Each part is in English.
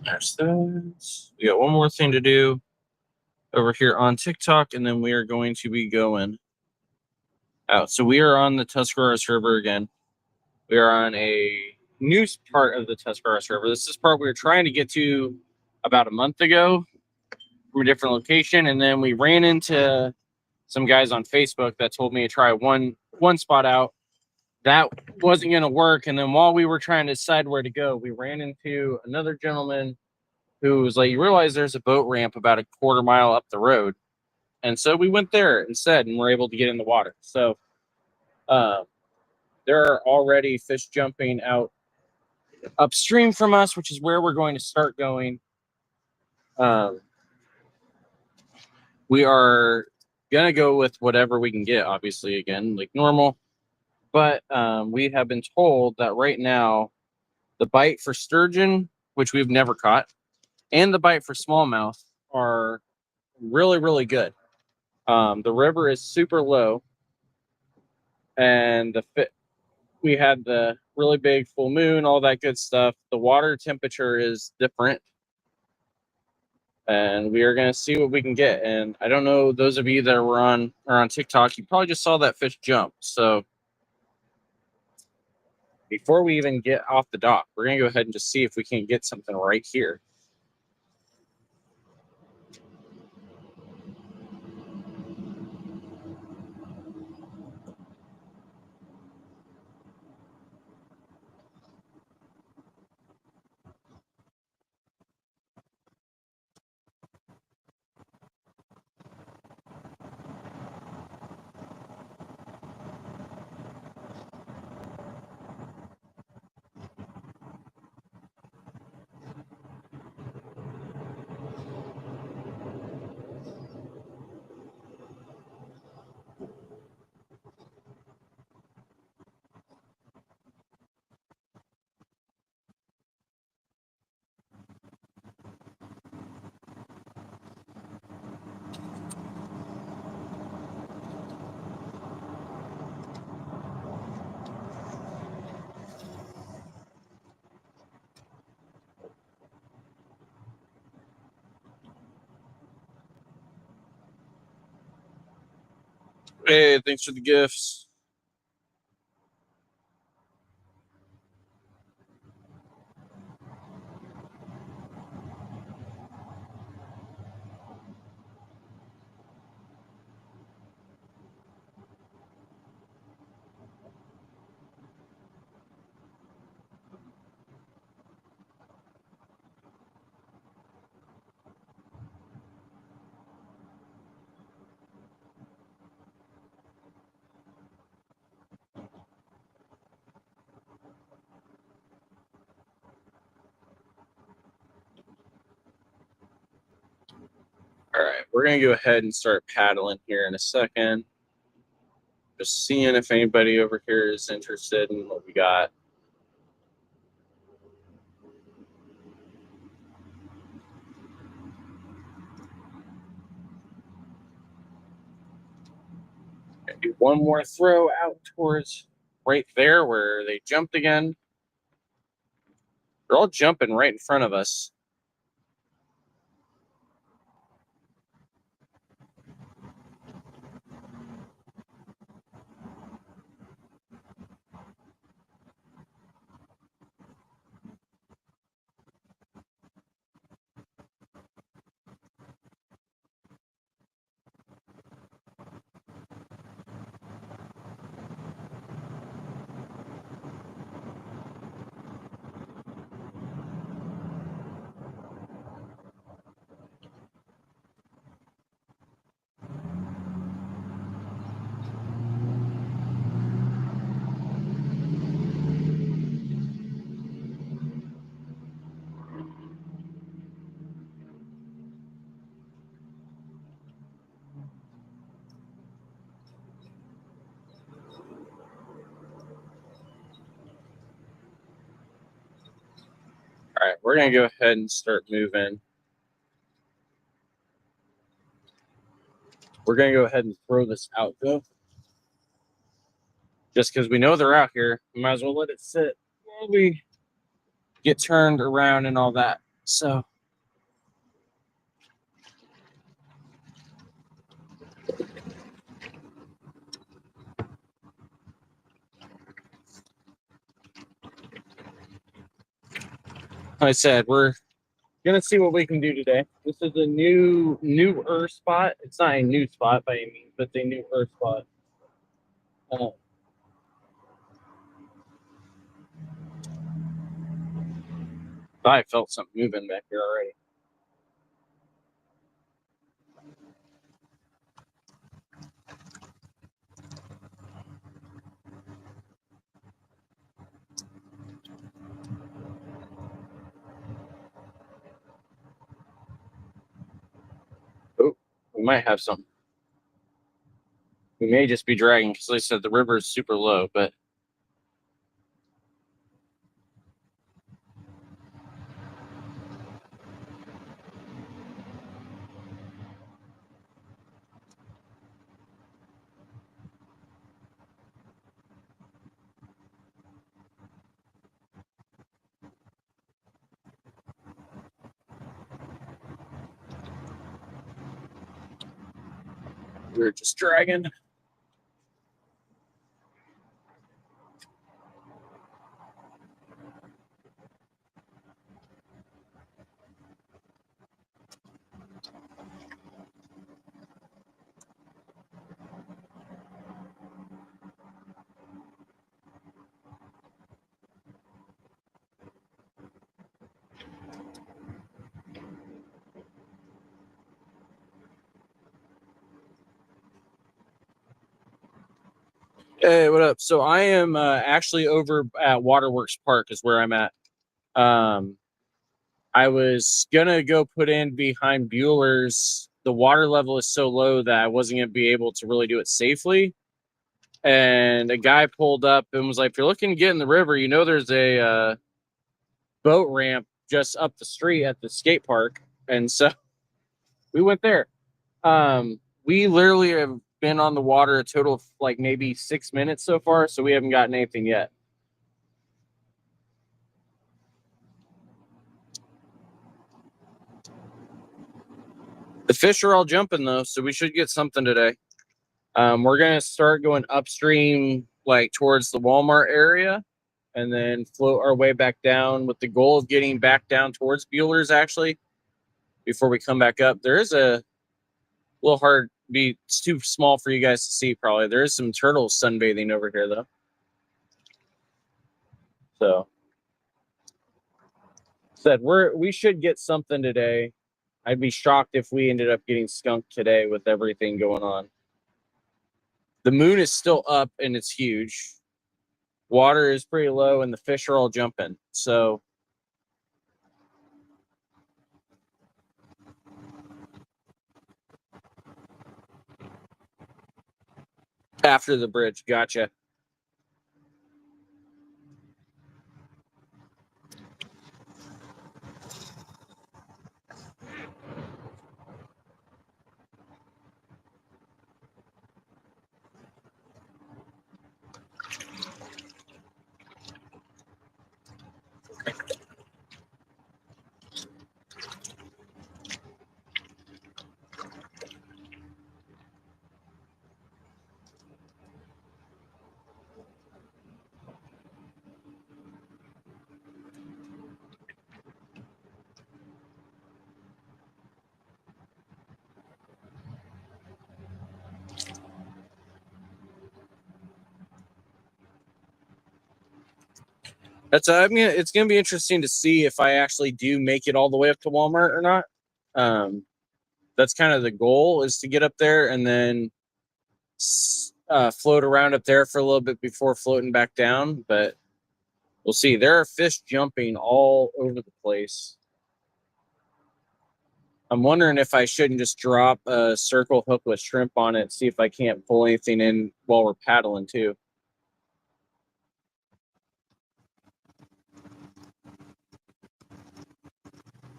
There's that. We got one more thing to do over here on TikTok, and then we are going to be going out. So we are on the Tuscarora server again. We are on a new part of the Tuscarora server. This is part we were trying to get to about a month ago from a different location, and then we ran into some guys on Facebook that told me to try one spot out. That wasn't going to work, and then while we were trying to decide where to go, we ran into another gentleman who was like, "You realize there's a boat ramp about a quarter mile up the road," and so we went there instead, and we're able to get in the water. So there are already fish jumping out upstream from us, which is where we're going to start going. Um, we are gonna go with whatever we can get, obviously, again, like normal. But we have been told that right now, the bite for sturgeon, which we've never caught, and the bite for smallmouth are really, really good. The river is super low, and we had the really big full moon, all that good stuff. The water temperature is different, and we are going to see what we can get. And I don't know, those of you that are on TikTok, you probably just saw that fish jump. So before we even get off the dock, we're going to go ahead and just see if we can get something right here. Hey, thanks for the gifts. All right, we're going to go ahead and start paddling here in a second. Just seeing if anybody over here is interested in what we got. Do one more throw out towards right there where they jumped again. They're all jumping right in front of us. All right, we're going to go ahead and start moving. We're going to go ahead and throw this out, though. Just because we know they're out here, we might as well let it sit while we get turned around and all that. So like I said, we're gonna see what we can do today. This is a newer spot. It's not a new spot by any means, but it's a newer spot. Uh, I felt something moving back here already. Oh, we might have some. We may just be dragging because, like I said, the river is super low, but we're just dragging. Hey, what up? So I am actually over at Waterworks Park is where I'm at. Um, I was gonna go put in behind Bueller's. The water level is so low that I wasn't gonna be able to really do it safely. And a guy pulled up and was like, "If you're looking to get in the river, you know there's a boat ramp just up the street at the skate park." And so we went there. We literally have been on the water a total of like maybe 6 minutes so far, so we haven't gotten anything yet. The fish are all jumping though, so we should get something today. We're gonna start going upstream, like towards the Walmart area, and then float our way back down with the goal of getting back down towards Bueller's actually before we come back up. There is a little hard be it's too small for you guys to see probably. There is some turtles sunbathing over here though. So said we should get something today. I'd be shocked if we ended up getting skunked today with everything going on. The moon is still up and it's huge. Water is pretty low and the fish are all jumping. So after the bridge, gotcha. I mean, it's gonna be interesting to see if I actually do make it all the way up to Walmart or not. That's kind of the goal is to get up there and then float around up there for a little bit before floating back down. But we'll see. There are fish jumping all over the place. I'm wondering if I shouldn't just drop a circle hook with shrimp on it, see if I can't pull anything in while we're paddling too.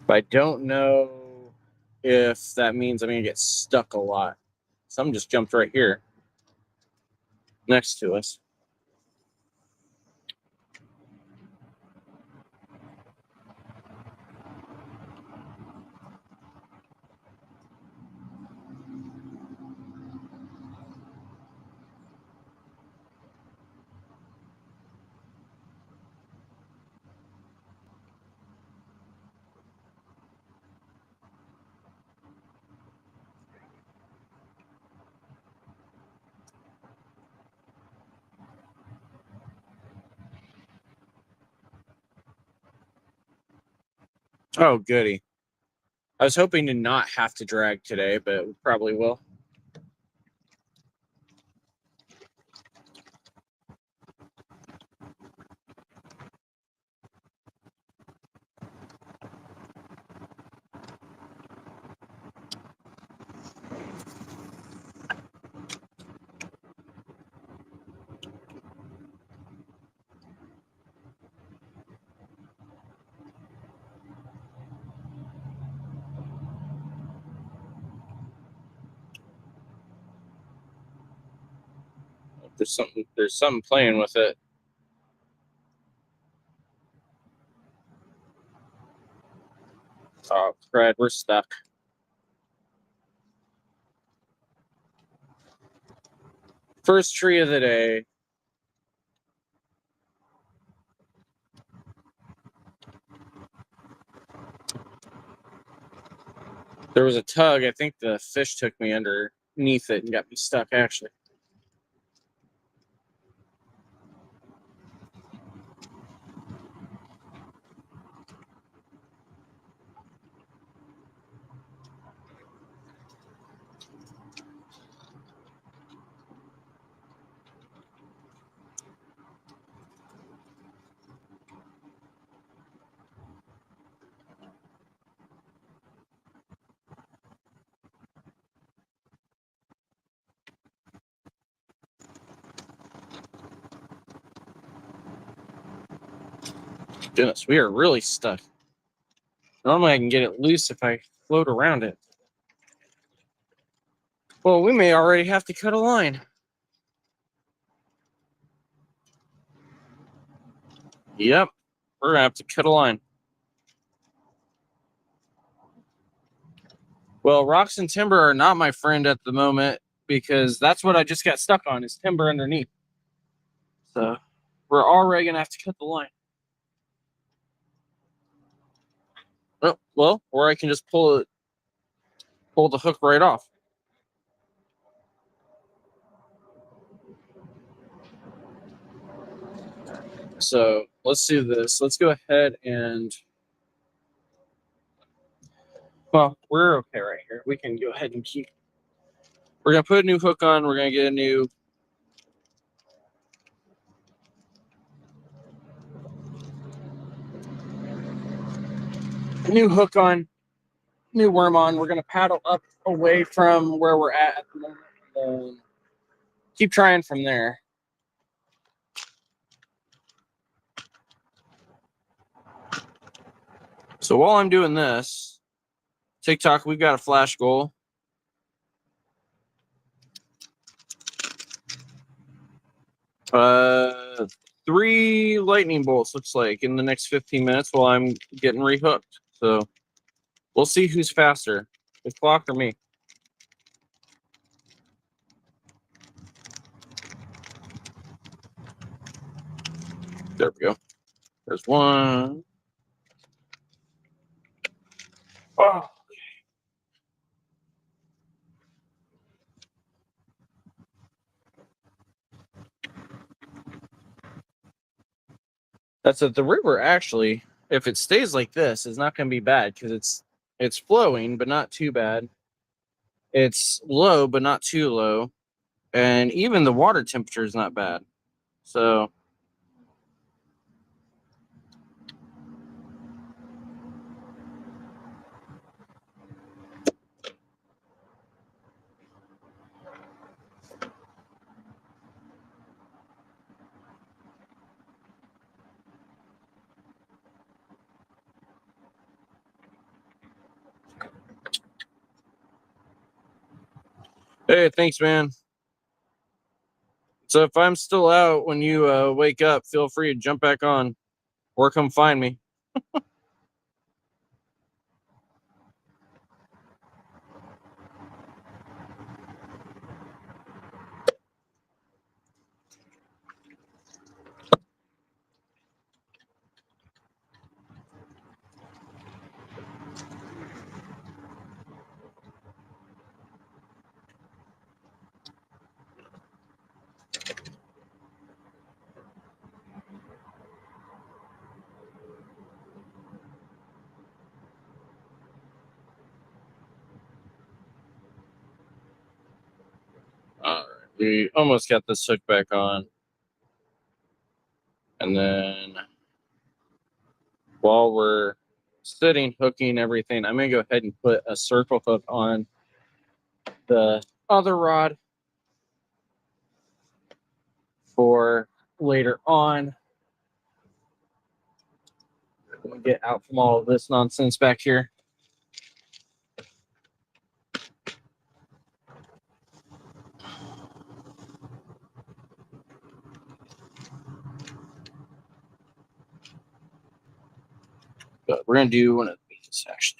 But I don't know if that means I'm gonna get stuck a lot. Some just jumped right here next to us. Oh, goody. I was hoping to not have to drag today, but we probably will. There's something playing with it. Oh, crud, we're stuck. First tree of the day. There was a tug. I think the fish took me underneath it and got me stuck, actually. Goodness, we are really stuck. Normally I can get it loose if I float around it. Well, we may already have to cut a line. Yep, we're going to have to cut a line. Well, rocks and timber are not my friend at the moment because that's what I just got stuck on is timber underneath. So we're already going to have to cut the line. Oh, well, or I can just pull the hook right off. So let's do this. Let's go ahead and, well, we're okay right here. We can go ahead and keep. We're going to put a new hook on. We're going to get a new hook on, new worm on. We're going to paddle up away from where we're at the moment. And keep trying from there. So while I'm doing this, TikTok, we've got a flash goal. Uh, 3 lightning bolts looks like in the next 15 minutes while I'm getting rehooked. So we'll see who's faster, the clock or me. There we go. There's one. Oh. That's at the river. Actually, if it stays like this, it's not going to be bad because it's flowing, but not too bad. It's low, but not too low, and even the water temperature is not bad. So hey, thanks, man. So if I'm still out when you wake up, feel free to jump back on or come find me. We almost got this hook back on. And then while we're sitting, hooking everything, I'm going to go ahead and put a circle hook on the other rod for later on. We'll get out from all of this nonsense back here. But we're going to do one of these, actually.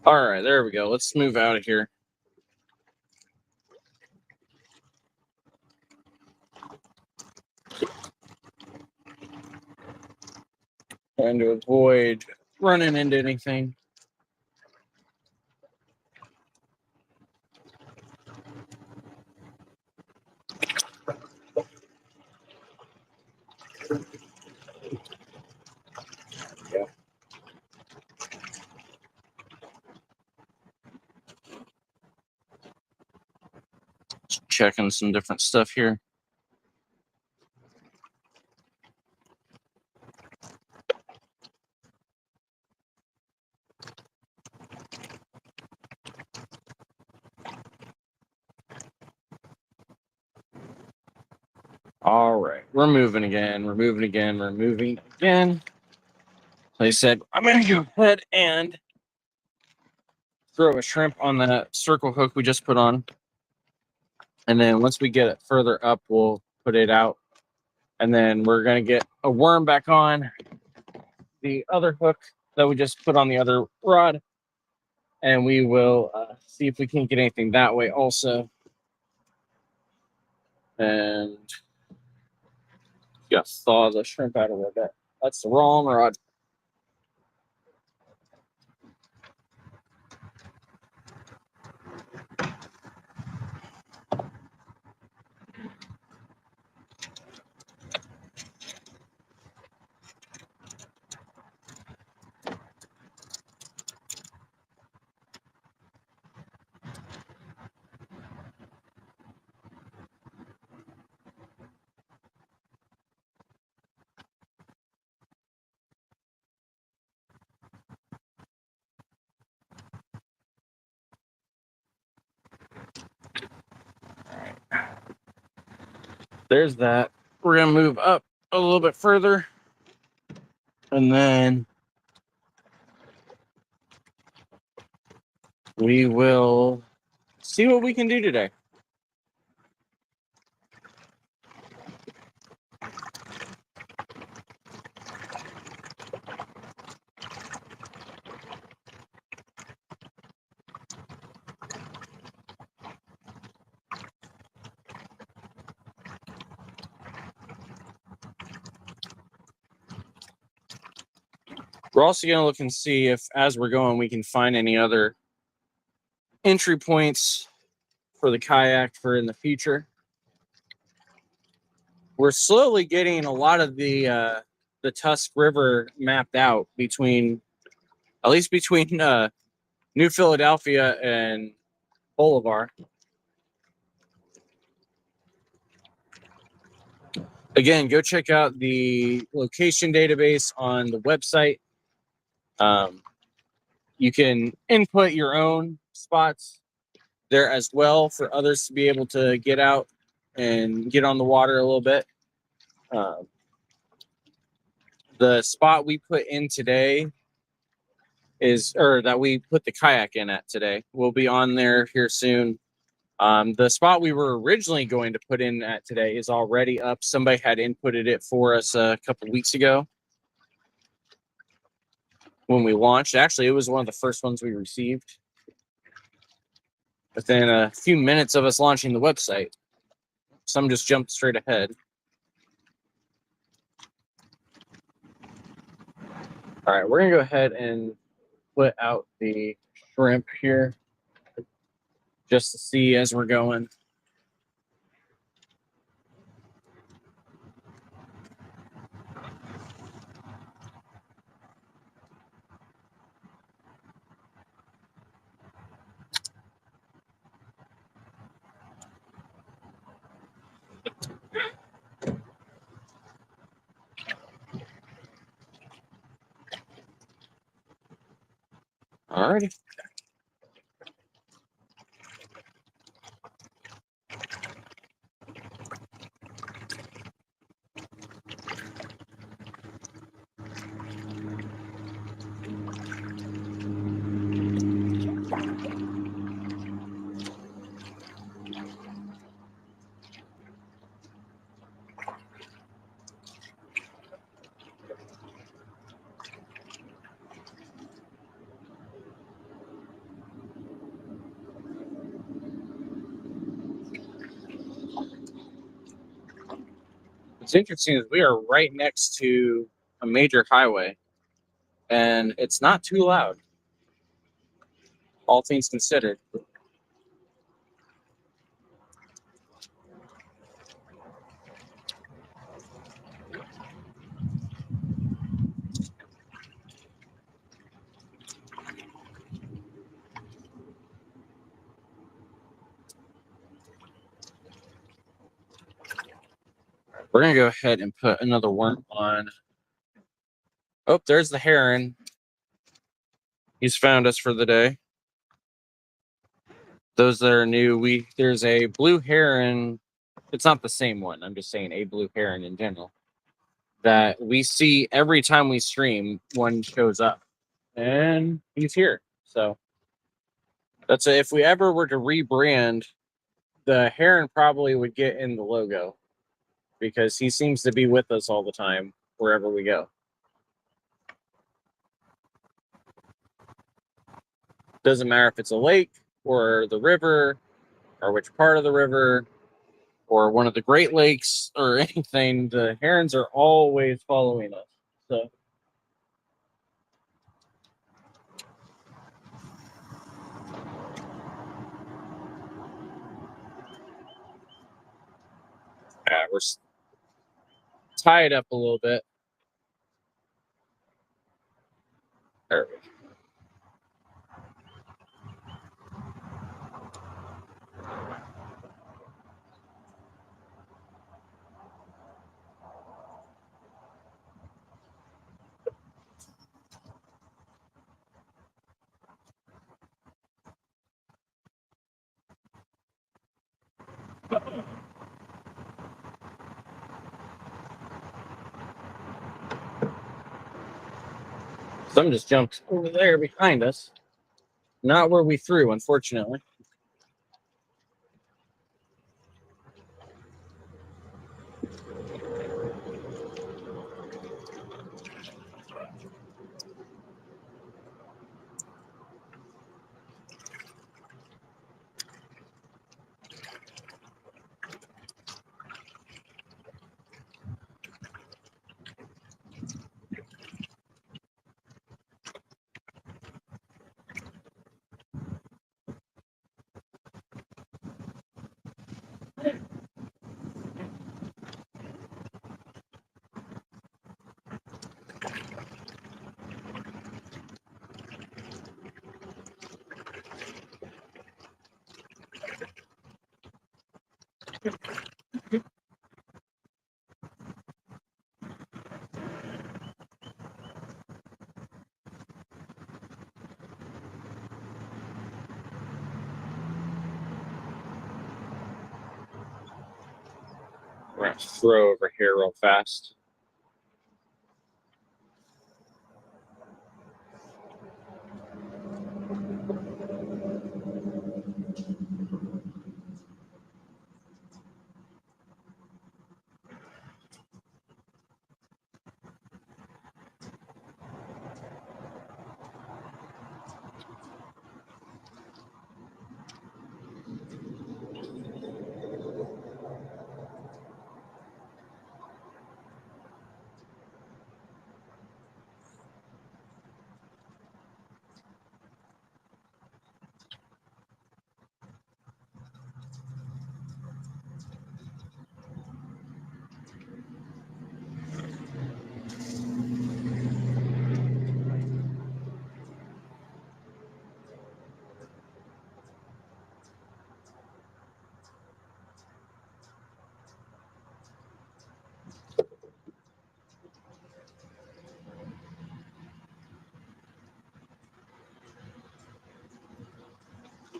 All right, there we go. Let's move out of here. Trying to avoid running into anything. Yeah. Just checking some different stuff here. All right, we're moving again. We're moving again. We're moving again. Like I said, I'm going to go ahead and throw a shrimp on the circle hook we just put on. And then once we get it further up, we'll put it out. And then we're going to get a worm back on the other hook that we just put on the other rod. And we will see if we can get anything that way also. And yeah, thaw the shrimp out a little bit. That's the wrong rod. There's that. We're going to move up a little bit further. And then we will see what we can do today. We're also going to look and see if, as we're going, we can find any other entry points for the kayak for in the future. We're slowly getting a lot of the Tusk River mapped out between, at least between New Philadelphia and Bolivar. Again, go check out the location database on the website. You can input your own spots there as well for others to be able to get out and get on the water a little bit. The spot we put in today that we put the kayak in at today will be on there here soon. The spot we were originally going to put in at today is already up. Somebody had inputted it for us a couple weeks ago when we launched. Actually, it was one of the first ones we received within a few minutes of us launching the website. Some just jumped straight ahead. All right, we're gonna go ahead and put out the shrimp here just to see as we're going. All righty. What's interesting is we are right next to a major highway, and it's not too loud, all things considered. We're gonna go ahead and put another worm on. Oh, there's the heron. He's found us for the day. Those that are new, there's a blue heron. It's not the same one. I'm just saying a blue heron in general that we see every time we stream. One shows up, and he's here. So that's a, if we ever were to rebrand, the heron probably would get in the logo because he seems to be with us all the time wherever we go. Doesn't matter if it's a lake or the river or which part of the river or one of the Great Lakes or anything, the herons are always following us. So we're tied up a little bit. There we go. Some just jumped over there behind us. Not where we threw, unfortunately. We're going to throw over here real fast.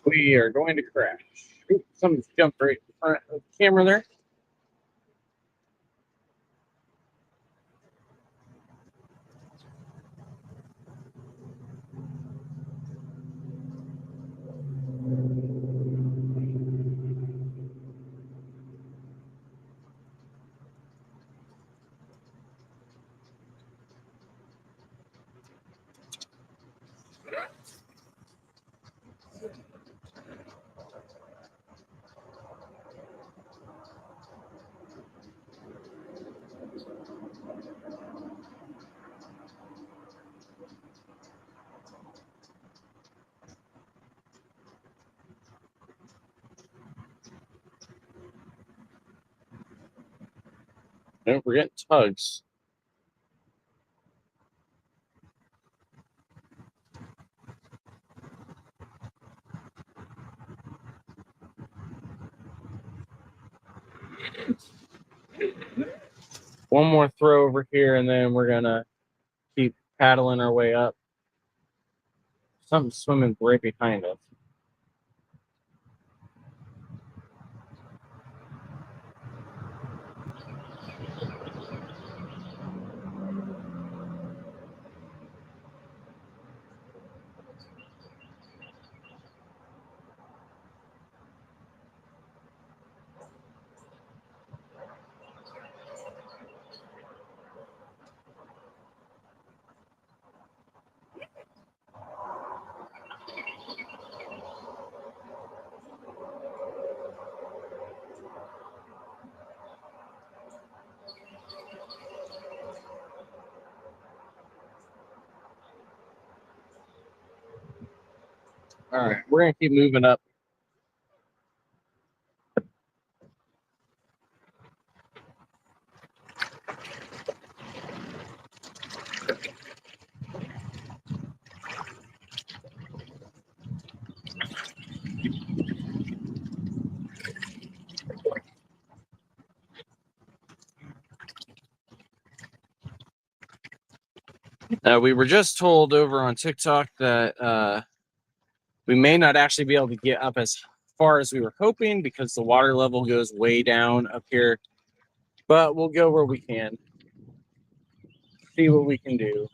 We are going to crash. Ooh, something's jumped right in front of the camera there. Don't forget tugs. One more throw over here, and then we're gonna keep paddling our way up. Something's swimming right behind us. All right, we're gonna keep moving up. We were just told over on TikTok that we may not actually be able to get up as far as we were hoping because the water level goes way down up here. But we'll go where we can. See what we can do.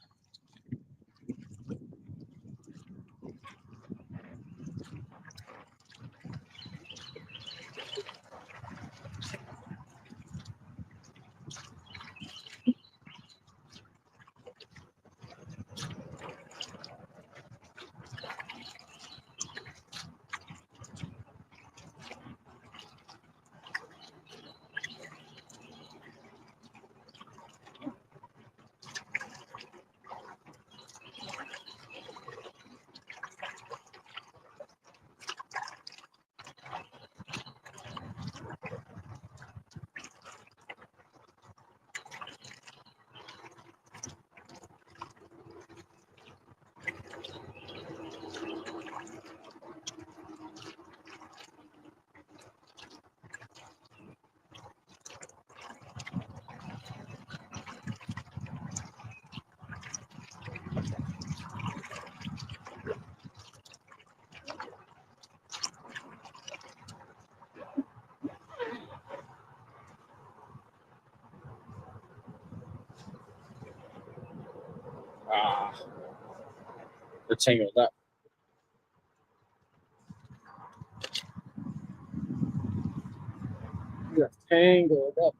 We're tangled up. We're tangled up.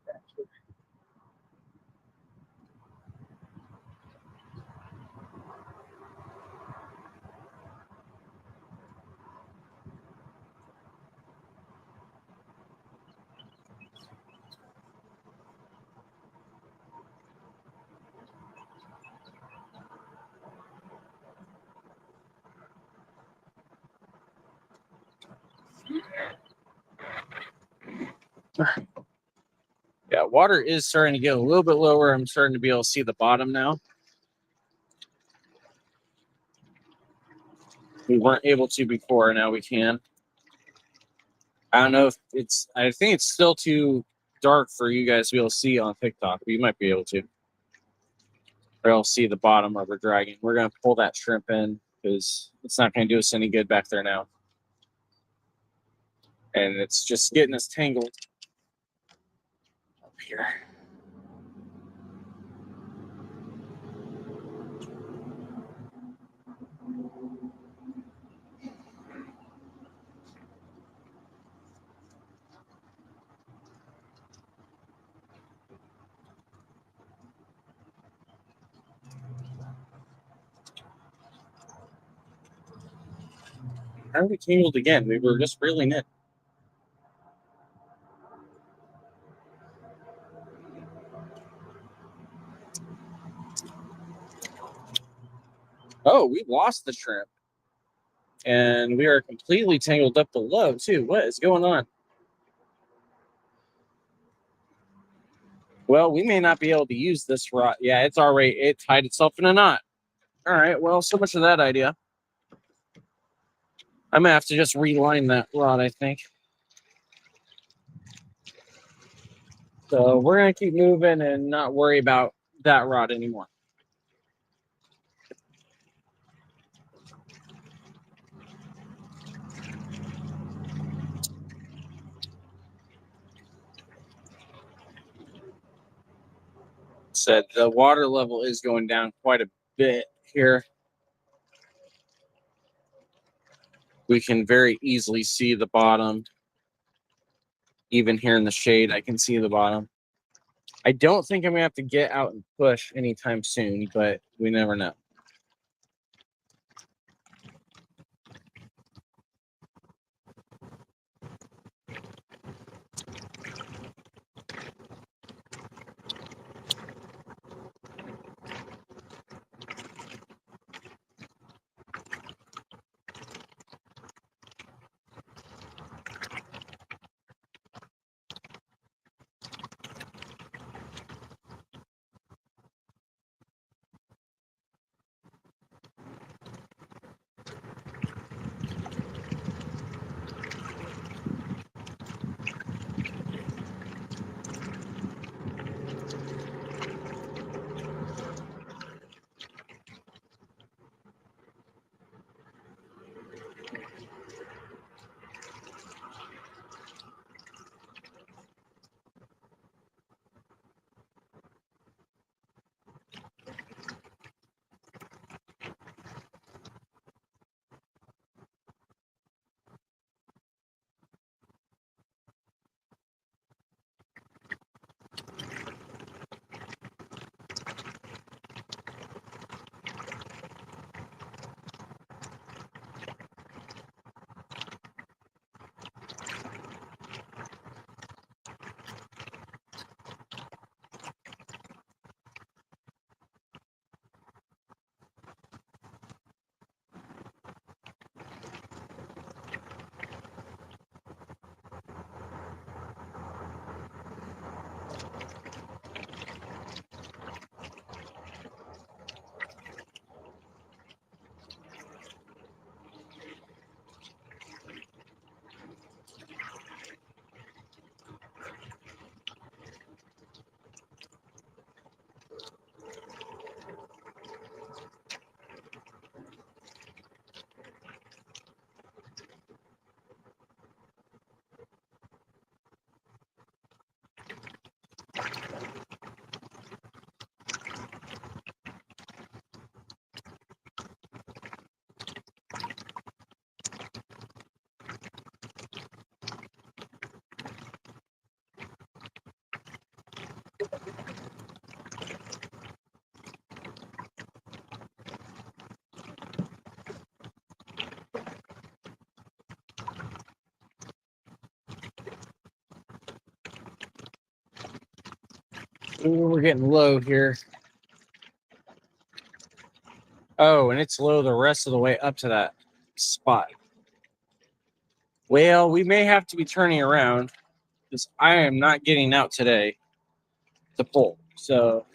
Yeah, water is starting to get a little bit lower. I'm starting to be able to see the bottom now. We weren't able to before, now we can. I don't know if I think it's still too dark for you guys to be able to see on TikTok, but you might be able to. Or else see the bottom of our dragon. We're going to pull that shrimp in because it's not going to do us any good back there now. And it's just getting us tangled up here. How are we tangled again? We were just reeling in. Oh, we lost the shrimp. And we are completely tangled up below, too. What is going on? Well, we may not be able to use this rod. Yeah, it tied itself in a knot. All right, well, so much of that idea. I'm going to have to just reline that rod, I think. So we're going to keep moving and not worry about that rod anymore. Said the water level is going down quite a bit here. We can very easily see the bottom. Even here in the shade, I can see the bottom. I don't think I'm going to have to get out and push anytime soon, but we never know. Ooh, we're getting low here. Oh, and it's low the rest of the way up to that spot. Well, we may have to be turning around because I am not getting out today to pull. So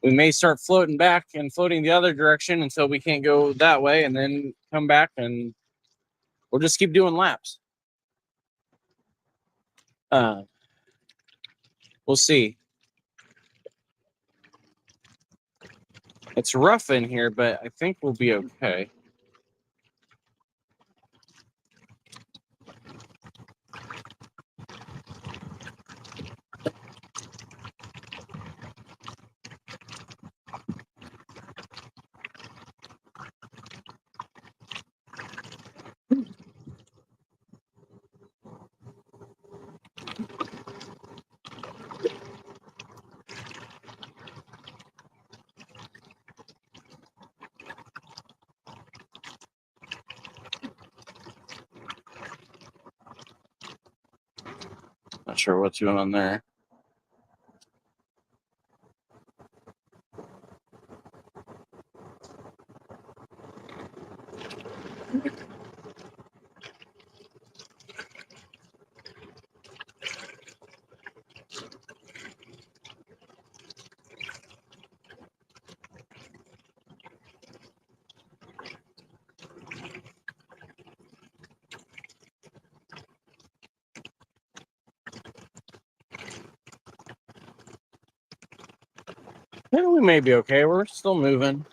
we may start floating back and floating the other direction until we can't go that way and then come back and we'll just keep doing laps. We'll see. It's rough in here, but I think we'll be okay. Not sure what's going on there. Yeah, we may be okay. We're still moving.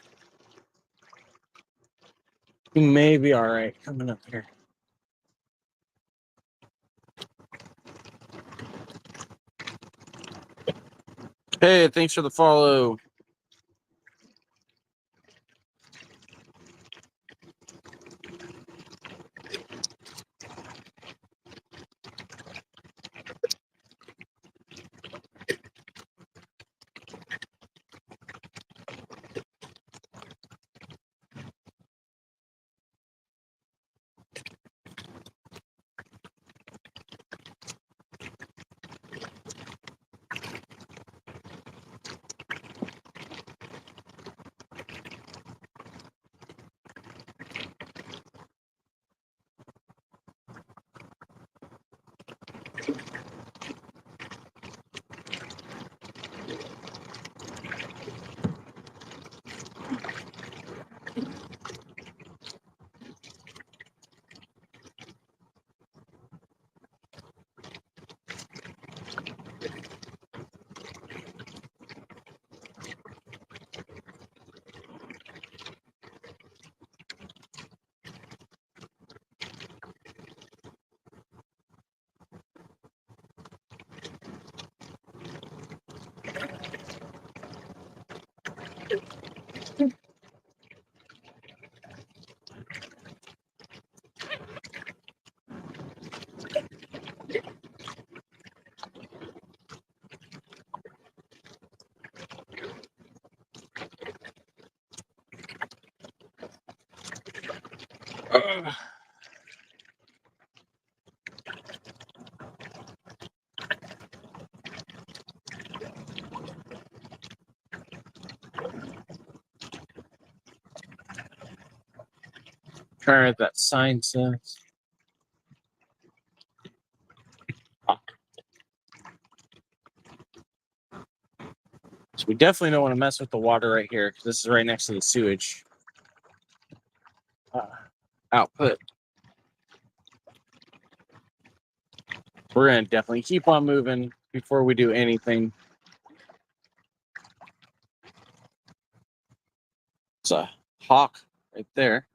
We may be all right coming up here. Hey, thanks for the follow. Trying to write that sign says. So we definitely don't want to mess with the water right here because this is right next to the sewage output. We're going to definitely keep on moving before we do anything. It's a hawk right there.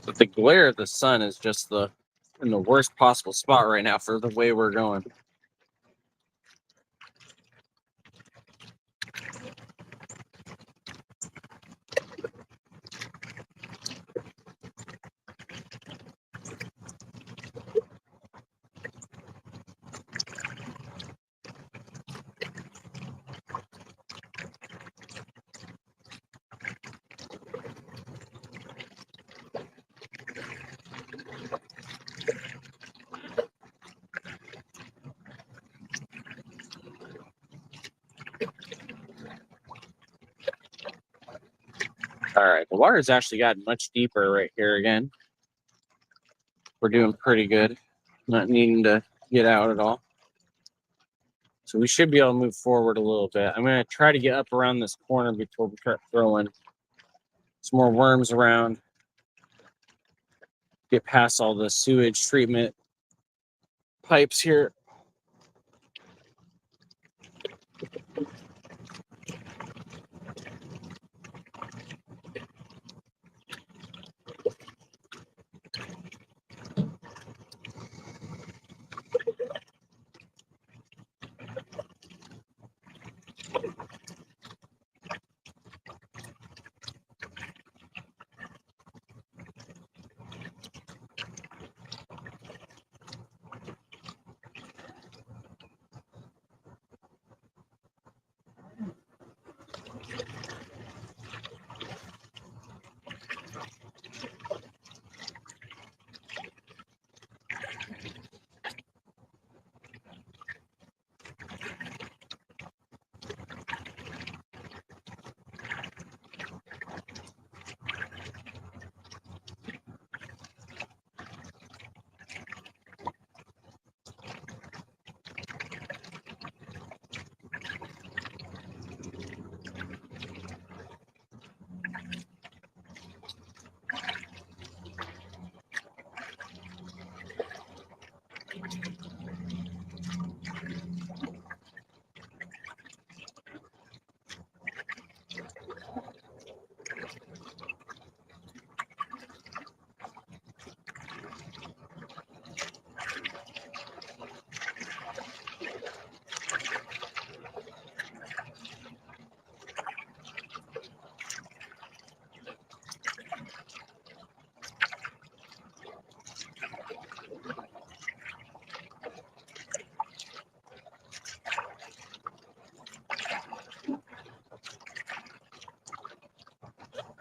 But the glare of the sun is just in the worst possible spot right now for the way we're going. All right, the water's actually gotten much deeper right here again. We're doing pretty good, not needing to get out at all. So we should be able to move forward a little bit. I'm going to try to get up around this corner before we start throwing some more worms around. get past all the sewage treatment pipes here.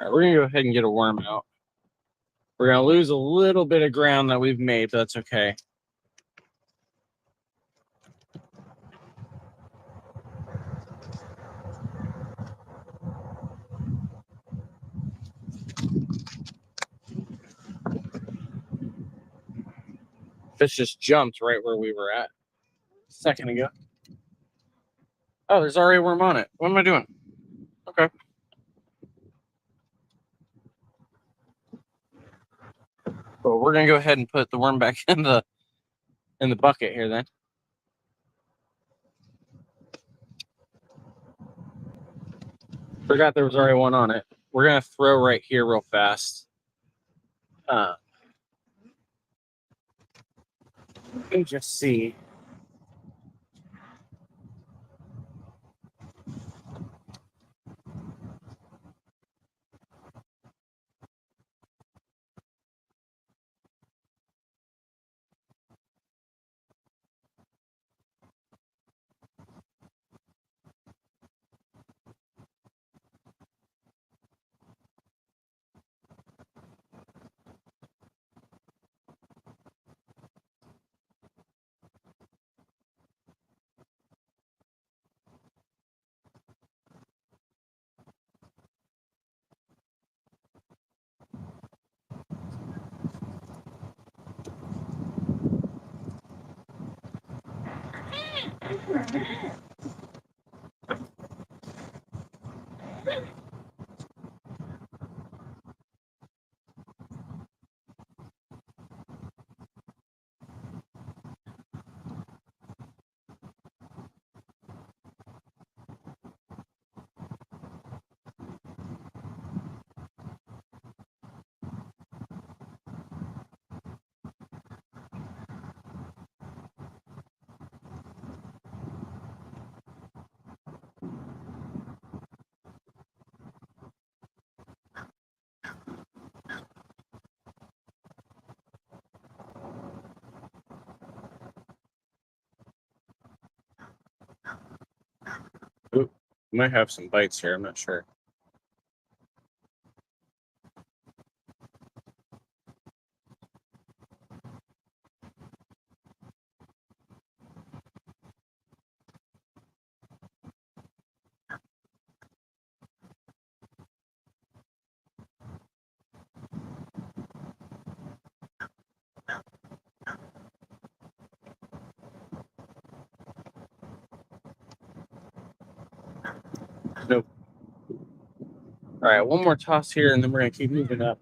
All right, we're gonna go ahead and get a worm out. We're gonna lose a little bit of ground that we've made, but that's okay. Fish just jumped right where we were at a second ago. Oh, there's already a worm on it. What am I doing? Okay. Well, we're gonna go ahead and put the worm back in the bucket here then. Forgot there was already one on it. We're gonna throw right here real fast. Let me just see. Ooh, might have some bites here. I'm not sure. Nope. All right, one more toss here, and then we're gonna keep moving up.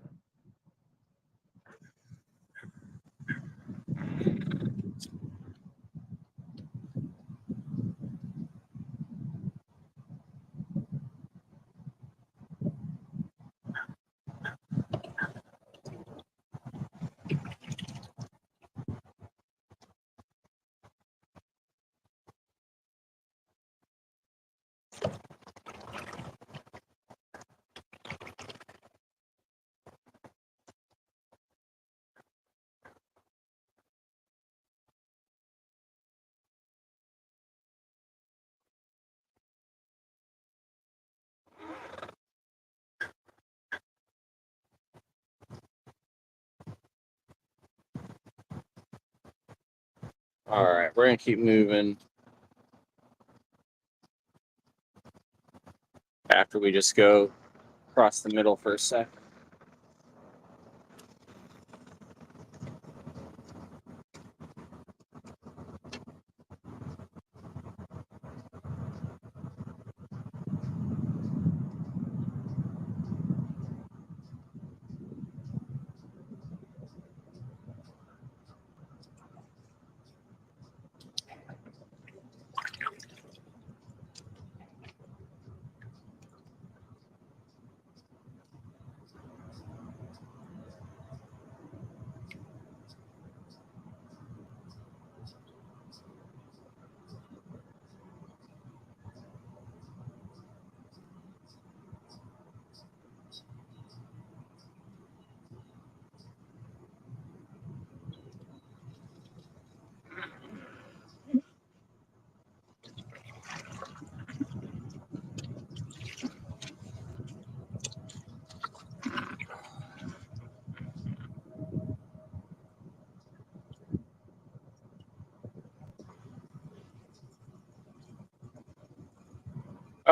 All right, we're gonna keep moving after we just go across the middle for a sec.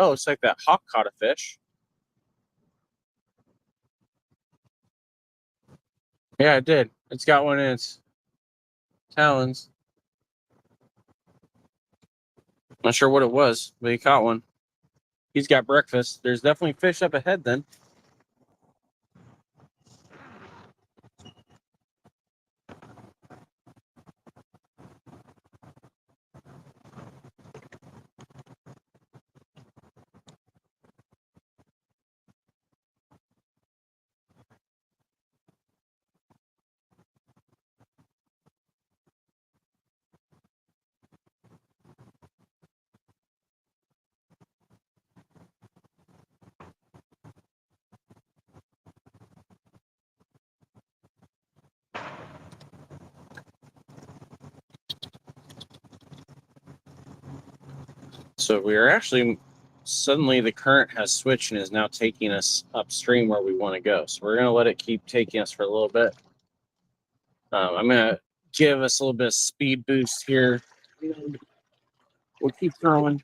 Oh, looks like that hawk caught a fish. Yeah, it did. It's got one in its talons. Not sure what it was, but he caught one. He's got breakfast. There's definitely fish up ahead then. So we are actually suddenly the current has switched and is now taking us upstream where we want to go. So we're going to let it keep taking us for a little bit. I'm going to give us a little bit of speed boost here. We'll keep throwing.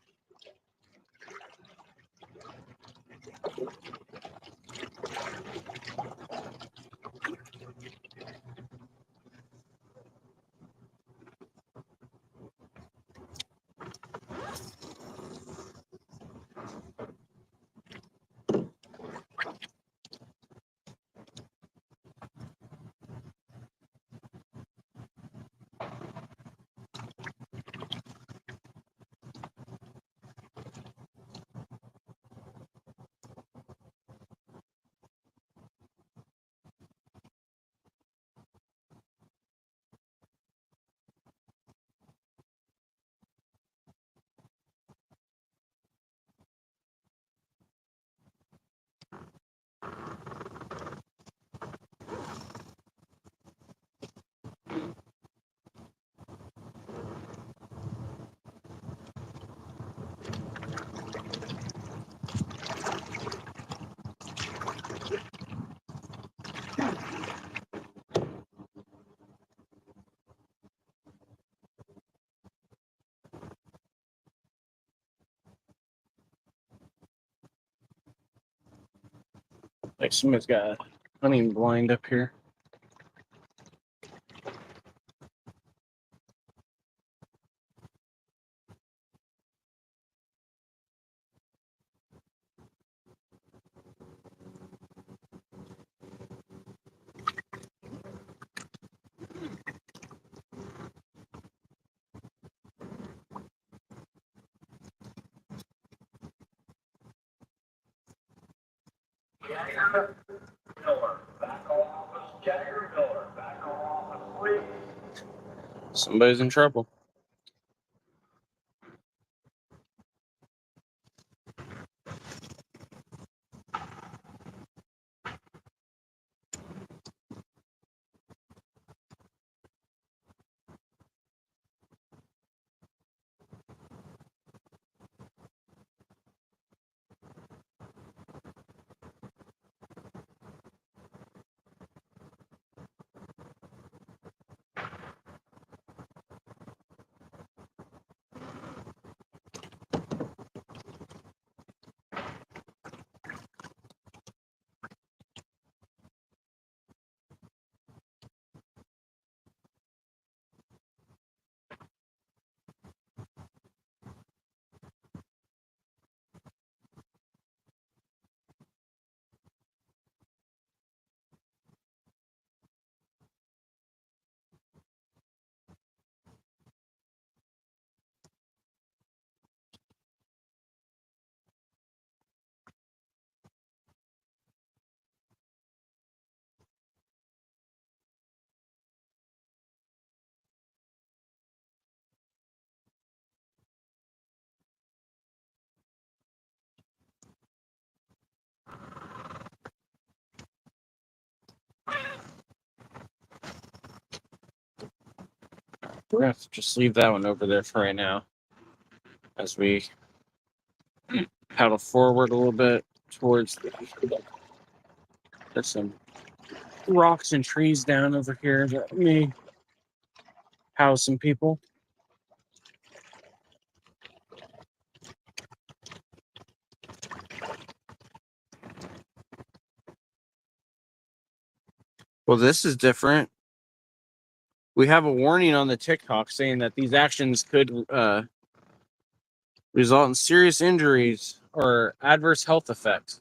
Like somebody's got a hunting blind up here. Somebody's in trouble. We're gonna have to just leave that one over there for right now as we paddle forward a little bit towards there's some rocks and trees down over here that may house some people. Well, this is different. We have a warning on the TikTok saying that these actions could result in serious injuries or adverse health effects.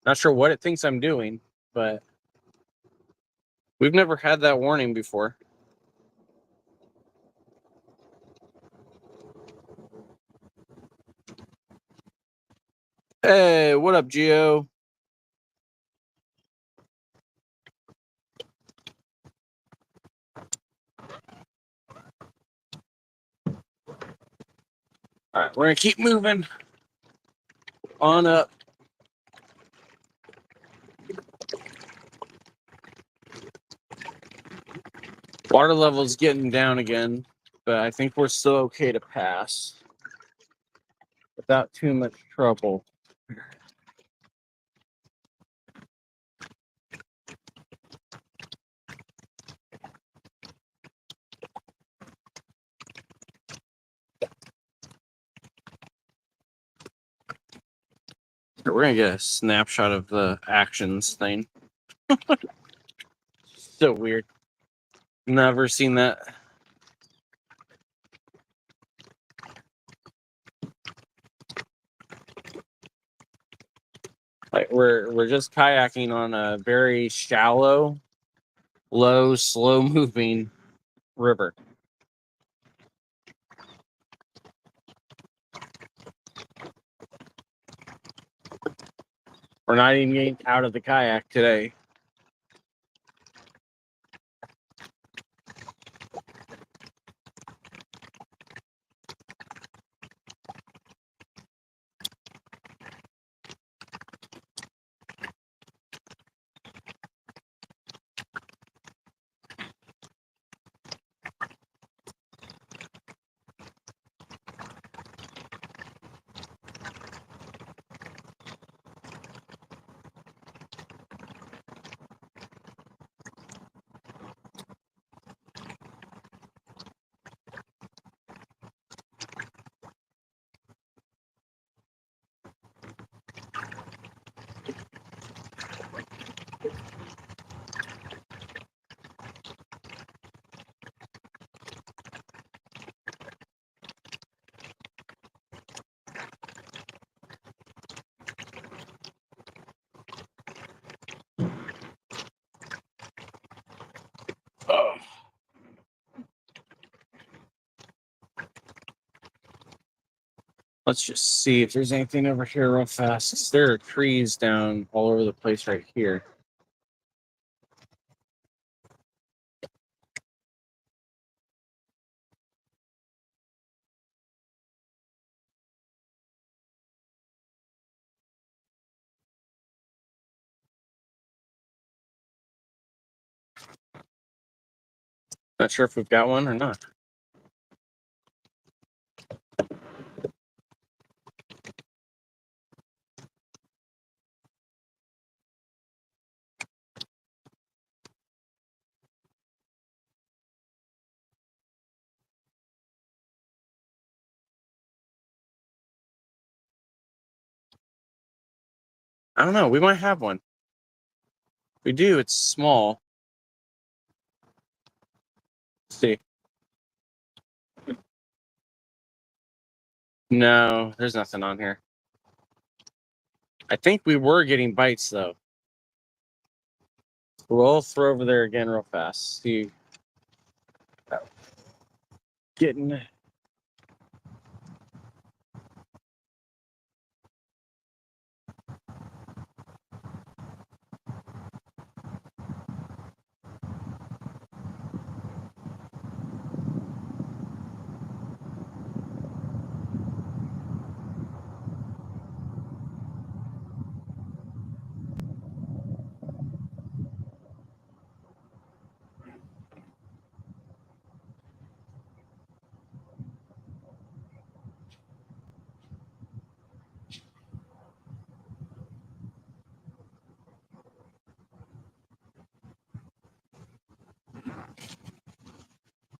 Not sure what it thinks I'm doing, but we've never had that warning before. Hey, what up, Gio? All right, we're gonna keep moving on up. Water level's getting down again, but I think we're still okay to pass without too much trouble. We're gonna get a snapshot of the actions thing. So weird. Never seen that. Like we're just kayaking on a very shallow, low, slow moving river. We're not even getting out of the kayak today. Oh. Let's just see if there's anything over here real fast. There are trees down all over the place right here. Not sure if we've got one or not. I don't know. We might have one. We do. It's small. Let's see. No, there's nothing on here. I think we were getting bites though. We'll throw over there again real fast. See. Getting.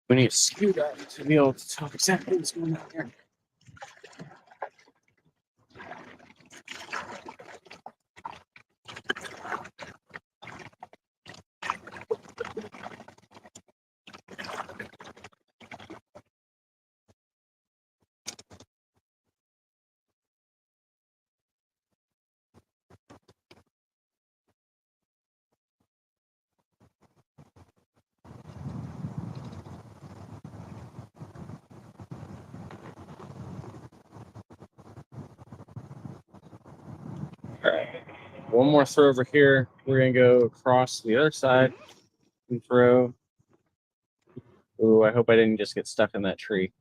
We need to scoot up to be able to tell exactly what's going on here. All right. One more throw over here. We're going to go across the other side and throw. Ooh, I hope I didn't just get stuck in that tree.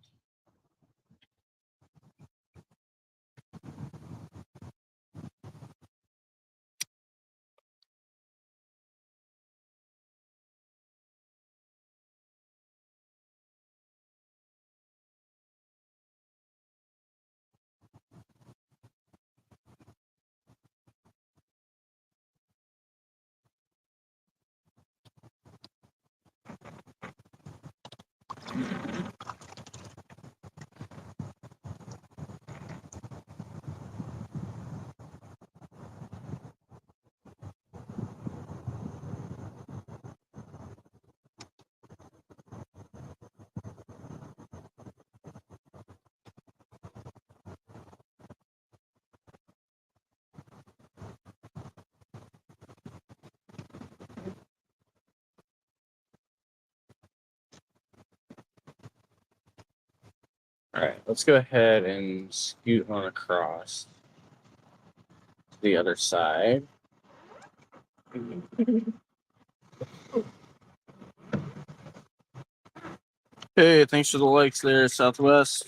All right, let's go ahead and scoot on across to the other side. Hey, thanks for the likes there, Southwest.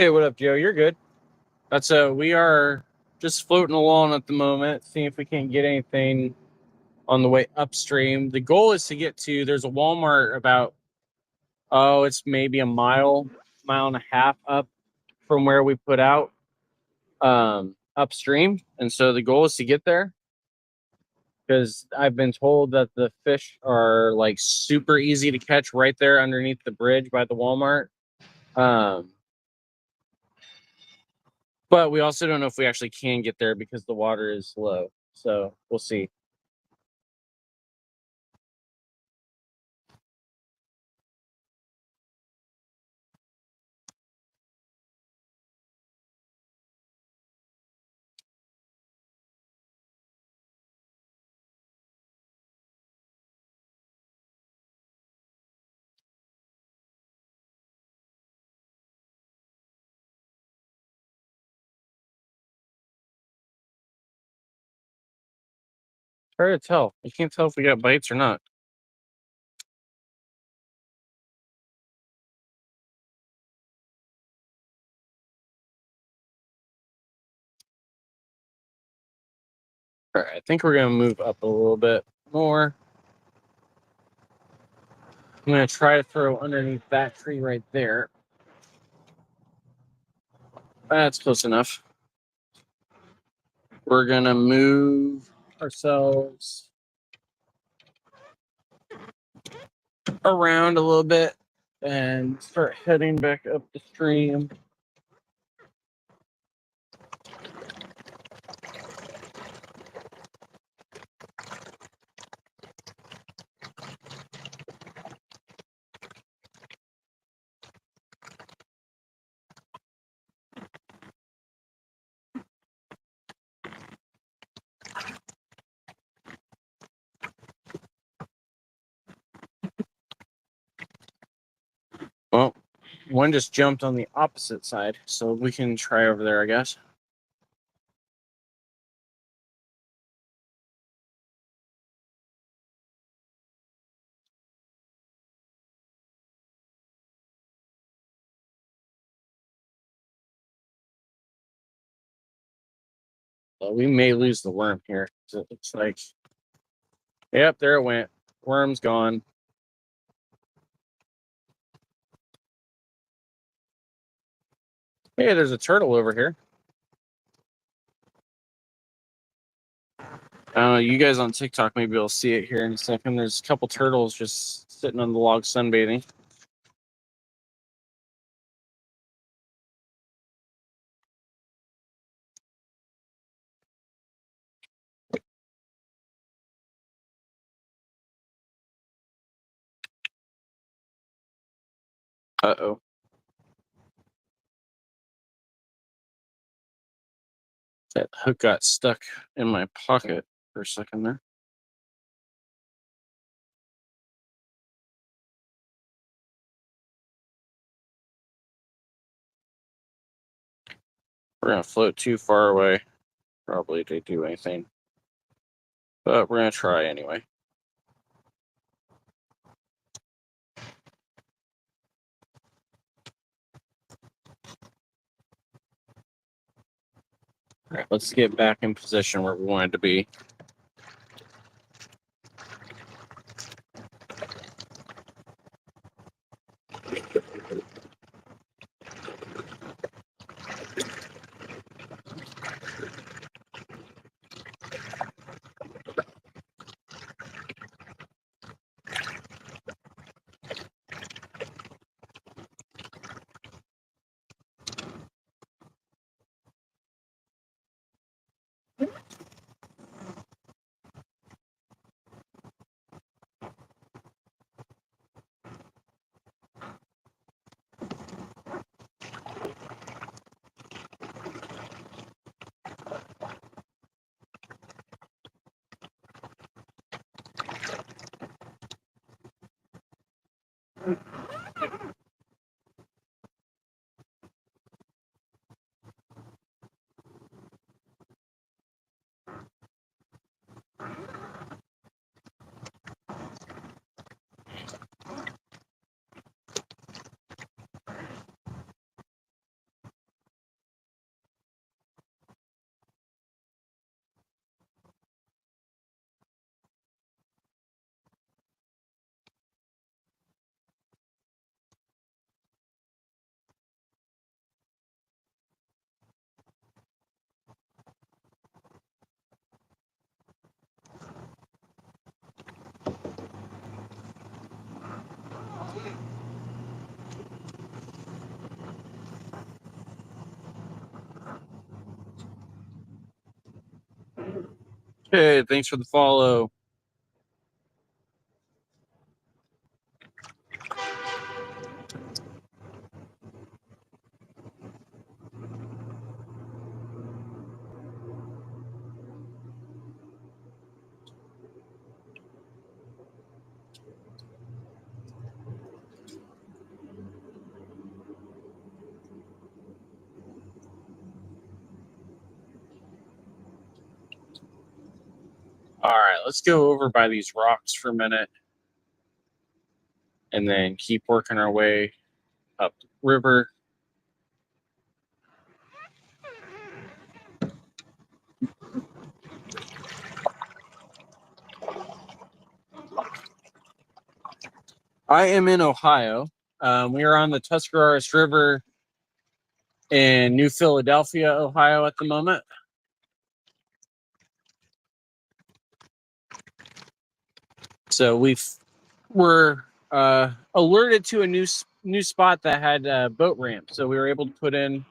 Hey, what up, Joe? You're good. That's we are just floating along at the moment, seeing if we can't get anything on the way upstream. The goal is to get to there's a Walmart about it's maybe a mile and a half up from where we put out upstream. And so the goal is to get there because I've been told that the fish are like super easy to catch right there underneath the bridge by the Walmart. But we also don't know if we actually can get there because the water is low. So we'll see. Hard to tell. You can't tell if we got bites or not. All right, I think we're gonna move up a little bit more. I'm gonna try to throw underneath that tree right there. That's close enough. We're gonna move ourselves around a little bit and start heading back up the stream. Well, one just jumped on the opposite side, so we can try over there, I guess. We may lose the worm here. So it looks like, yep, there it went. Worm's gone. Hey, there's a turtle over here. You guys on TikTok maybe will see it here in a second. There's a couple turtles just sitting on the log sunbathing. Uh-oh. That hook got stuck in my pocket for a second there. We're going to float too far away, probably, to do anything. But we're going to try anyway. All right, let's get back in position where we wanted to be. Hey, thanks for the follow. All right, let's go over by these rocks for a minute and then keep working our way up the river. I am in Ohio. We are on the Tuscarawas River in New Philadelphia, Ohio at the moment. So we're alerted to a new spot that had a boat ramp. So we were able to put in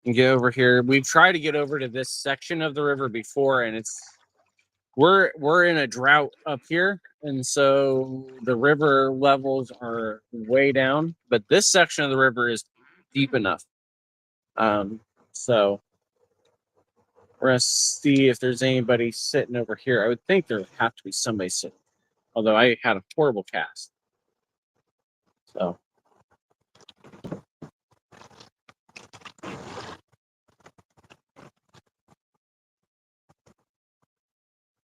and get over here. We've tried to get over to this section of the river before, and we're in a drought up here, and so the river levels are way down. But this section of the river is deep enough. So we're gonna see if there's anybody sitting over here. I would think there would have to be somebody sitting, although I had a horrible cast. So.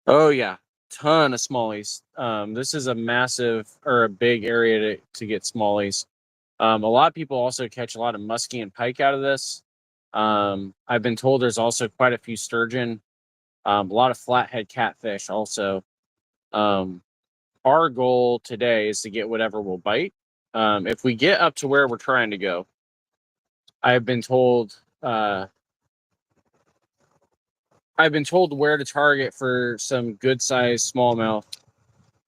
Oh yeah, ton of smallies. This is a massive or a big area to get smallies. A lot of people also catch a lot of muskie and pike out of this. I've been told there's also quite a few sturgeon, a lot of flathead catfish also. Our goal today is to get whatever will bite. If we get up to where we're trying to go, I've been told where to target for some good sized smallmouth.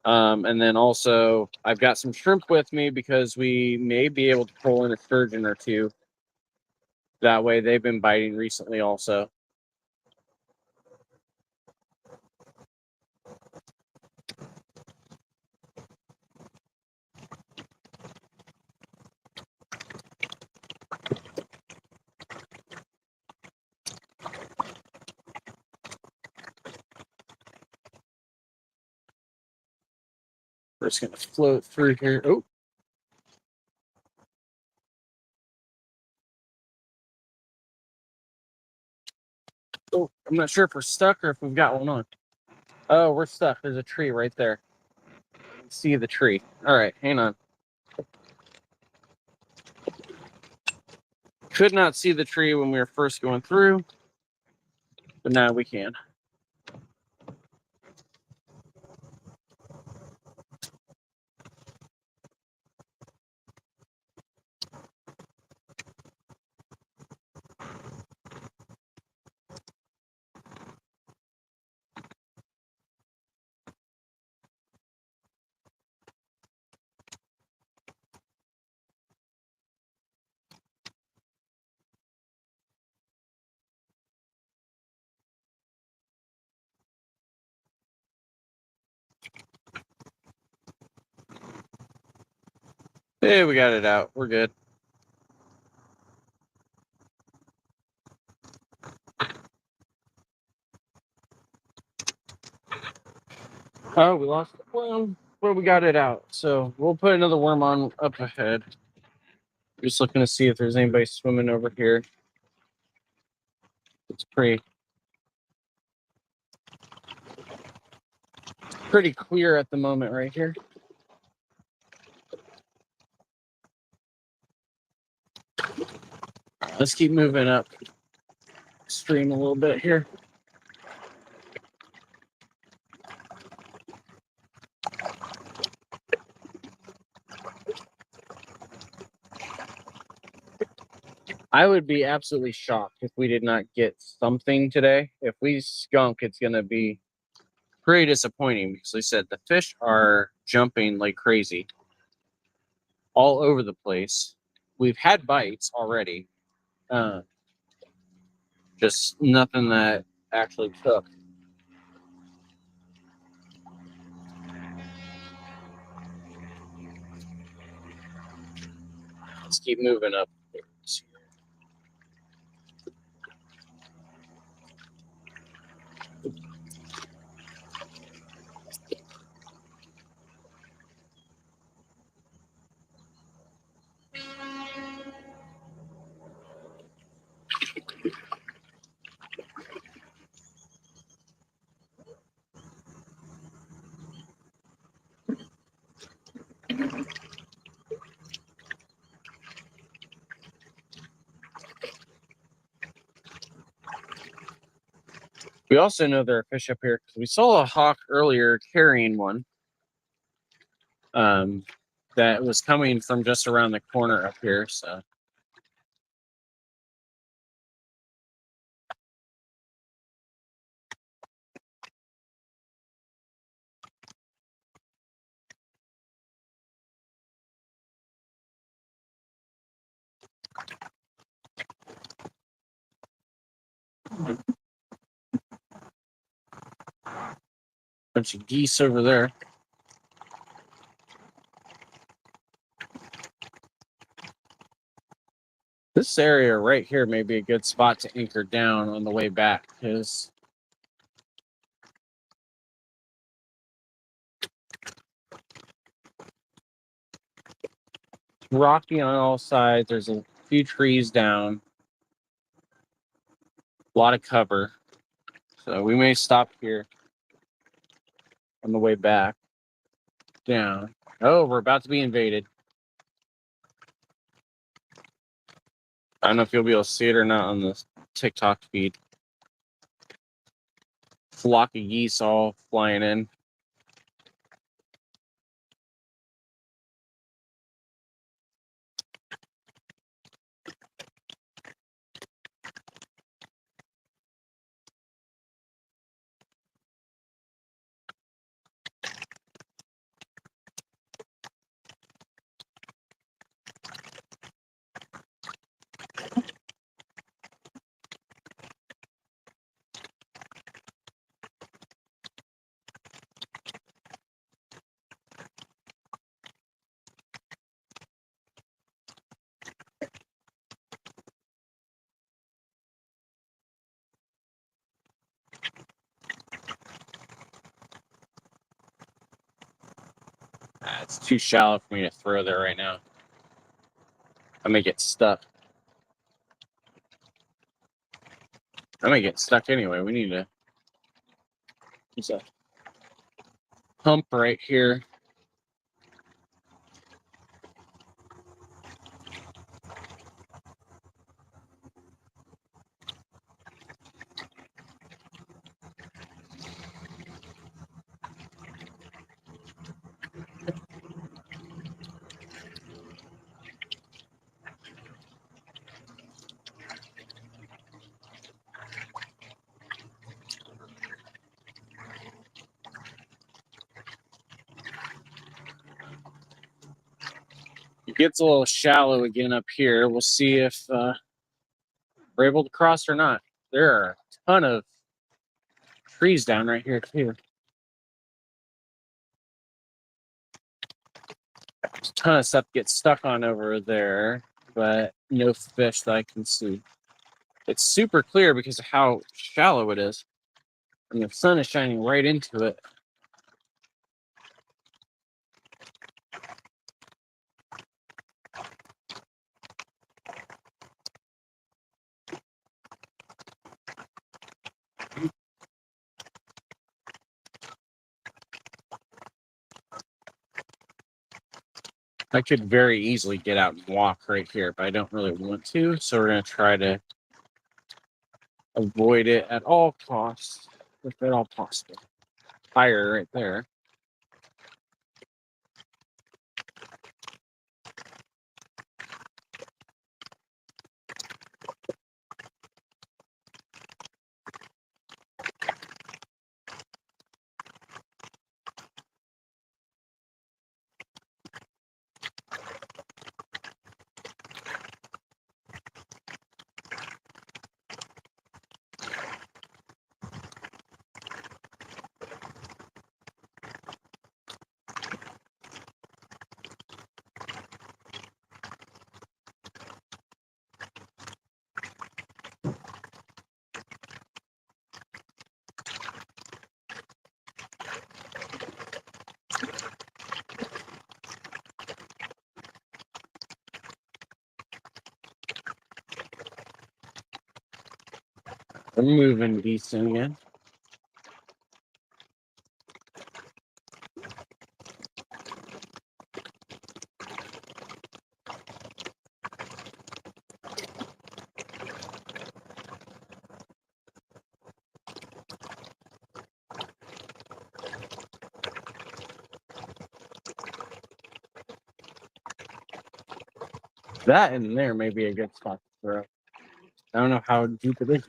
And then also I've got some shrimp with me because we may be able to pull in a sturgeon or two. That way they've been biting recently also. We're just going to float through here. Oh, I'm not sure if we're stuck or if we've got one on. Oh, we're stuck. There's a tree right there. See the tree. All right, hang on. Could not see the tree when we were first going through, but now we can. Hey, we got it out. We're good. Oh, we lost the worm, but we got it out. So we'll put another worm on up ahead. Just looking to see if there's anybody swimming over here. It's pretty clear at the moment right here. Let's keep moving up stream a little bit here. I would be absolutely shocked if we did not get something today. If we skunk, it's going to be pretty disappointing because, like I said, the fish are jumping like crazy all over the place. We've had bites already, just nothing that actually took. Let's keep moving up. We also know there are fish up here because we saw a hawk earlier carrying one that was coming from just around the corner up here. So bunch of geese over there. This area right here may be a good spot to anchor down on the way back because it's rocky on all sides. There's a few trees down, a lot of cover. So we may stop here on the way back down. Oh, we're about to be invaded. I don't know if you'll be able to see it or not on the TikTok feed. Flock of geese all flying in. It's too shallow for me to throw there right now. I may get stuck. I may get stuck anyway. We need to use a pump right here. It gets a little shallow again up here. We'll see if we're able to cross or not. There are a ton of trees down right here too. There's a ton of stuff gets stuck on over there, but no fish that I can see. It's super clear because of how shallow it is. And the sun is shining right into it. I could very easily get out and walk right here, but I don't really want to. So we're going to try to avoid it at all costs, if at all possible. Fire right there. We're moving decent again. That in there may be a good spot to throw. I don't know how deep it is.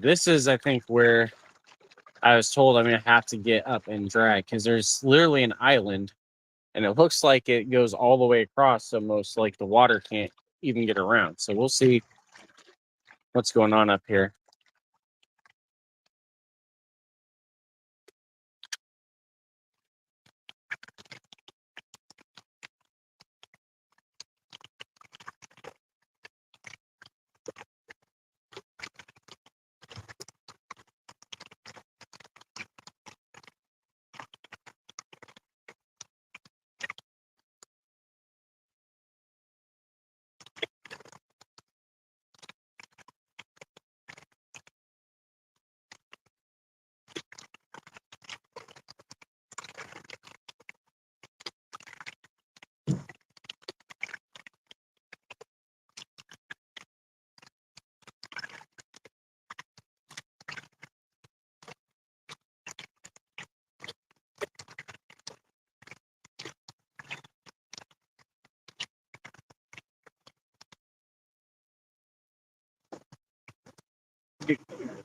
This is, I think, where I was told I'm going to have to get up and drag because there's literally an island and it looks like it goes all the way across. So most like the water can't even get around. So we'll see what's going on up here.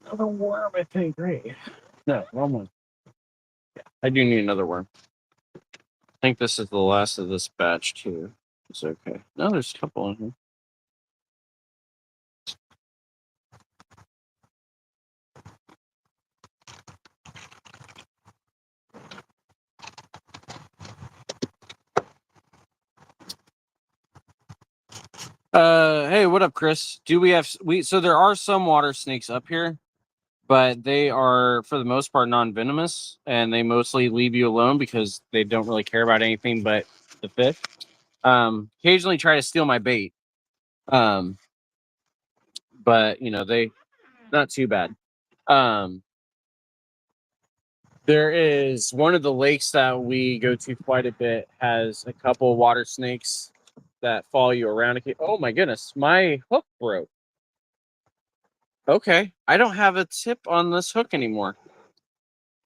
Another worm, I think. Great. No, wrong one. Yeah, I do need another worm. I think this is the last of this batch too. It's okay. No, there's a couple in here. Hey, what up, Chris? Do we have so there are some water snakes up here, but they are for the most part non-venomous and they mostly leave you alone because they don't really care about anything but the fish. Occasionally try to steal my bait. But you know, they not too bad. There is one of the lakes that we go to quite a bit has a couple water snakes that follow you around. Oh my goodness, my hook broke. Okay, I don't have a tip on this hook anymore.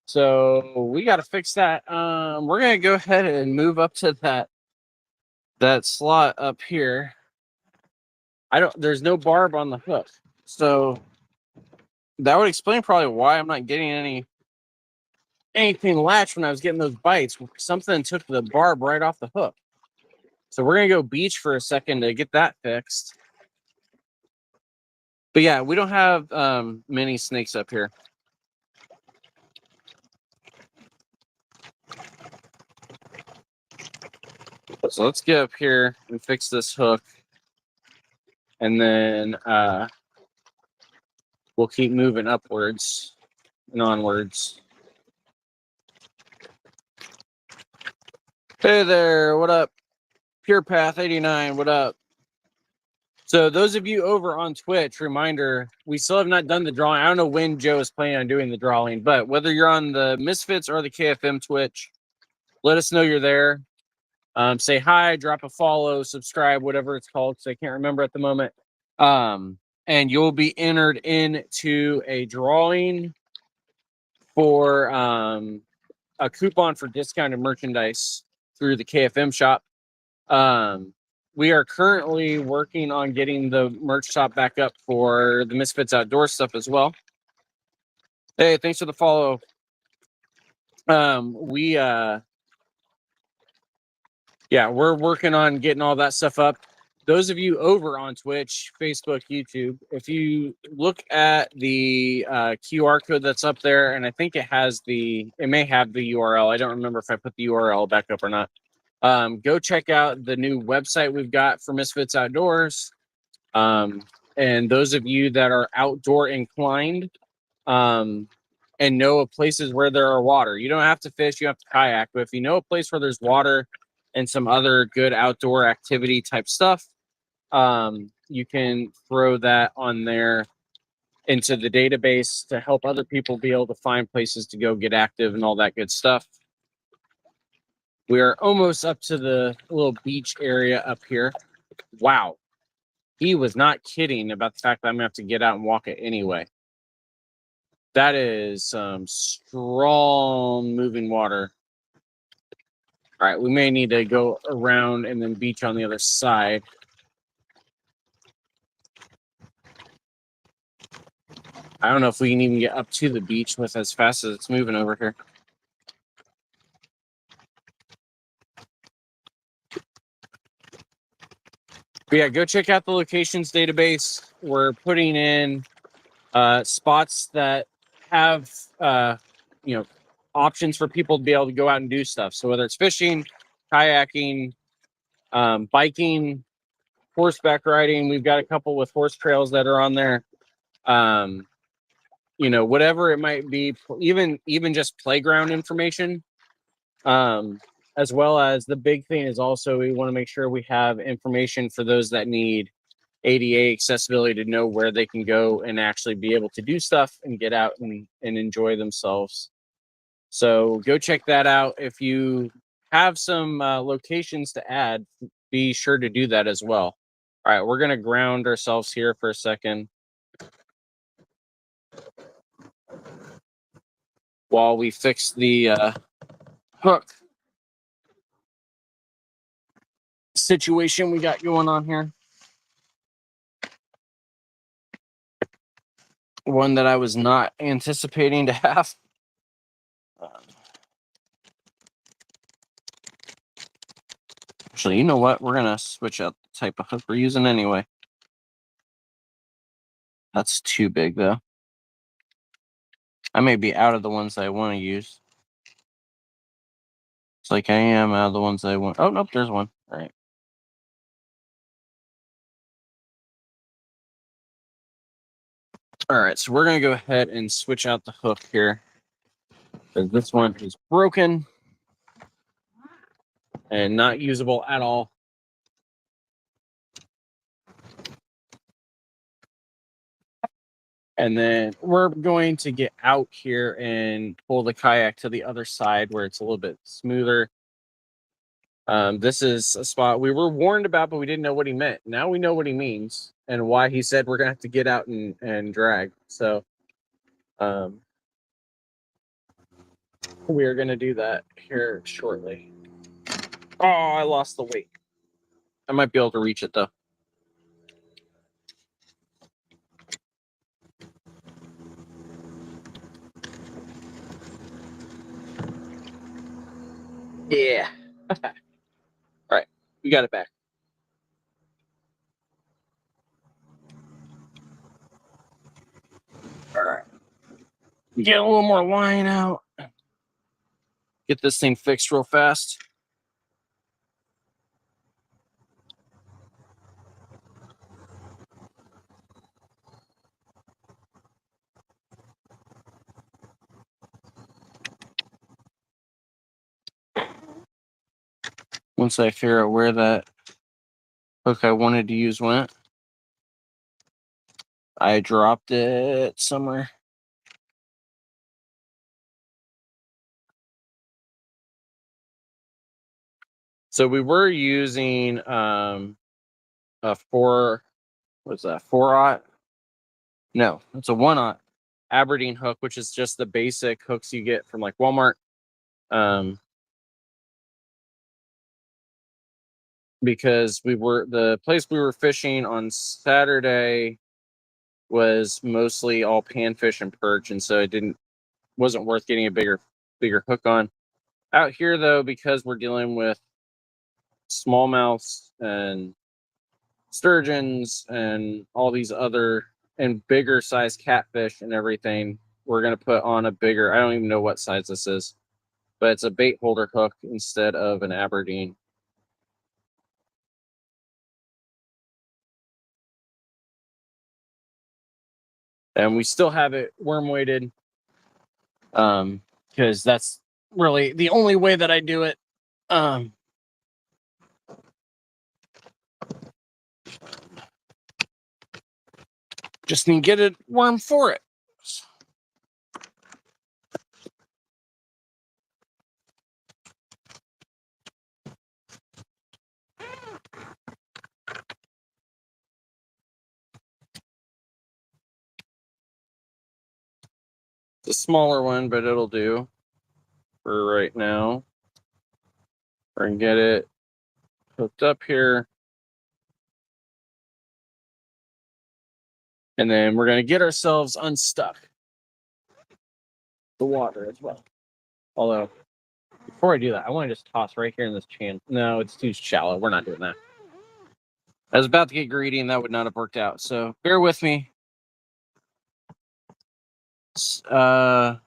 So we got to fix that. We're gonna go ahead and move up to that slot up here. There's no barb on the hook, so that would explain probably why I'm not getting anything latched when I was getting those bites. Something took the barb right off the hook. So we're gonna go beach for a second to get that fixed. But yeah, we don't have many snakes up here. So let's get up here and fix this hook. And then we'll keep moving upwards and onwards. Hey there, what up? Pure Path 89, what up? So those of you over on Twitch, reminder, we still have not done the drawing. I don't know when Joe is planning on doing the drawing, but whether you're on the Misfits or the KFM Twitch, let us know you're there. Say hi, drop a follow, subscribe, whatever it's called, because I can't remember at the moment. And you'll be entered into a drawing for a coupon for discounted merchandise through the KFM shop. We are currently working on getting the merch shop back up for the Misfits Outdoor stuff as well. Hey, thanks for the follow. We're working on getting all that stuff up. Those of you over on Twitch, Facebook, YouTube, if you look at the QR code that's up there, and I think it may have the URL. I don't remember if I put the URL back up or not. Go check out the new website we've got for Misfits Outdoors. And those of you that are outdoor inclined and know of places where there are water, you don't have to fish, you have to kayak, but if you know a place where there's water and some other good outdoor activity type stuff, you can throw that on there into the database to help other people be able to find places to go get active and all that good stuff. We are almost up to the little beach area up here. Wow. He was not kidding about the fact that I'm going to have to get out and walk it anyway. That is some strong moving water. All right, we may need to go around and then beach on the other side. I don't know if we can even get up to the beach with as fast as it's moving over here. But yeah, go check out the locations database. We're putting in spots that have options for people to be able to go out and do stuff. So whether it's fishing, kayaking, biking, horseback riding, we've got a couple with horse trails that are on there. Whatever it might be, even just playground information. As well as the big thing is also we want to make sure we have information for those that need ADA accessibility to know where they can go and actually be able to do stuff and get out and enjoy themselves. So go check that out. If you have some locations to add, be sure to do that as well. All right, we're going to ground ourselves here for a second while we fix the hook situation we got going on here. One that I was not anticipating to have. Actually, you know what? We're going to switch out the type of hook we're using anyway. That's too big, though. I may be out of the ones that I want to use. It's like I am out of the ones that I want. Oh, nope, there's one. All right. All right, so we're going to go ahead and switch out the hook here. Because this one is broken and not usable at all. And then we're going to get out here and pull the kayak to the other side where it's a little bit smoother. This is a spot we were warned about, but we didn't know what he meant. Now we know what he means and why he said we're going to have to get out and drag. So we are going to do that here shortly. Oh, I lost the weight. I might be able to reach it, though. Yeah. All right. We got it back. right. Get a little more line out. Get this thing fixed real fast. Once I figure out where that hook I wanted to use went, I dropped it somewhere. So we were using a 4-aught? No, it's a 1-aught Aberdeen hook, which is just the basic hooks you get from like Walmart. Because the place we were fishing on Saturday was mostly all panfish and perch, and so it wasn't worth getting a bigger hook on. Out here though, because we're dealing with smallmouths and sturgeons and all these other and bigger size catfish and everything, we're gonna put on a bigger, I don't even know what size this is, but it's a bait holder hook instead of an Aberdeen. And we still have it worm weighted, because that's really the only way that I do it. Just need to get a worm for it. It's a smaller one, but it'll do for right now. We're gonna get it hooked up here. And then we're gonna get ourselves unstuck the water as well. Although, before I do that, I want to just toss right here in this channel. No, it's too shallow. We're not doing that. I was about to get greedy and that would not have worked out. So bear with me. I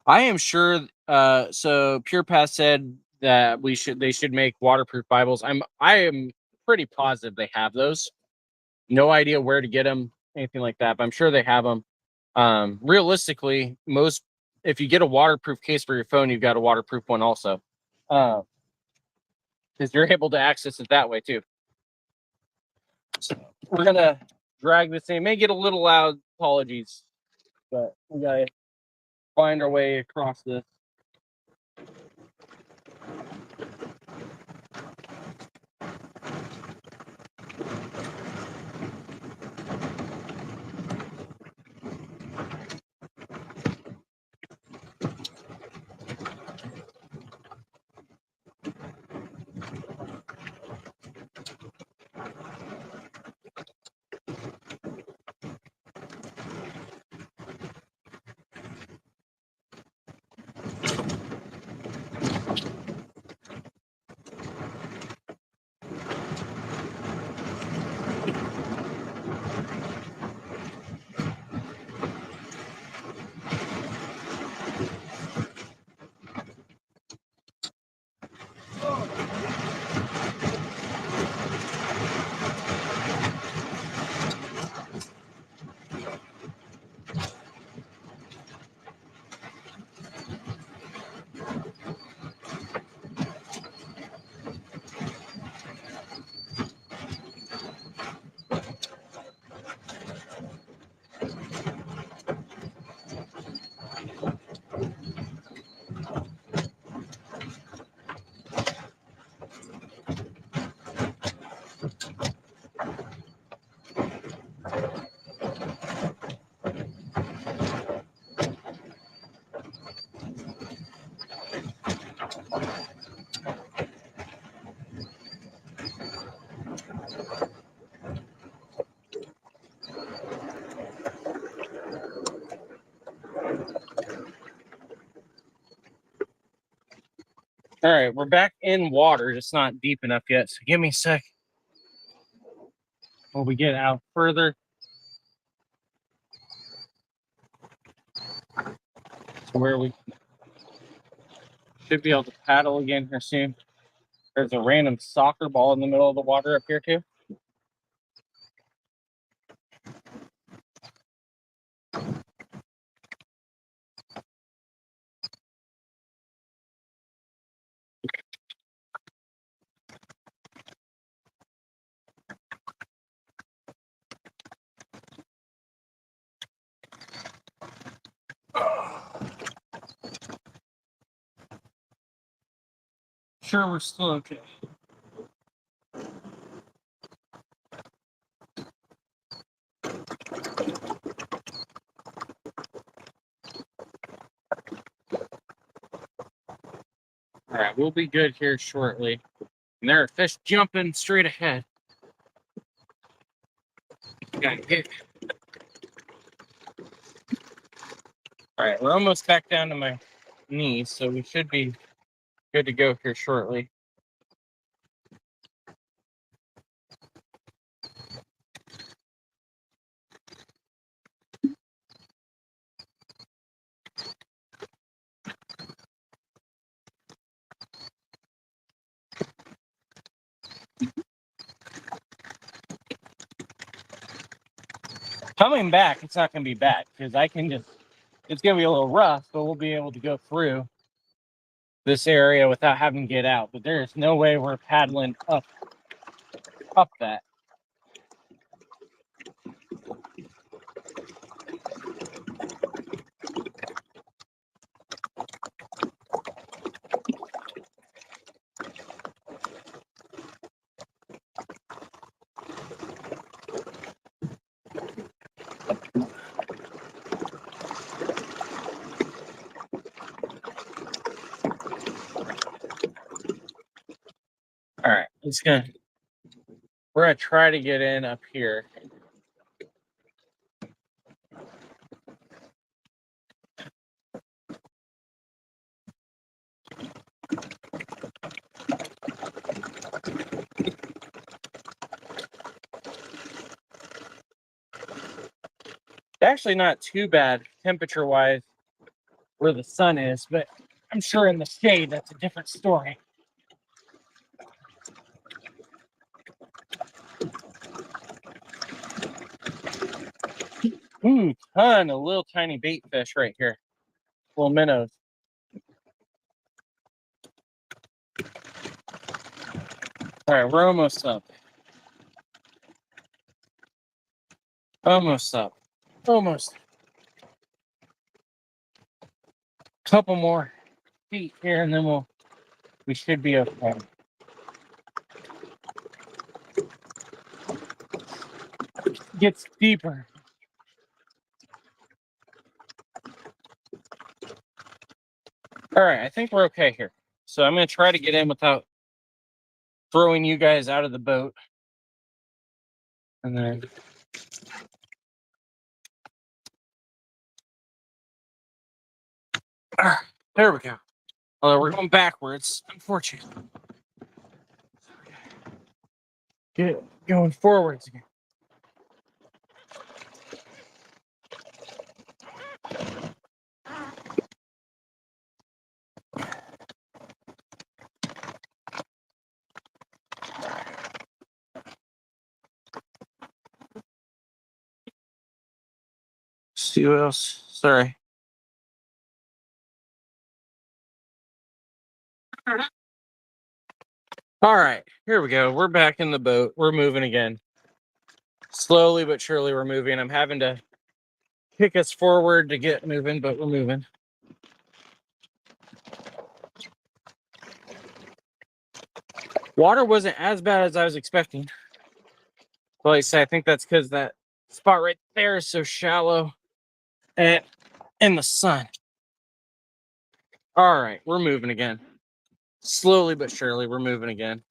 am sure. So Pure Path said that they should make waterproof Bibles. I am pretty positive they have those. No idea where to get them, anything like that, but I'm sure they have them. Realistically, if you get a waterproof case for your phone, you've got a waterproof one also, because you're able to access it that way too. So we're gonna drag this in. It may get a little loud. Apologies, but we gotta find our way across this. All right, we're back in water. It's not deep enough yet, so give me a sec while we get out further. to where we should be able to paddle again here soon. There's a random soccer ball in the middle of the water up here too. Sure, we're still okay. All right, we'll be good here shortly. And there are fish jumping straight ahead. Gotta get. All right, we're almost back down to my knees, so we should be good to go here shortly. Coming back, it's not going to be bad because it's going to be a little rough, but we'll be able to go through this area without having to get out. But there is no way we're paddling up that. All right, we're gonna try to get in up here. Actually, not too bad temperature-wise where the sun is, but I'm sure in the shade that's a different story. Ton of little tiny bait fish right here. Little minnows. All right, we're almost up. Almost up. Almost. Couple more feet here, and then we should be okay. Gets deeper. All right, I think we're okay here. So I'm going to try to get in without throwing you guys out of the boat. And then there we go. Although we're going backwards, unfortunately. Get going forwards again. See what else? Sorry. All right, here we go. We're back in the boat. We're moving again. Slowly but surely we're moving. I'm having to kick us forward to get moving, but we're moving. Water wasn't as bad as I was expecting. Well, like I say, I think that's because that spot right there is so shallow and in the sun. All right, we're moving again. Slowly but surely, we're moving again.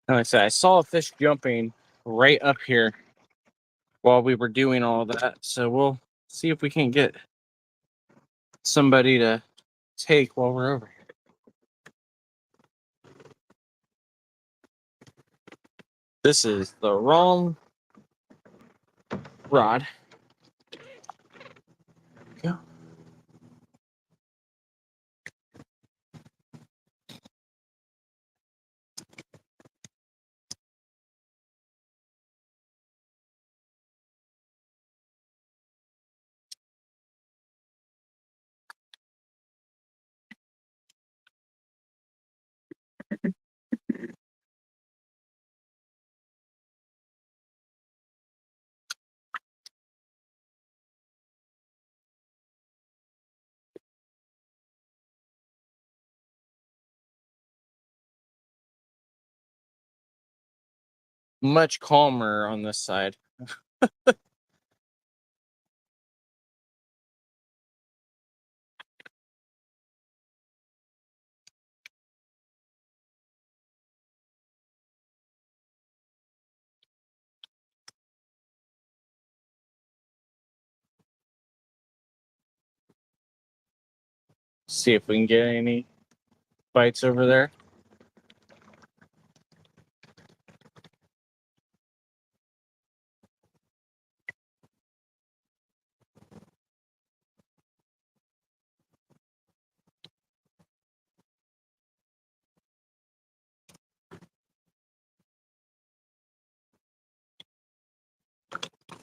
And like I said, I saw a fish jumping right up here while we were doing all that. So we'll see if we can get somebody to take while we're over here. This is the wrong rod. much calmer on this side. See if we can get any bites over there.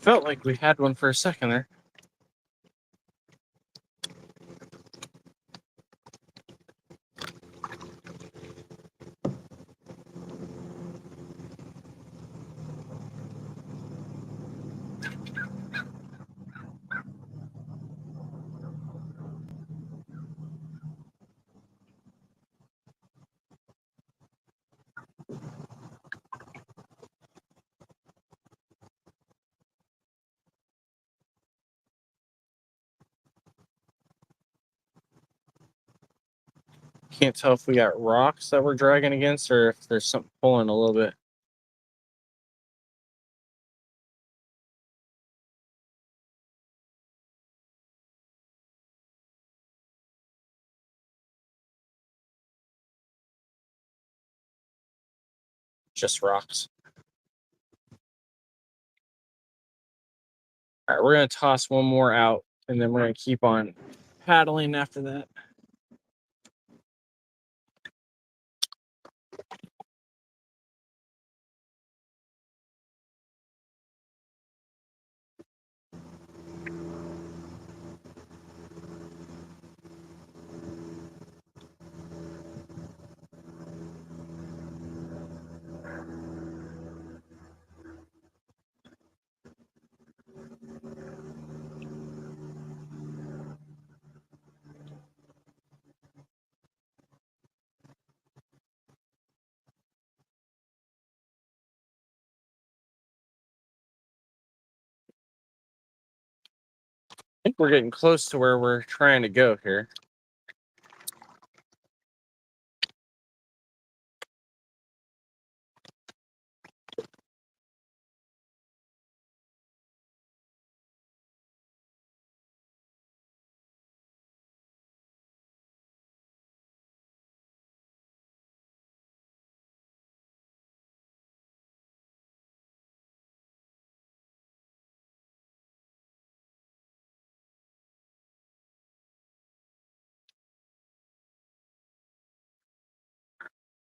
Felt like we had one for a second there. Can't tell if we got rocks that we're dragging against or if there's something pulling a little bit. Just rocks. All right, we're going to toss one more out, and then we're going to keep on paddling after that. I think we're getting close to where we're trying to go here.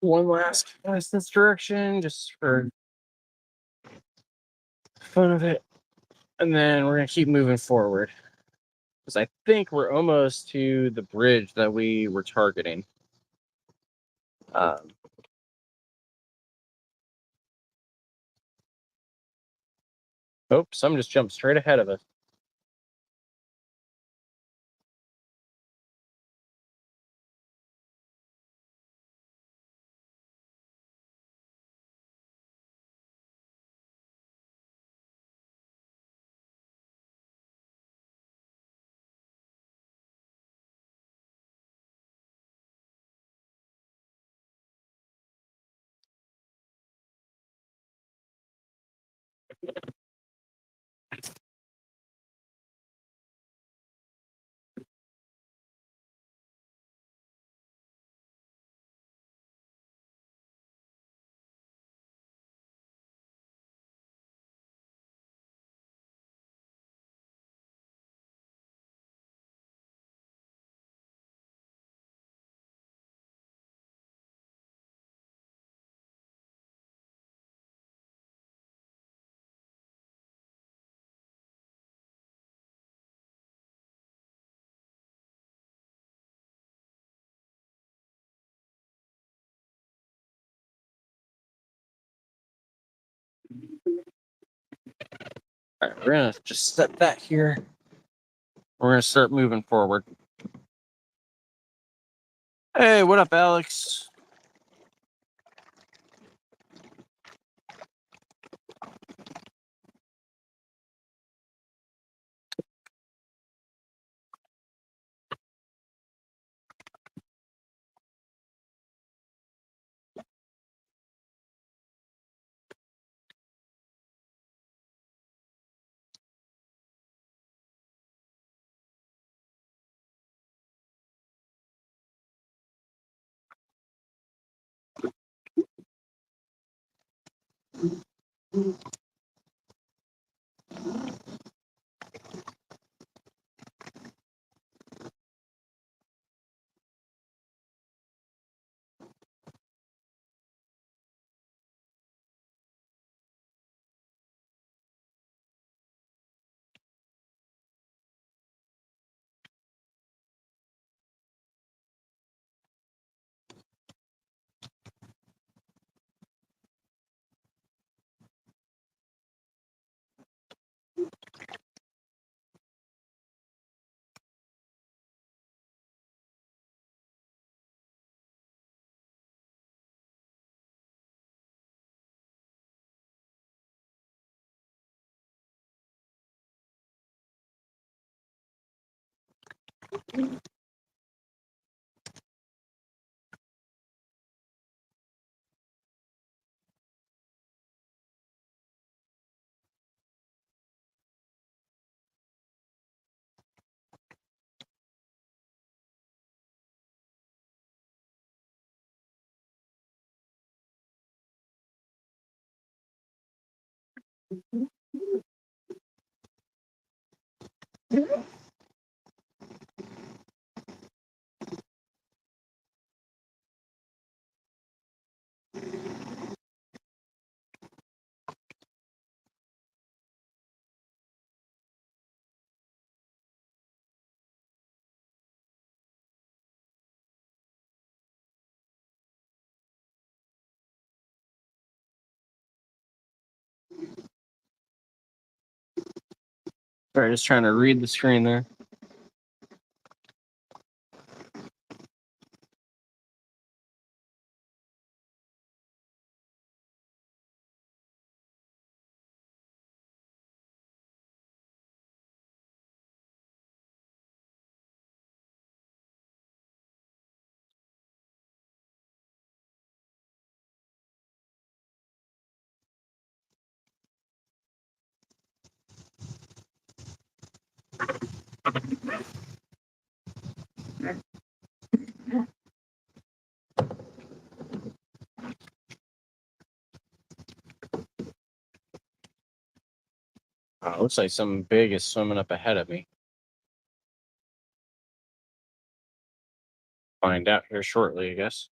One last pass this direction, just for fun of it. And then we're going to keep moving forward. Because I think we're almost to the bridge that we were targeting. Oh, some just jumped straight ahead of us. All right, we're going to just set that here. We're going to start moving forward. Hey, what up, Alex? Sorry, just trying to read the screen there. Looks like something big is swimming up ahead of me. Find out here shortly, I guess.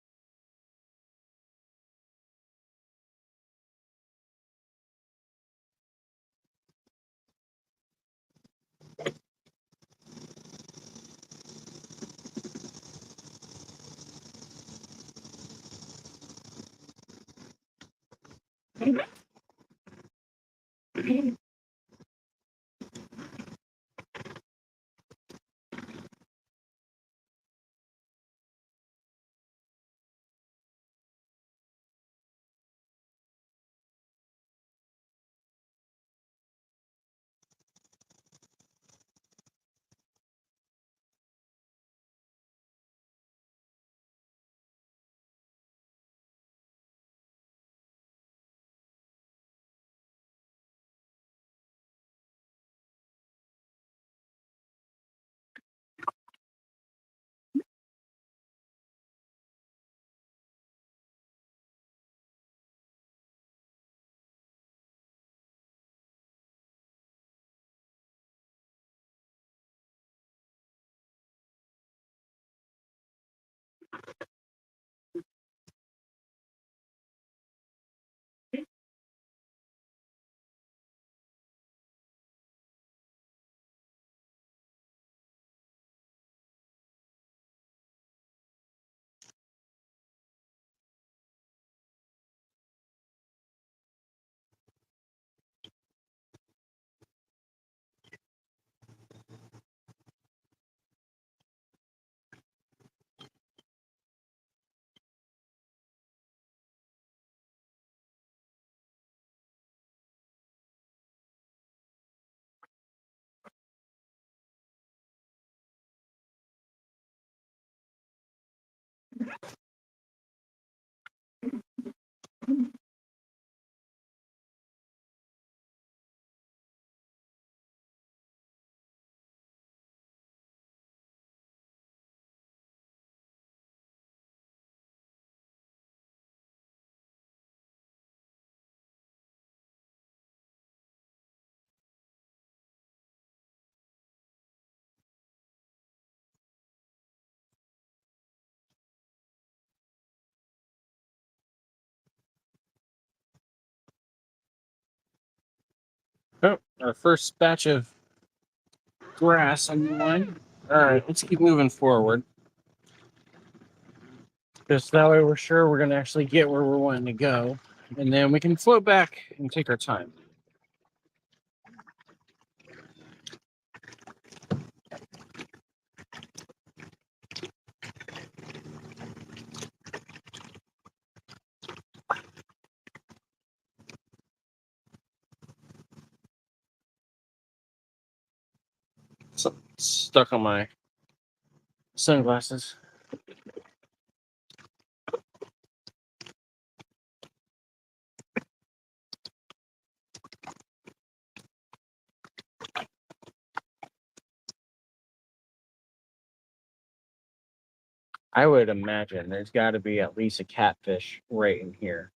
Oh, our first batch of grass on the line. All right, let's keep moving forward. Just that way we're sure we're going to actually get where we're wanting to go. And then we can float back and take our time. Stuck on my sunglasses. I would imagine there's got to be at least a catfish right in here,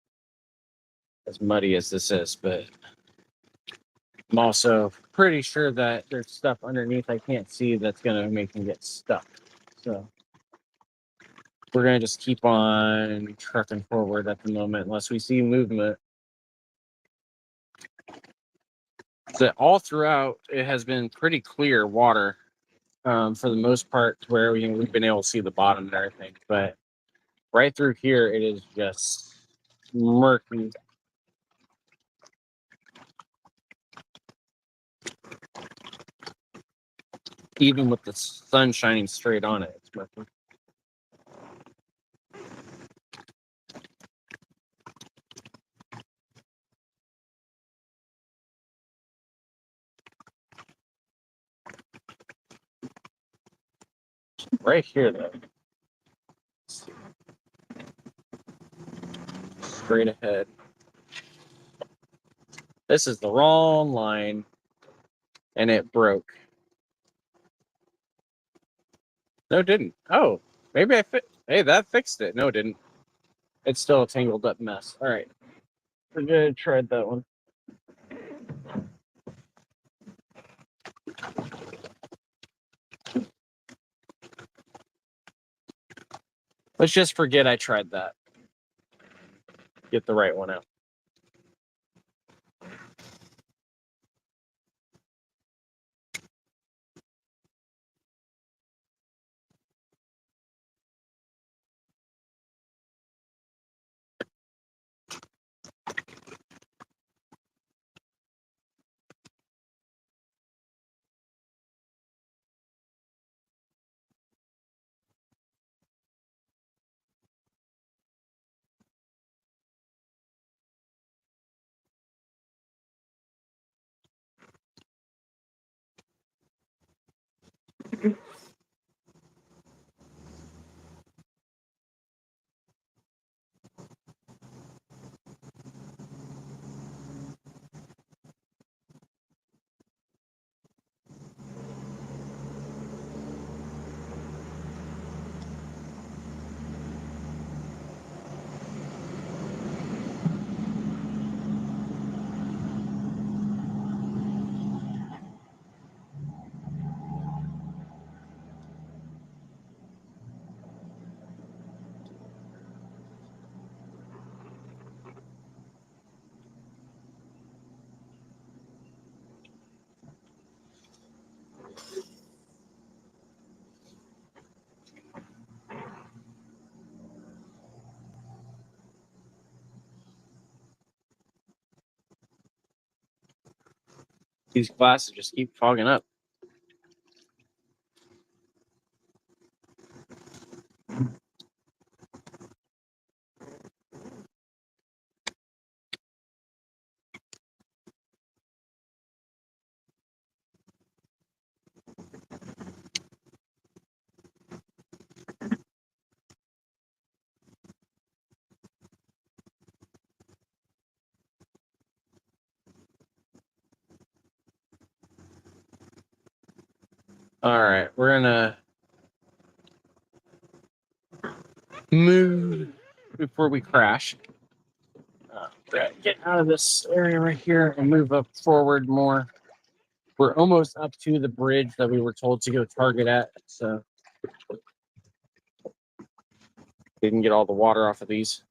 as muddy as this is, but I'm also pretty sure that there's stuff underneath I can't see that's going to make me get stuck. So we're going to just keep on trucking forward at the moment unless we see movement. So all throughout, it has been pretty clear water for the most part, to where we've been able to see the bottom and everything. But right through here, it is just murky. Even with the sun shining straight on it, it's murky. Right here, though. Straight ahead. This is the wrong line, and it broke. No, it didn't. Oh, maybe Hey, that fixed it. No, it didn't. It's still a tangled up mess. All right. We're gonna try that one. Let's just forget I tried that. Get the right one out. These glasses just keep fogging up. All right, we're gonna move before we crash. Get out of this area right here and move up forward more. We're almost up to the bridge that we were told to go target at, so we can get all the water off of these.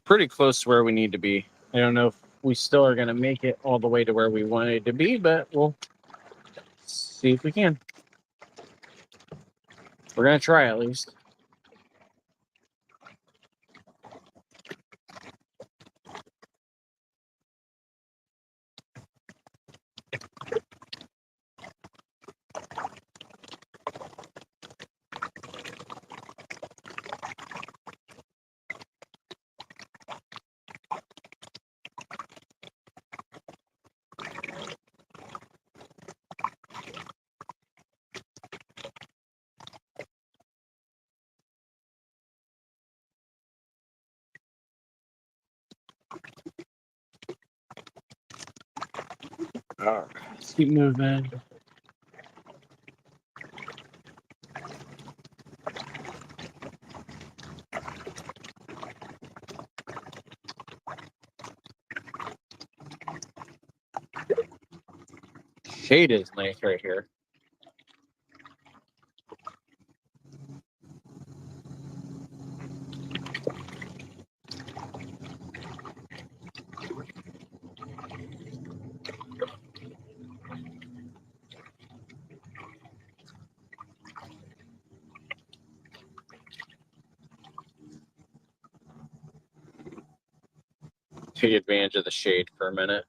Pretty close to where we need to be. I don't know if we still are going to make it all the way to where we wanted to be, but we'll see if we can. We're going to try at least. All right, let's keep moving. Shade is nice right here. Take advantage of the shade for a minute.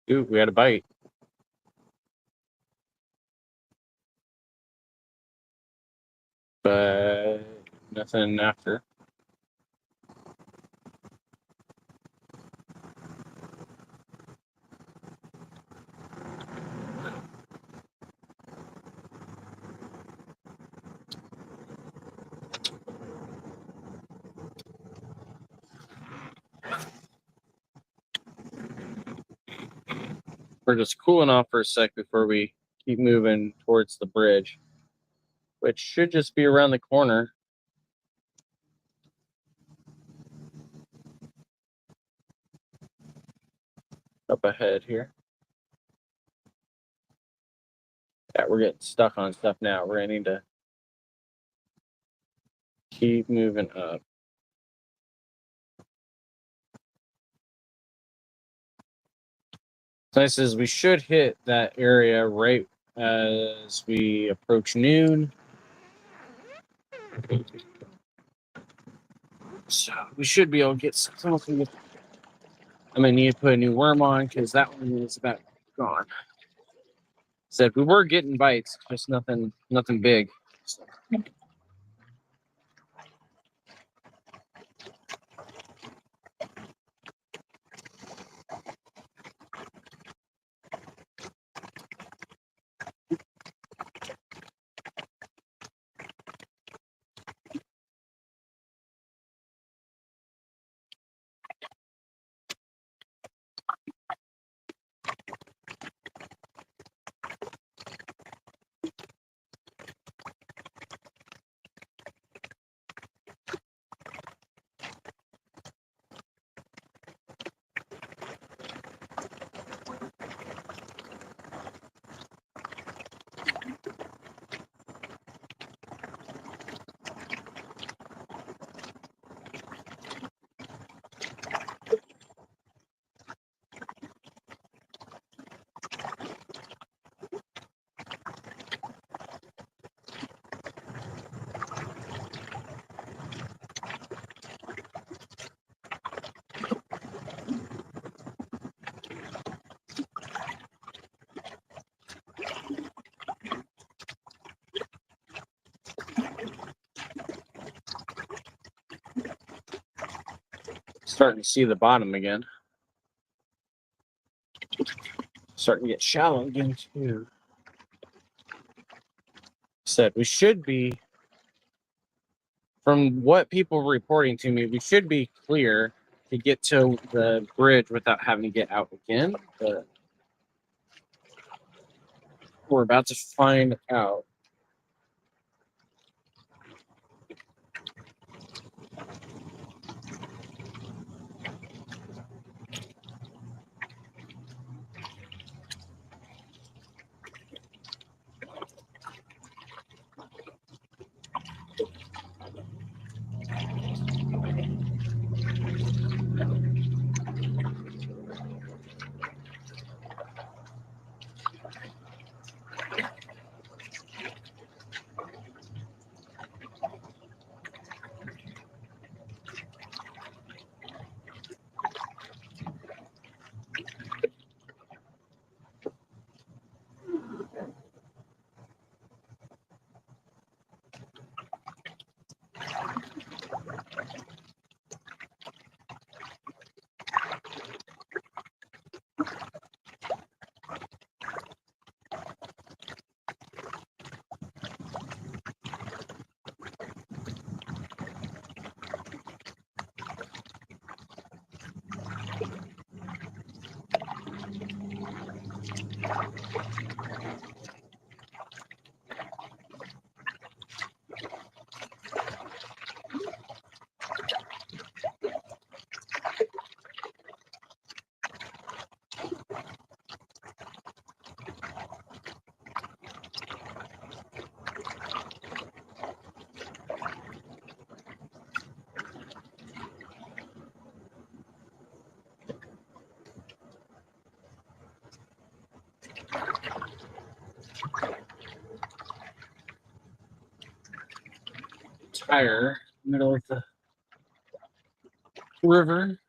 Ooh, we had a bite. But nothing after. We're just cooling off for a sec before we keep moving towards the bridge, which should just be around the corner. Up ahead here. Yeah, we're getting stuck on stuff now. We're gonna need to keep moving up. Nice is we should hit that area right as we approach noon. So we should be able to get something. I'm gonna need to put a new worm on because that one is about gone. Said we were getting bites, just nothing big. Starting to see the bottom again. Starting to get shallow again too. Said we should be, from what people were reporting to me, we should be clear to get to the bridge without having to get out again. But we're about to find out. Tire, middle of the river.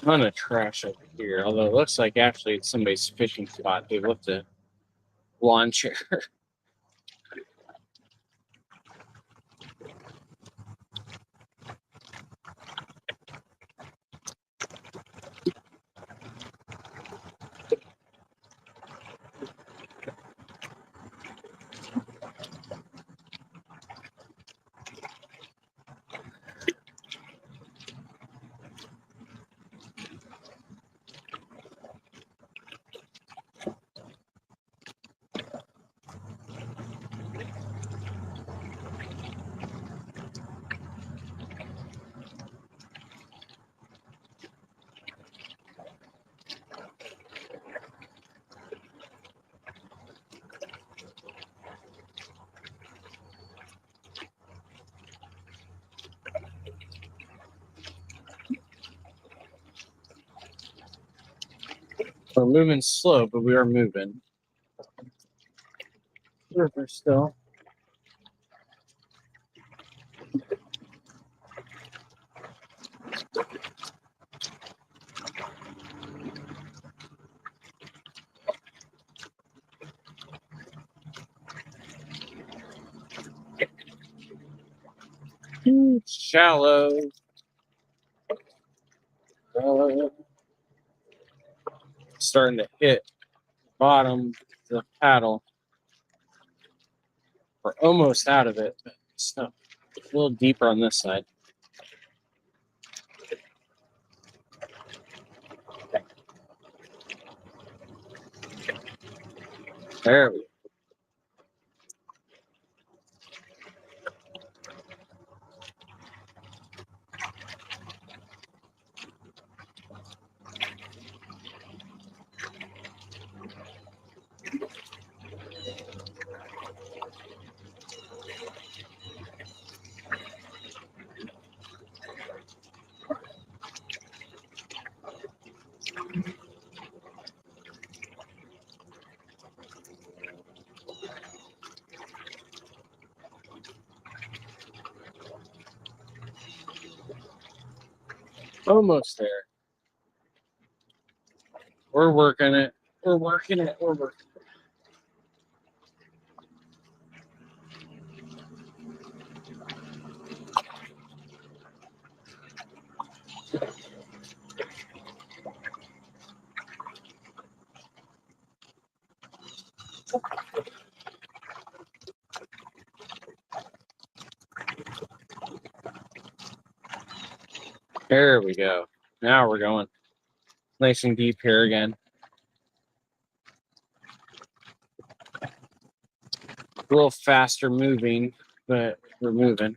Ton of trash over here, although it looks like actually it's somebody's fishing spot. They left a lawn chair. We're moving slow, but we are moving. River still. Shallow. Starting to hit bottom the paddle. We're almost out of it, but it's a little deeper on this side. There we go. Almost there. We're working it. We're working it. We're working it. There we go. Now we're going nice and deep here again. A little faster moving, but we're moving.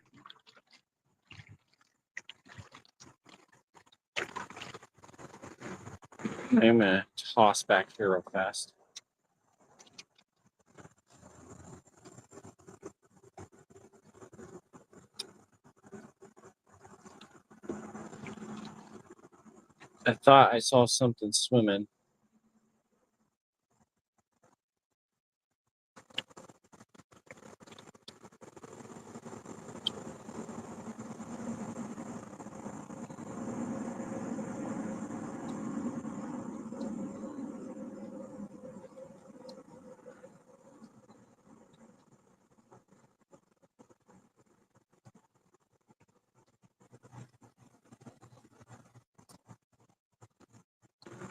I'm gonna toss back here real fast. I thought I saw something swimming.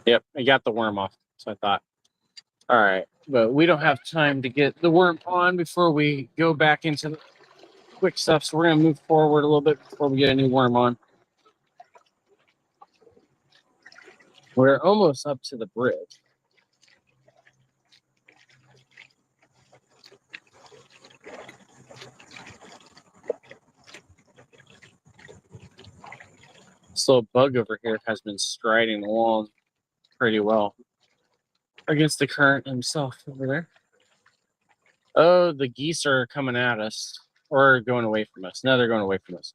Yep, I got the worm off. So I thought, all right, but we don't have time to get the worm on before we go back into the quick stuff. So we're gonna move forward a little bit before we get a new worm on. We're almost up to the bridge. This little bug over here has been striding along pretty well against the current himself over there. Oh, the geese are coming at us or going away from us. No, they're going away from us.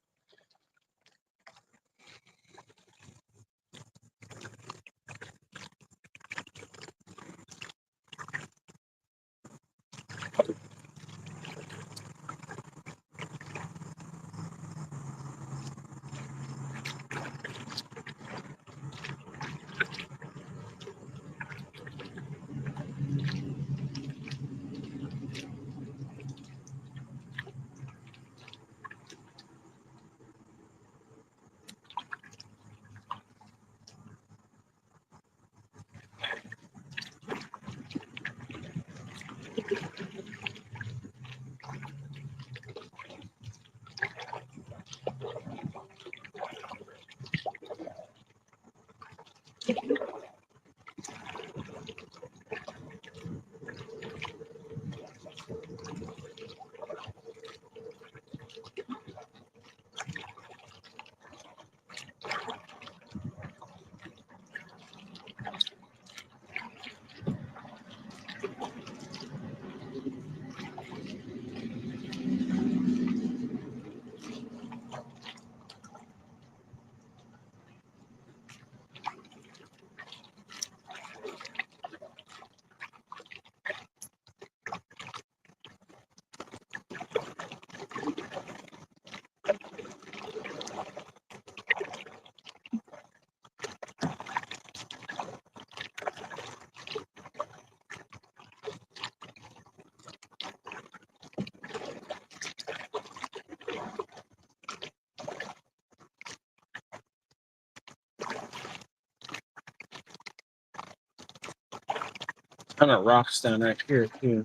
Ton of rocks down right here too.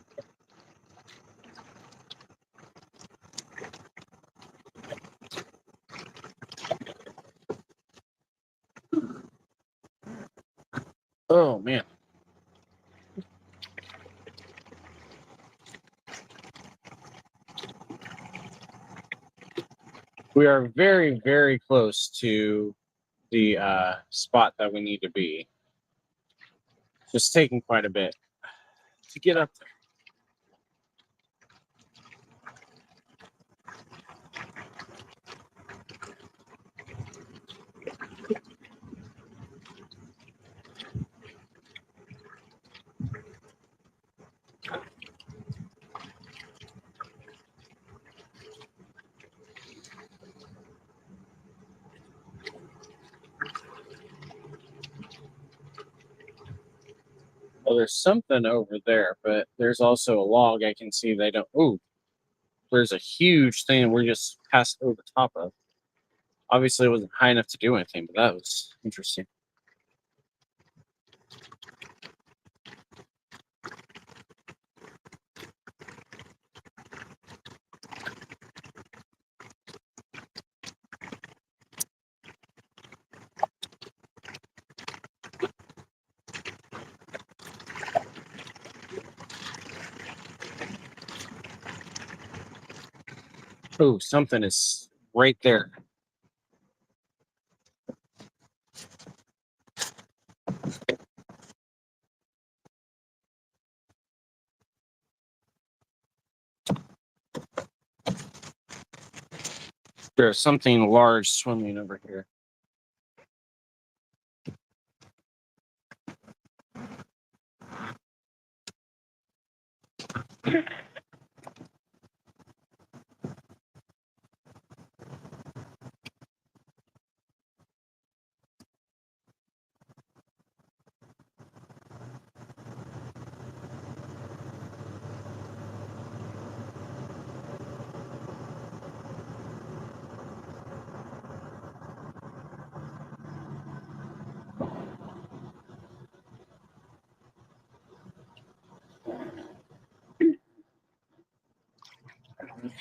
Oh man. We are very, very close to the spot that we need to be. Just taking quite a bit to get up there. Well, there's something over there, but there's also a log I can see they don't. Ooh, there's a huge thing we're just passed over the top of. Obviously, it wasn't high enough to do anything, but that was interesting. Oh, something is right there. There's something large swimming over here.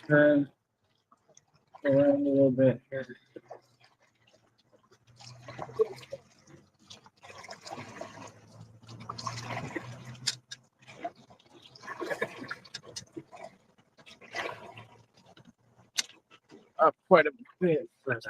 Turn around a little bit here. Up quite a bit further.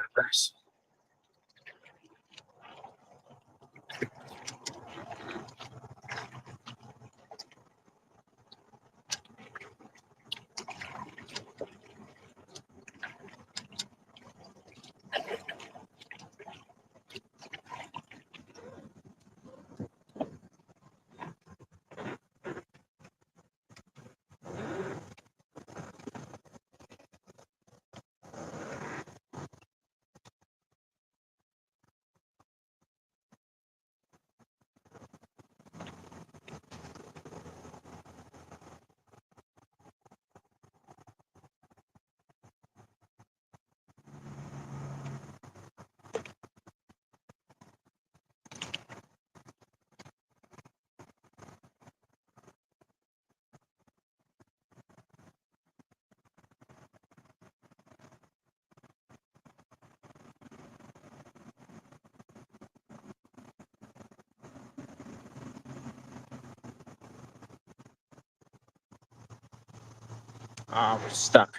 Oh, we're stuck.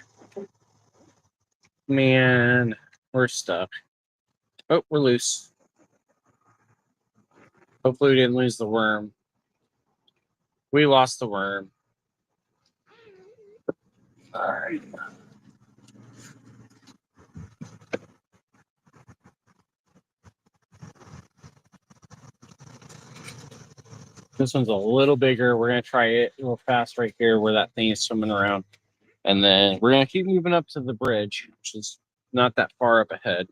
Man, we're stuck. Oh, we're loose. Hopefully we didn't lose the worm. We lost the worm. All right. This one's a little bigger. We're going to try it real fast right here where that thing is swimming around. And then we're going to keep moving up to the bridge, which is not that far up ahead.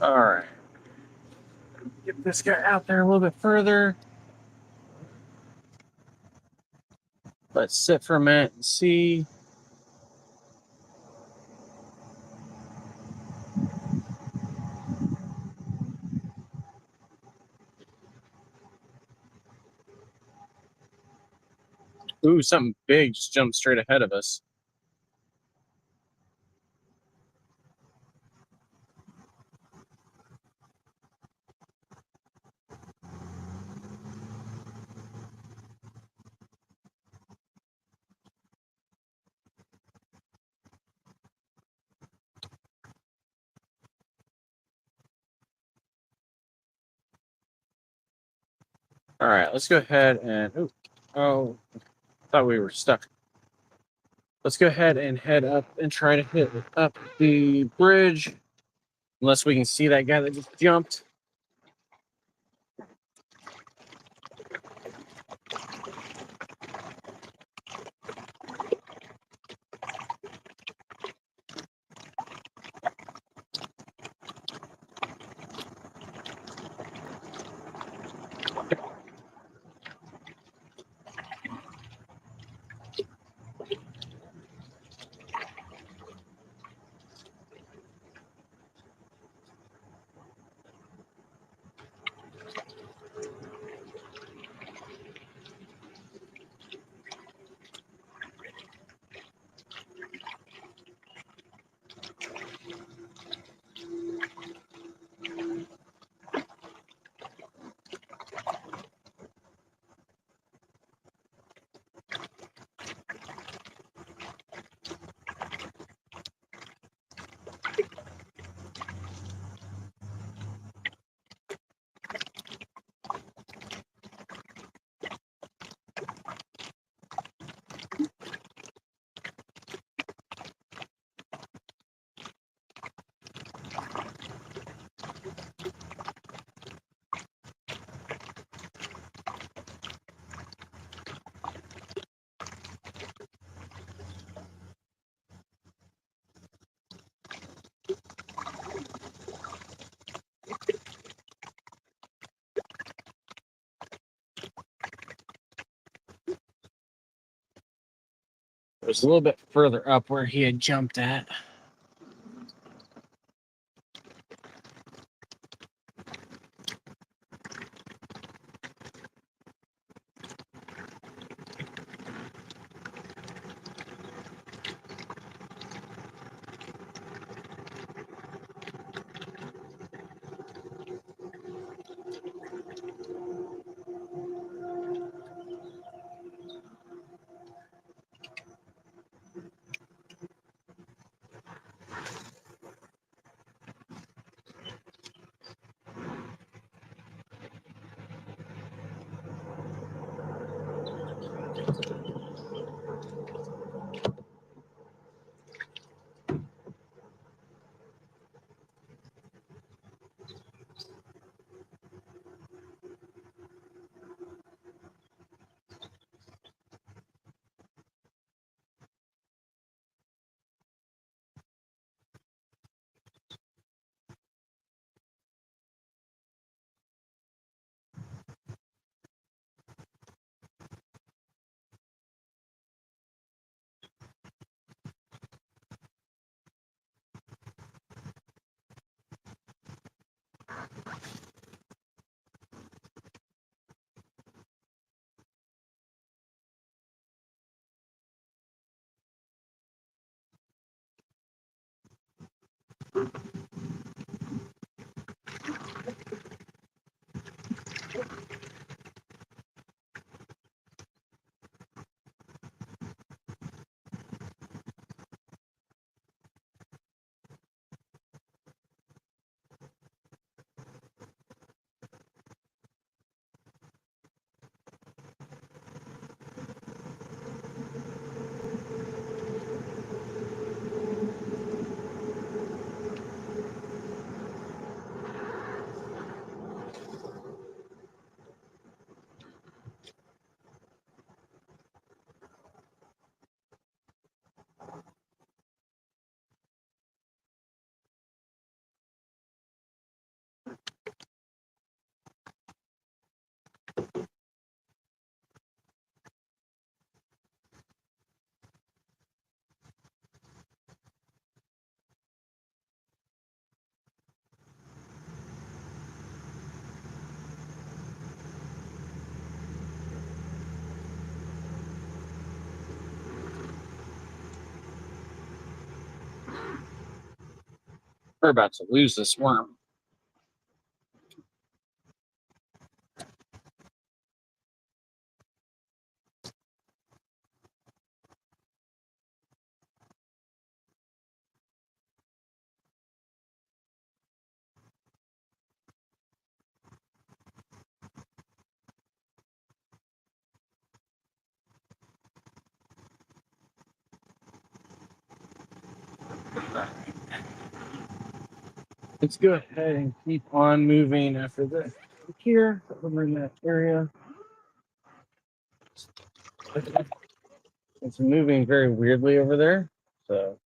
All right. Get this guy out there a little bit further. Let's sit for a minute and see. Ooh, something big just jumped straight ahead of us. All right, let's go ahead and oh, thought we were stuck. Let's go ahead and head up and try to hit up the bridge. Unless we can see that guy that just jumped. It was a little bit further up where he had jumped at. We're about to lose this worm. Let's go ahead and keep on moving after this. Here, over in that area. It's moving very weirdly over there. So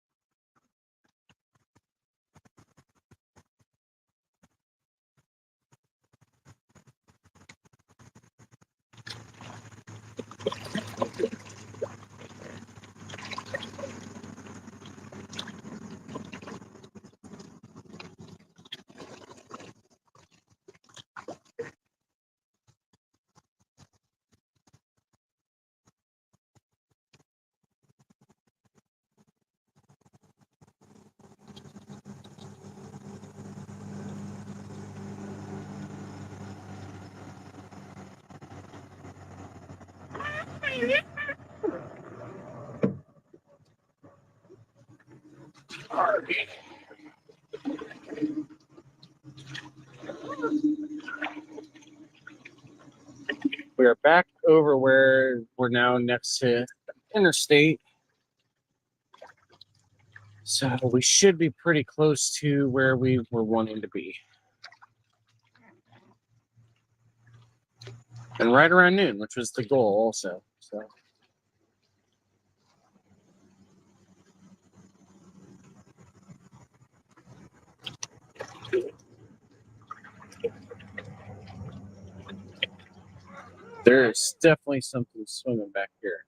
we are back over where we're now next to interstate. So we should be pretty close to where we were wanting to be. And right around noon, which was the goal also. So there's definitely something swimming back here.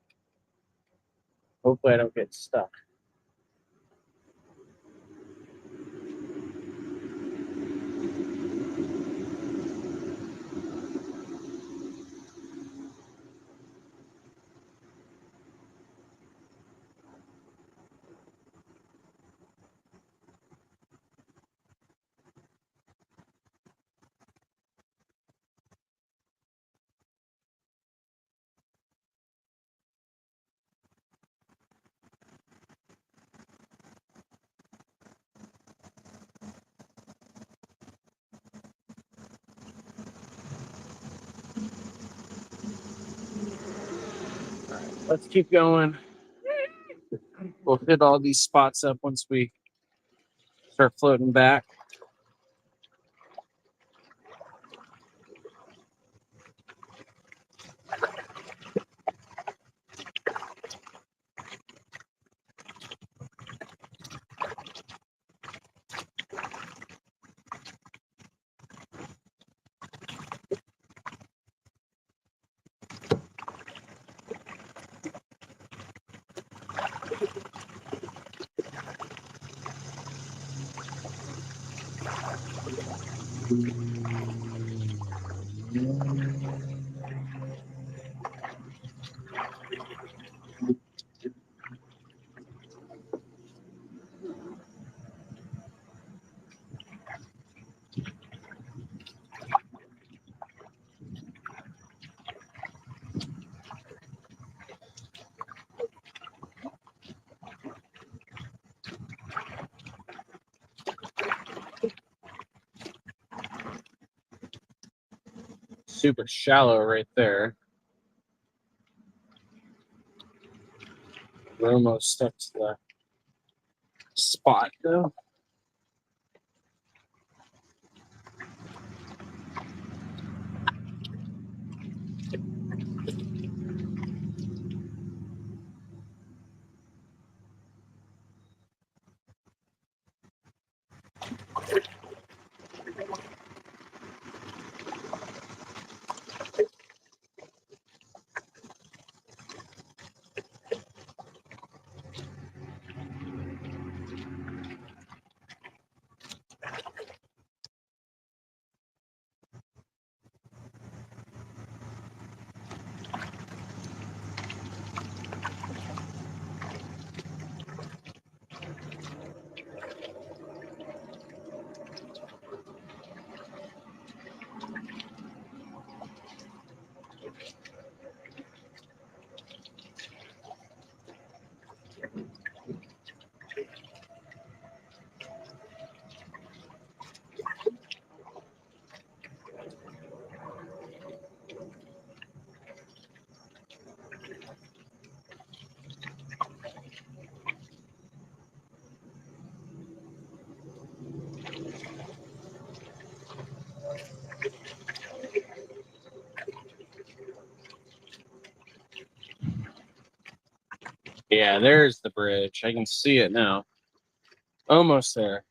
Hopefully I don't get stuck. Let's keep going. We'll hit all these spots up once we start floating back. Super shallow right there. We're almost stuck to the spot though. Yeah, there's the bridge. I can see it now. Almost there.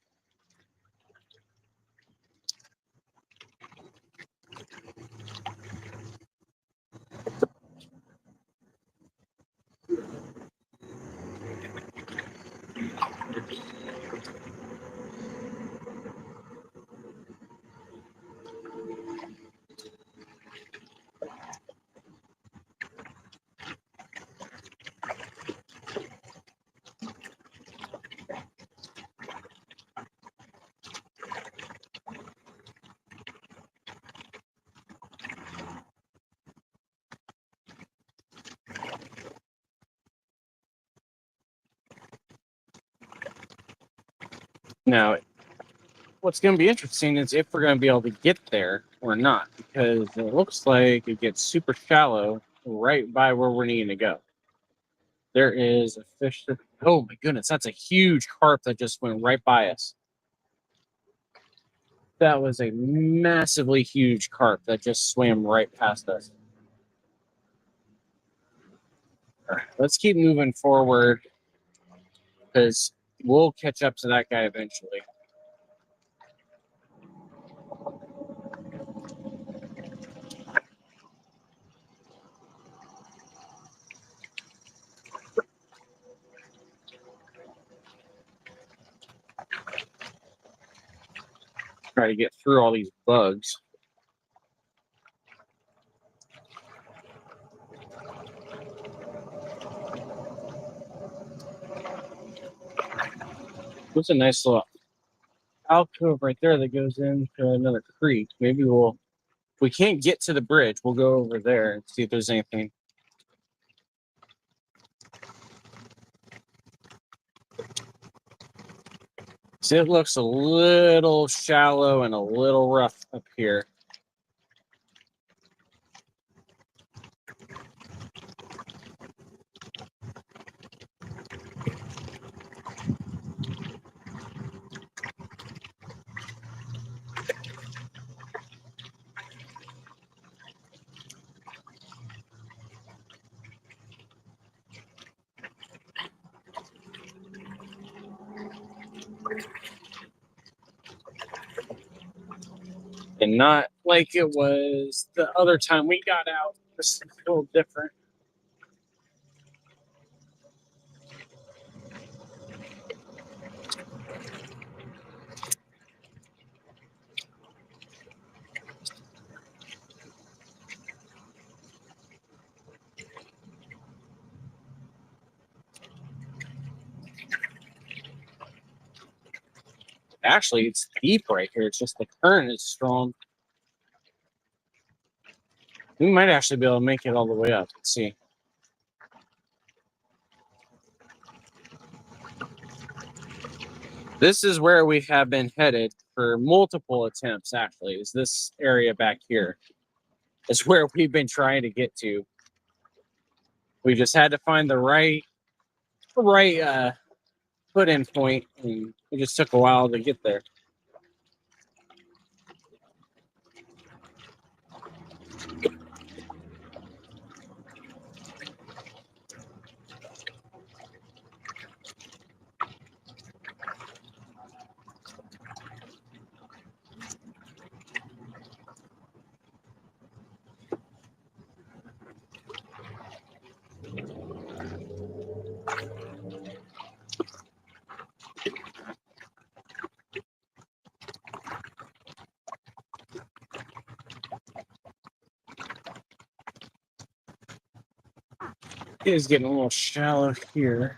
Now, what's going to be interesting is if we're going to be able to get there or not, because it looks like it gets super shallow right by where we're needing to go. There is a fish that, oh my goodness, that's a huge carp that just went right by us. That was a massively huge carp that just swam right past us. All right, let's keep moving forward because we'll catch up to that guy eventually. Try to get through all these bugs. There's a nice little alcove right there that goes into another creek. Maybe we'll, if we can't get to the bridge, we'll go over there and see if there's anything. See, it looks a little shallow and a little rough up here. And not like it was the other time we got out. This is a little different. Actually, it's deep right here. It's just the current is strong. We might actually be able to make it all the way up. Let's see. This is where we have been headed for multiple attempts, actually, is this area back here. It's where we've been trying to get to. We just had to find the right put-in point, and it just took a while to get there. It is getting a little shallow here.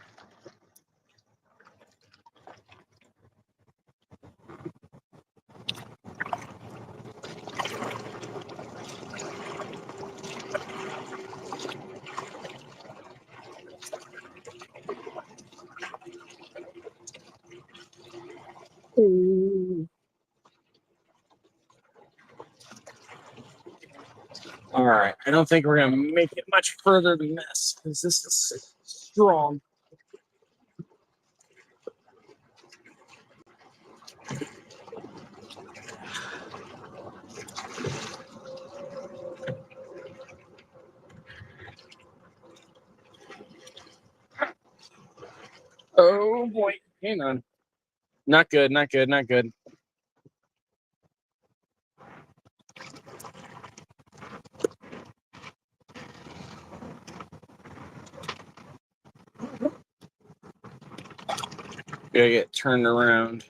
Ooh. All right. I don't think we're gonna make it much further than this because this is strong. Oh boy. Hang on. Not good, not good, not good. Gotta get turned around.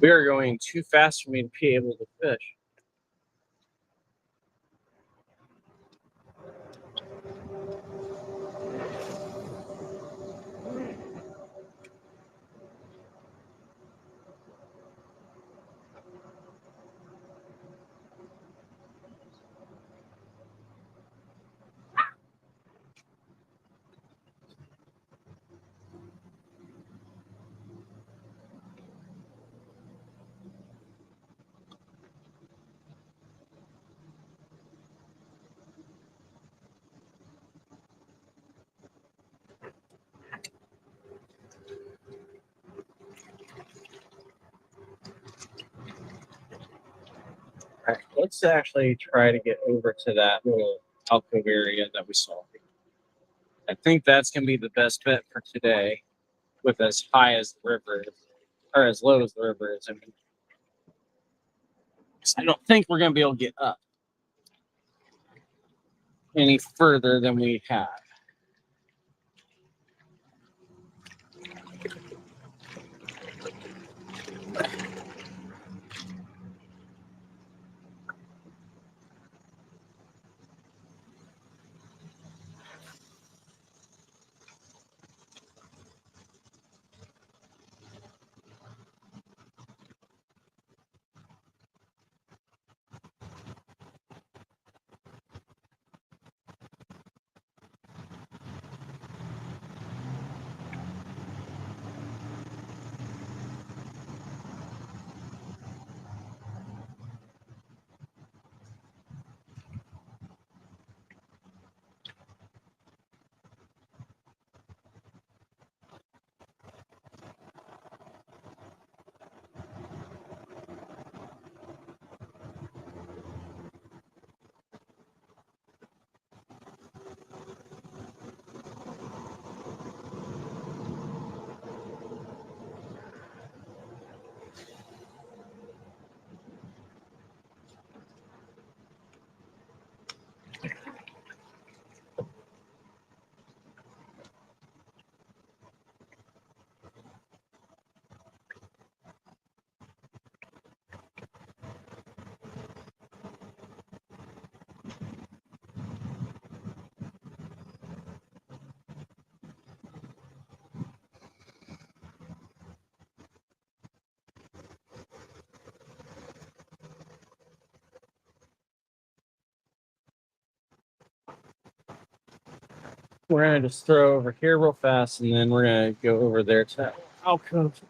We are going too fast for me to be able to fish. All right, let's actually try to get over to that little alcove area that we saw. I think that's gonna be the best bet for today, with as high as the river is, or as low as the river is. I mean, 'cause I don't think we're gonna be able to get up any further than we have. We're gonna just throw over here real fast, and then we're gonna go over there to that alcove.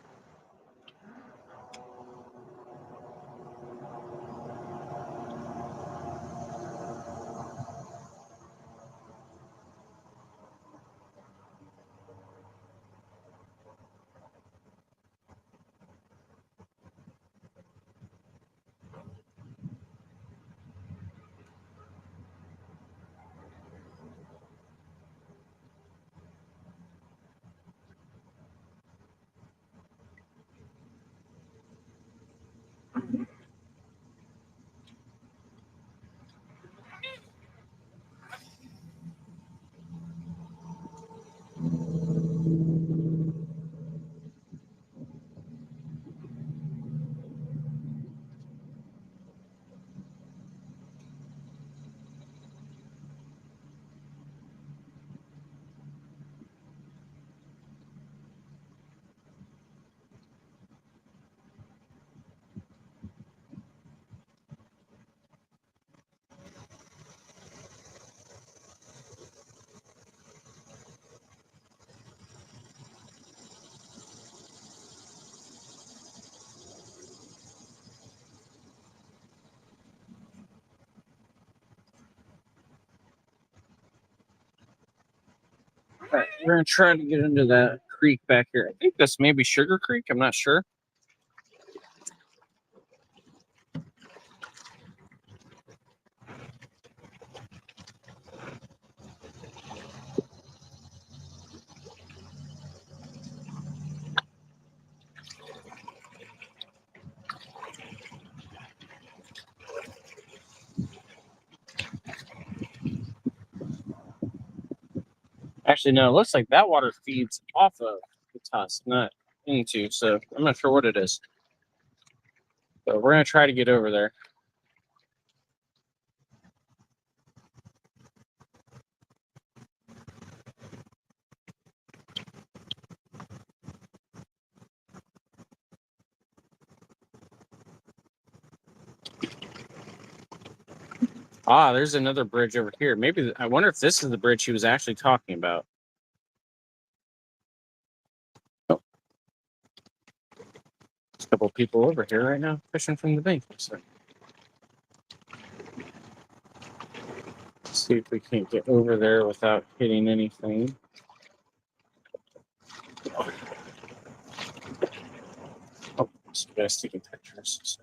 All right, we're gonna try to get into that creek back here. I think this may be Sugar Creek. I'm not sure. Actually, no, it looks like that water feeds off of the tusk, not into. So I'm not sure what it is. But we're going to try to get over there. Ah, there's another bridge over here. Maybe, I wonder if this is the bridge he was actually talking about. Oh. There's a couple of people over here right now fishing from the bank. So. Let's see if we can't get over there without hitting anything. Oh, some guys taking pictures.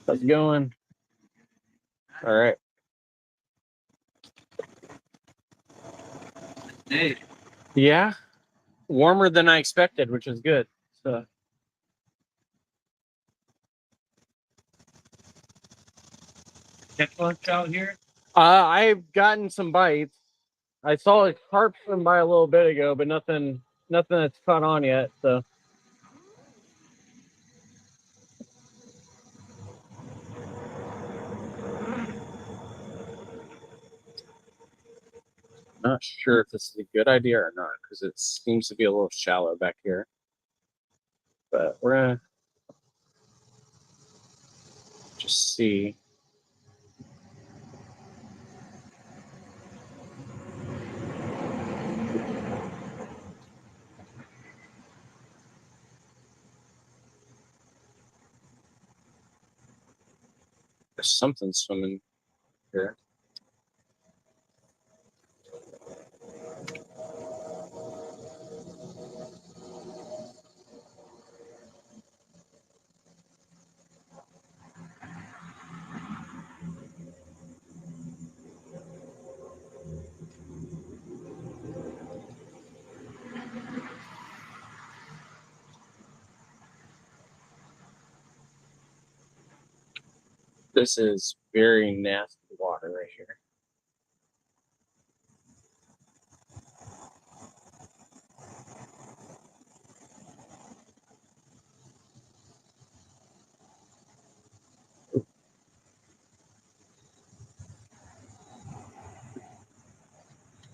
How's it going? All right. Hey. Yeah, warmer than I expected, which is good. So. Catch lunch out here? I've gotten some bites. I saw a carp swim by a little bit ago, but nothing that's caught on yet. So. Not sure if this is a good idea or not because it seems to be a little shallow back here. But we're gonna just see. There's something swimming here. This is very nasty water right here.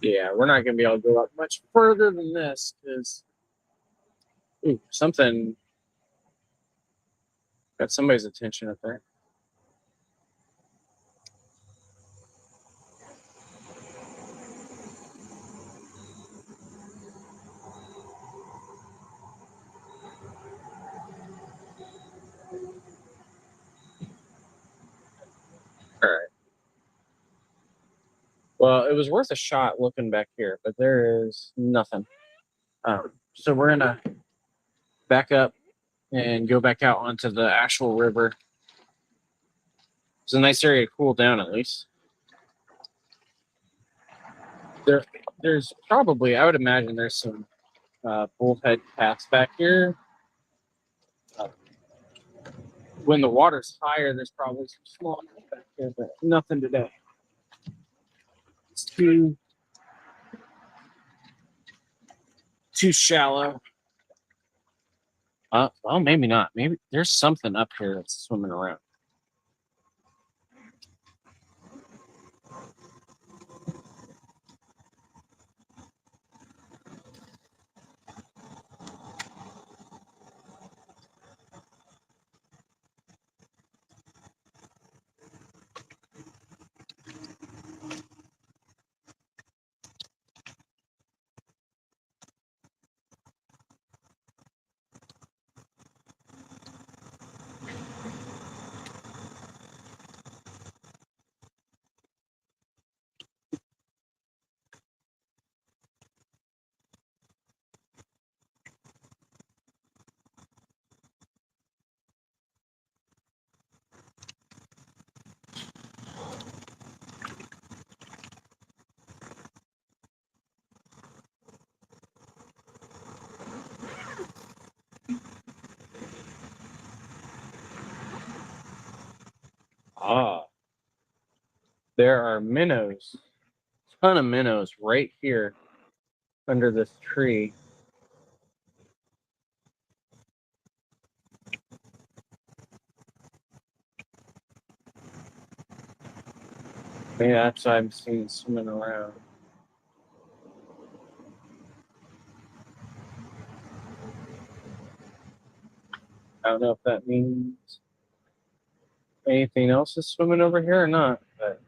Yeah, we're not going to be able to go up much further than this because something got somebody's attention up there. All right. Well, it was worth a shot looking back here, but there is nothing. So we're going to back up and go back out onto the actual river. It's a nice area to cool down at least. There's probably, I would imagine there's some bullhead cats back here. When the water's higher, there's probably some small back here, but nothing today. It's too shallow. Well, maybe not. Maybe there's something up here that's swimming around. Ah, there are minnows. Ton of minnows right here under this tree. Maybe that's why I'm seeing swimming around. I don't know if that means anything else is swimming over here or not, but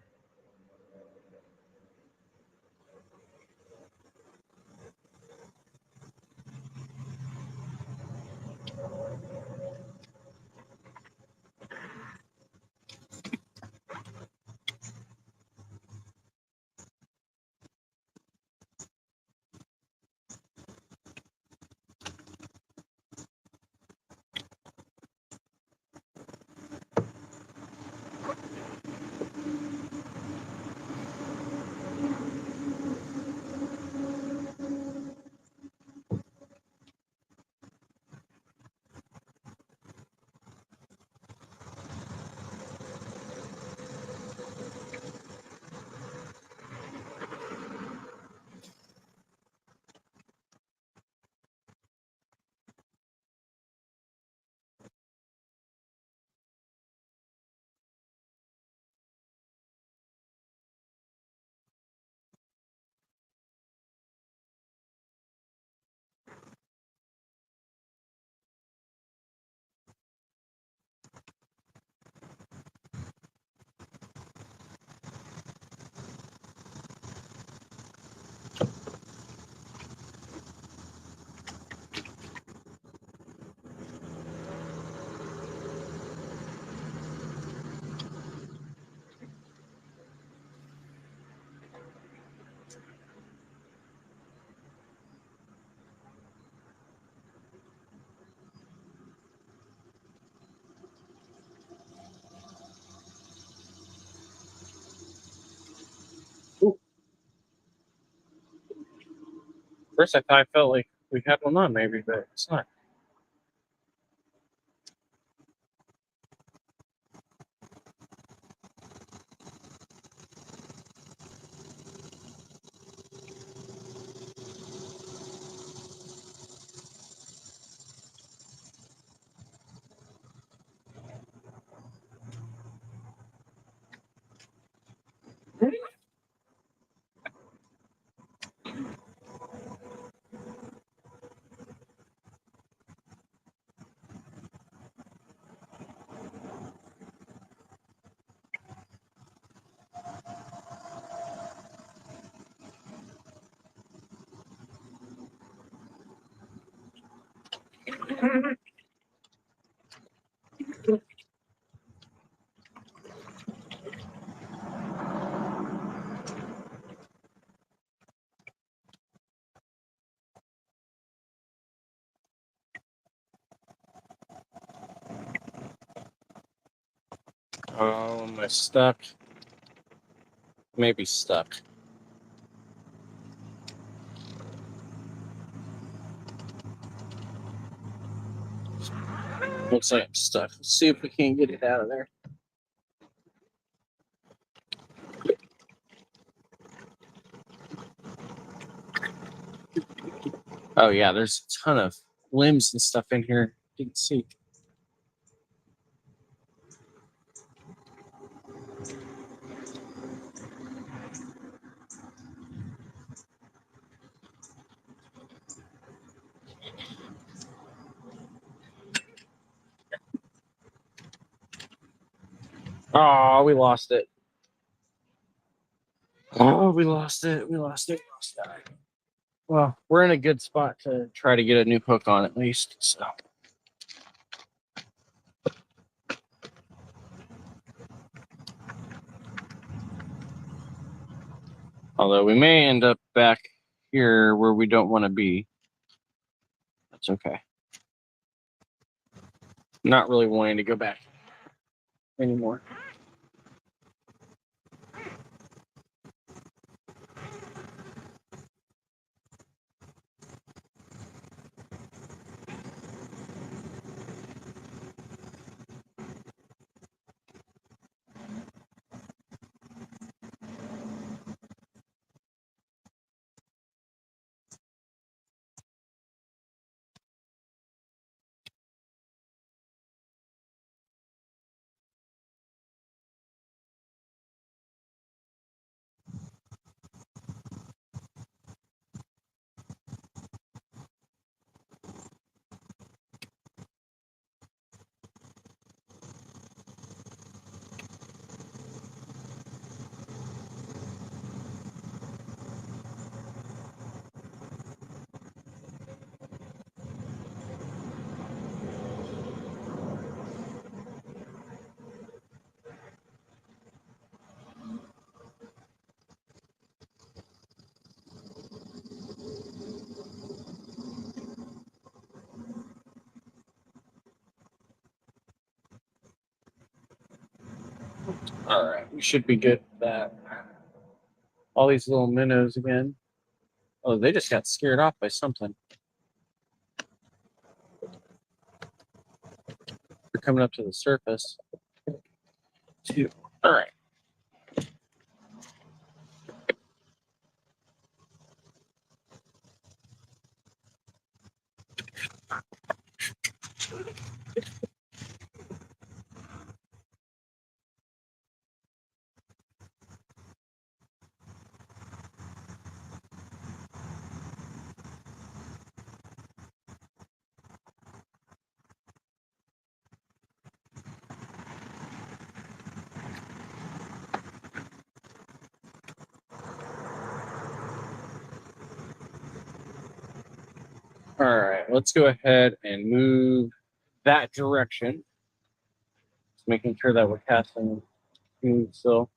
ooh, first I felt like we had one on maybe, but it's not. Oh, am I stuck? Maybe stuck. Looks like I'm stuck. Let's see if we can get it out of there. Oh yeah, there's a ton of limbs and stuff in here. Didn't see. Oh, we lost it. Oh, we lost it. We lost it. Well, we're in a good spot to try to get a new hook on at least. So. Although we may end up back here where we don't want to be. That's okay. Not really wanting to go back anymore. All right, we should be good with that. All these little minnows again. Oh, they just got scared off by something. They're coming up to the surface. Two. All right. All right, let's go ahead and move that direction. Just making sure that we're casting smooth still.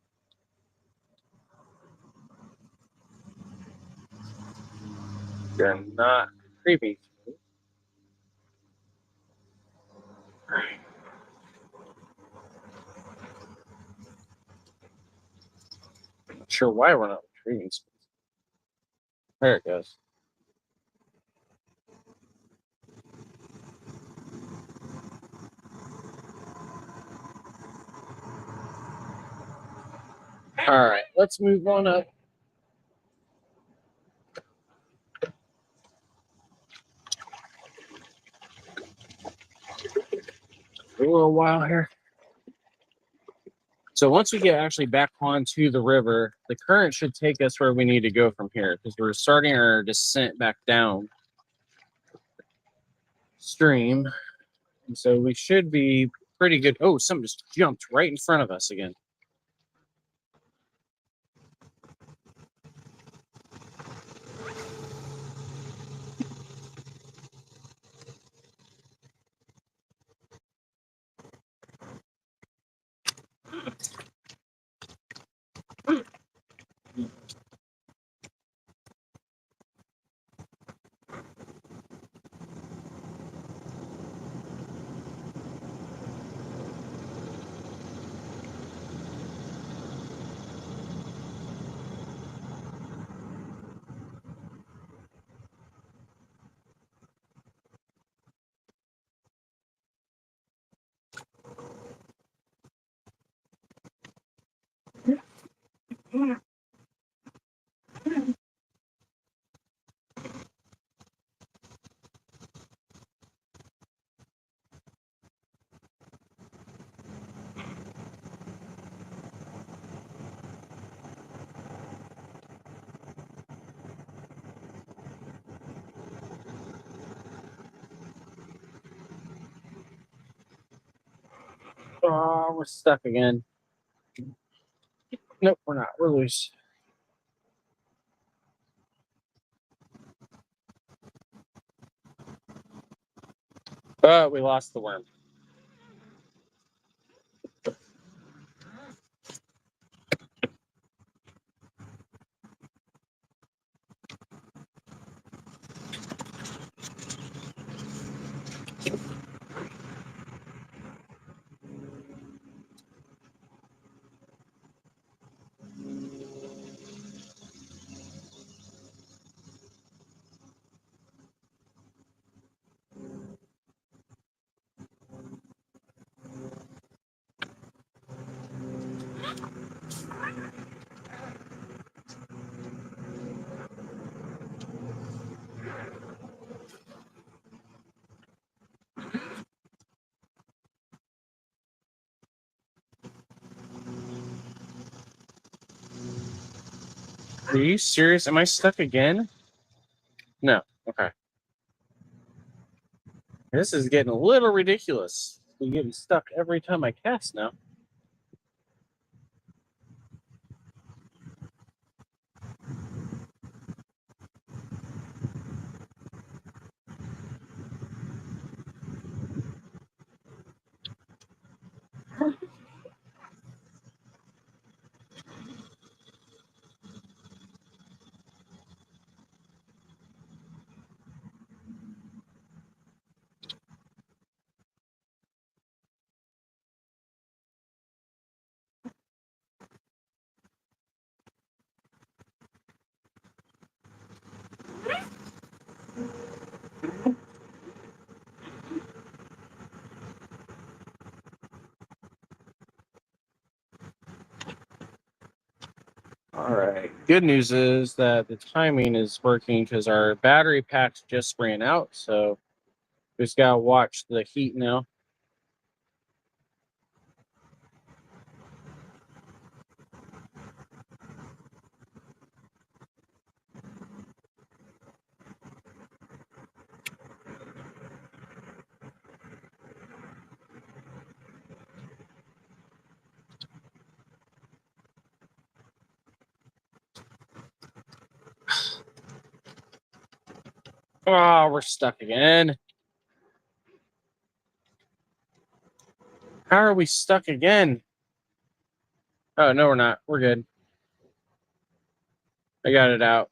They're not creepy. Not sure why we're not retrieving smooth. There it goes. All right, let's move on up. For a little while here. So once we get actually back onto the river, the current should take us where we need to go from here because we're starting our descent back down stream. And so we should be pretty good. Oh, something just jumped right in front of us again. Oh, we're stuck again. Nope, we're not. We're loose. But we lost the worm. Are you serious? Am I stuck again? No. Okay. This is getting a little ridiculous. I'm getting stuck every time I cast now. Good news is that the timing is working because our battery packs just ran out. So we just gotta watch the heat now. Oh, we're stuck again. How are we stuck again? Oh, no, we're not. We're good. I got it out.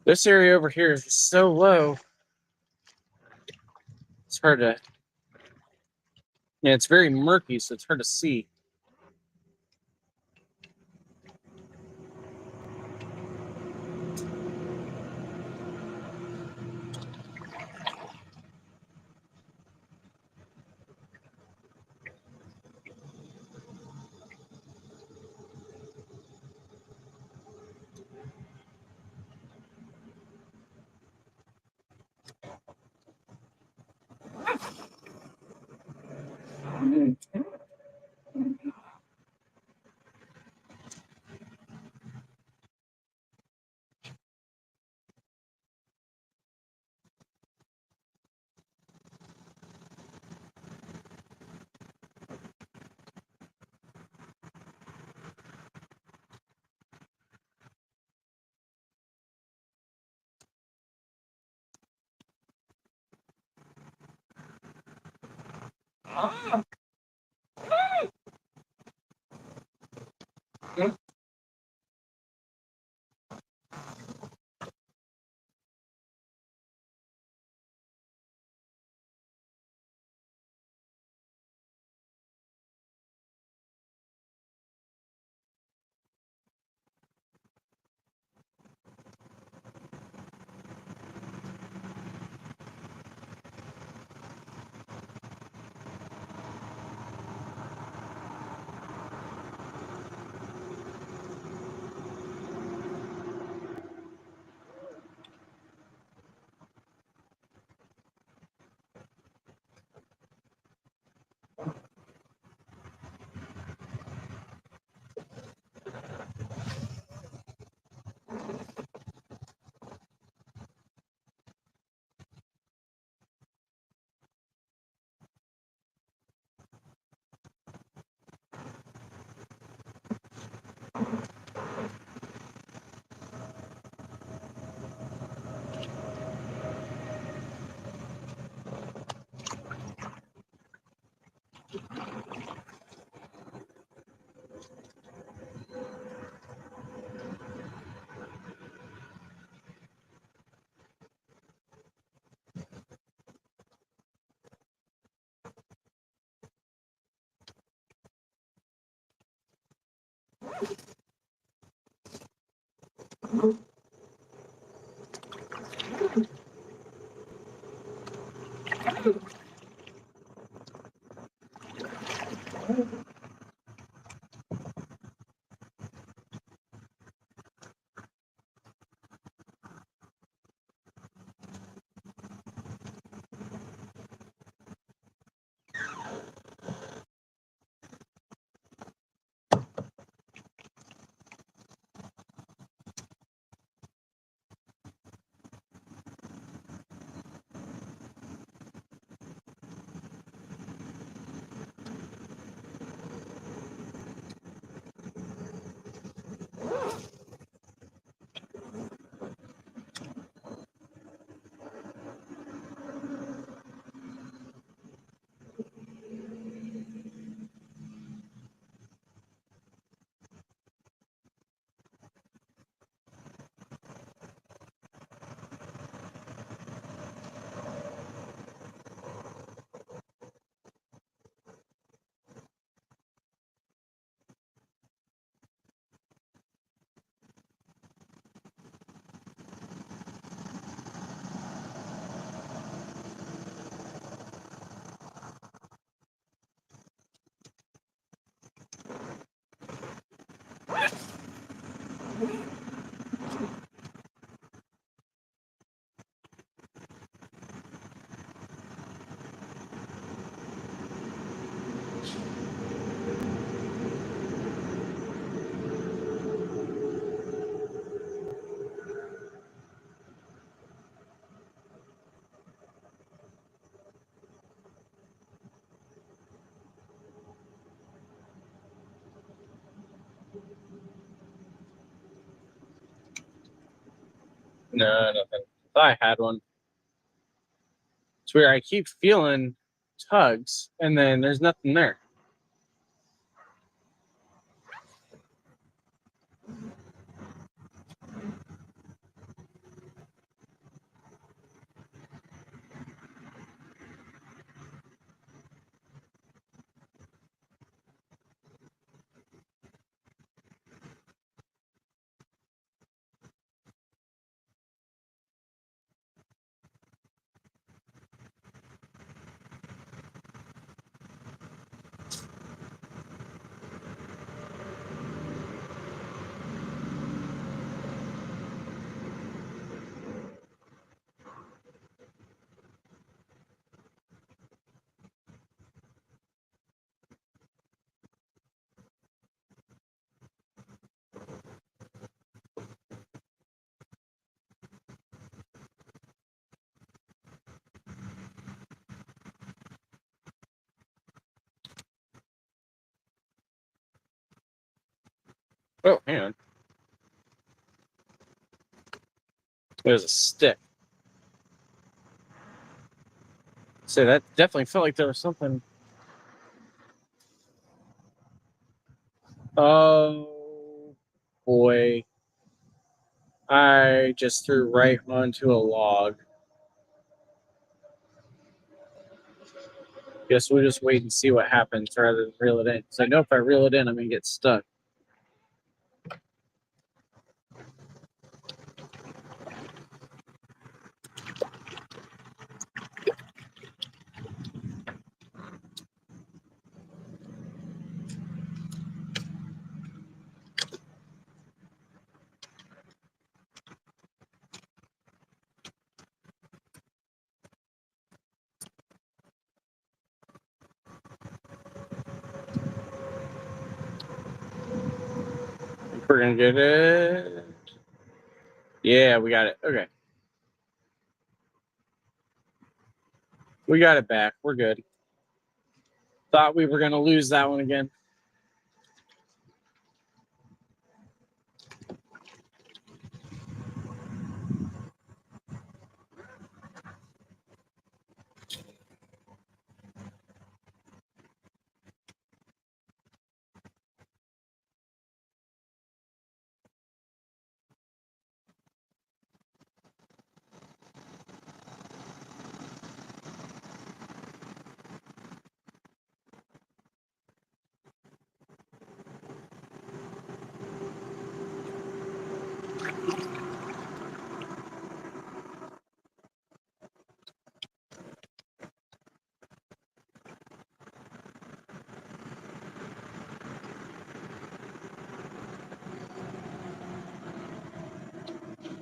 This area over here is just so low. It's hard to. Yeah, it's very murky, so it's hard to see. No, nothing. I thought I had one. It's weird. I keep feeling tugs, and then there's nothing there. Oh, hang on. There's a stick. So that definitely felt like there was something. Oh boy. I just threw right onto a log. Guess we'll just wait and see what happens rather than reel it in. So I know if I reel it in, I'm going to get stuck. We're going to get it. Yeah, we got it. Okay. We got it back. We're good. Thought we were going to lose that one again.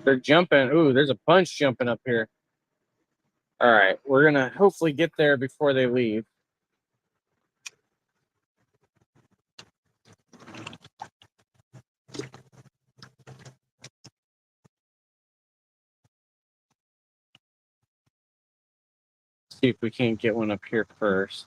They're jumping. Ooh, there's a bunch jumping up here. All right. We're going to hopefully get there before they leave. See if we can't get one up here first.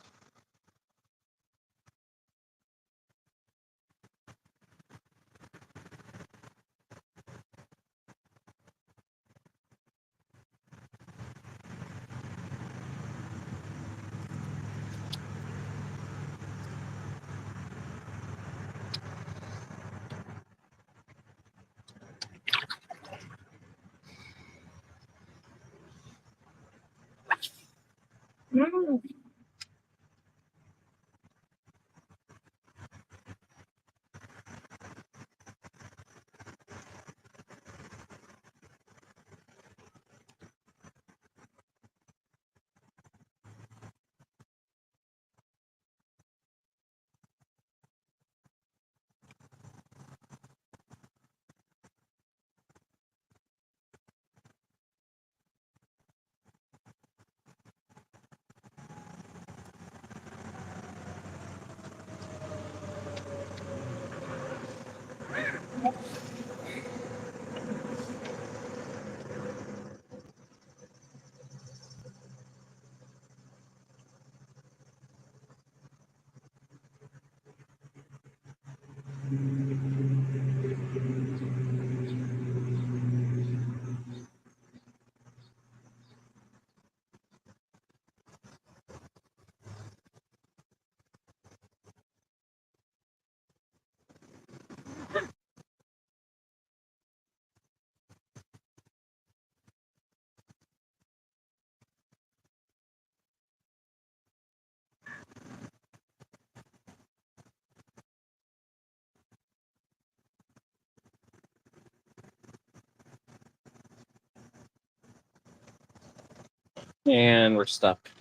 And we're stuck.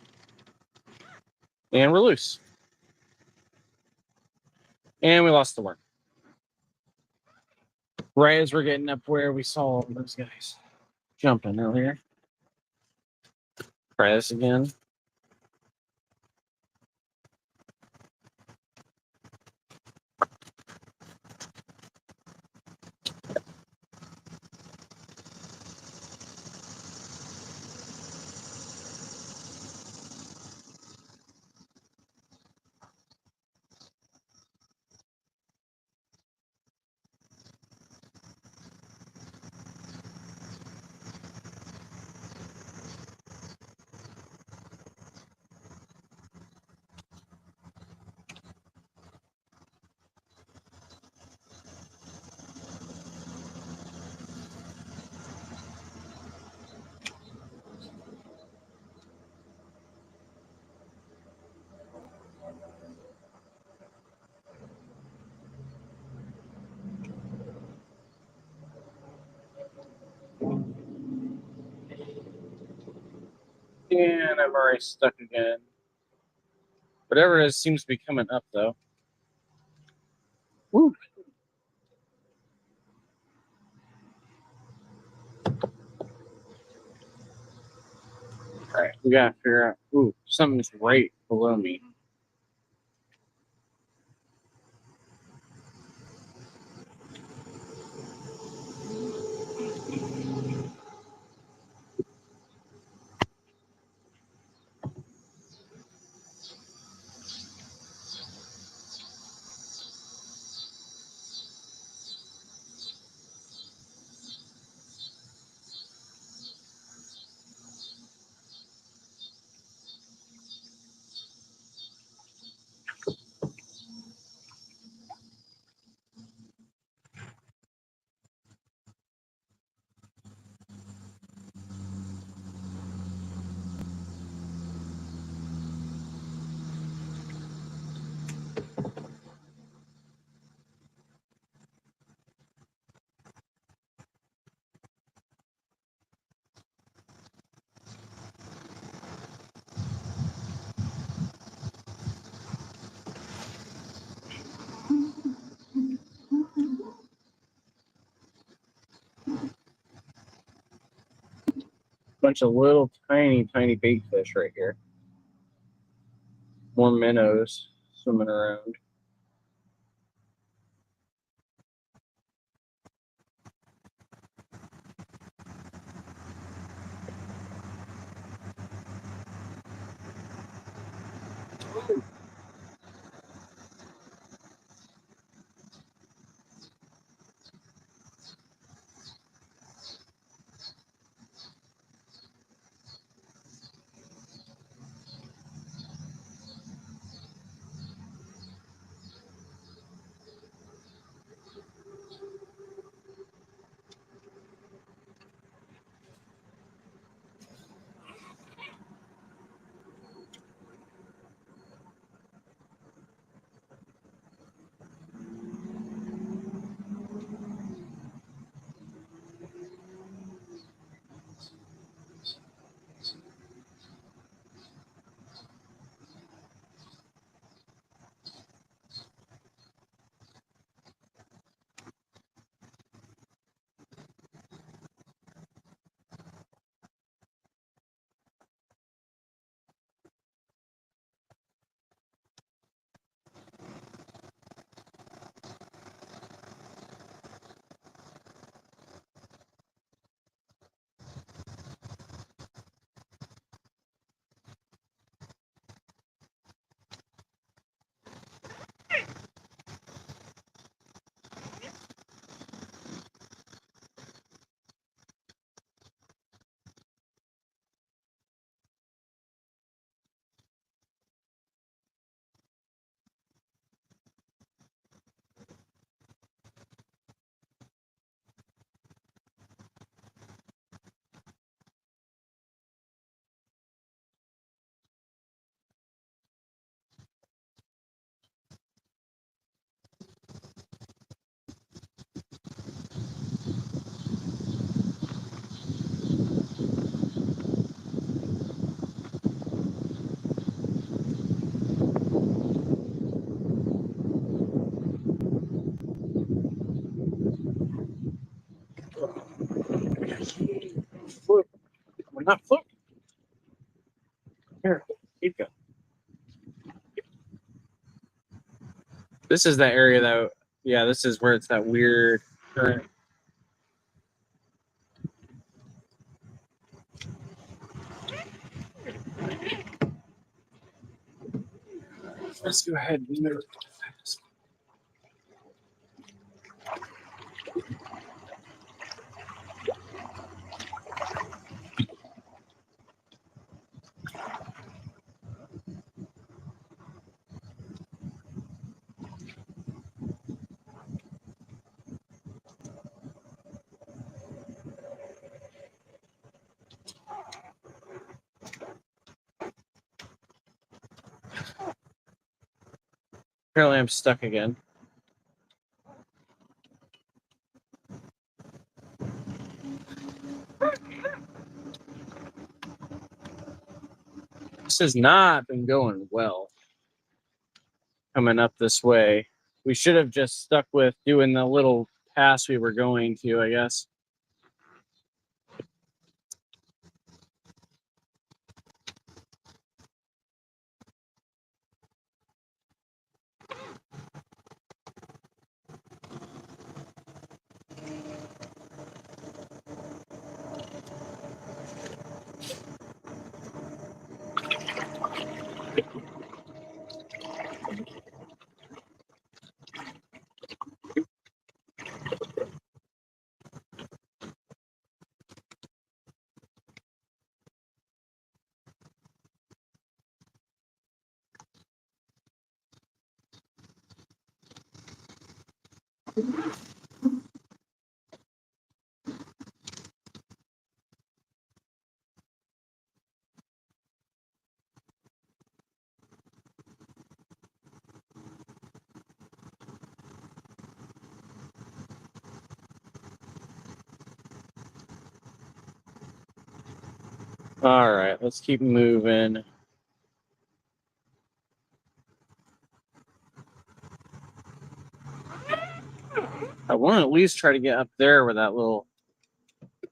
And we're loose. And we lost the worm. Right as we're getting up where we saw those guys jumping earlier. Try this again. And I'm already stuck again. Whatever it is seems to be coming up, though. Woo! All right, we gotta figure out. Ooh, something's right below me. Bunch of little tiny bait fish right here. More minnows swimming around. not floating. Here, keep going. This is that area that, yeah, this is where it's that weird current. Let's go ahead and move. Apparently I'm stuck again. This has not been going well. Coming up this way. We should have just stuck with doing the little pass we were going to, I guess. All right, let's keep moving. I want to at least try to get up there where that little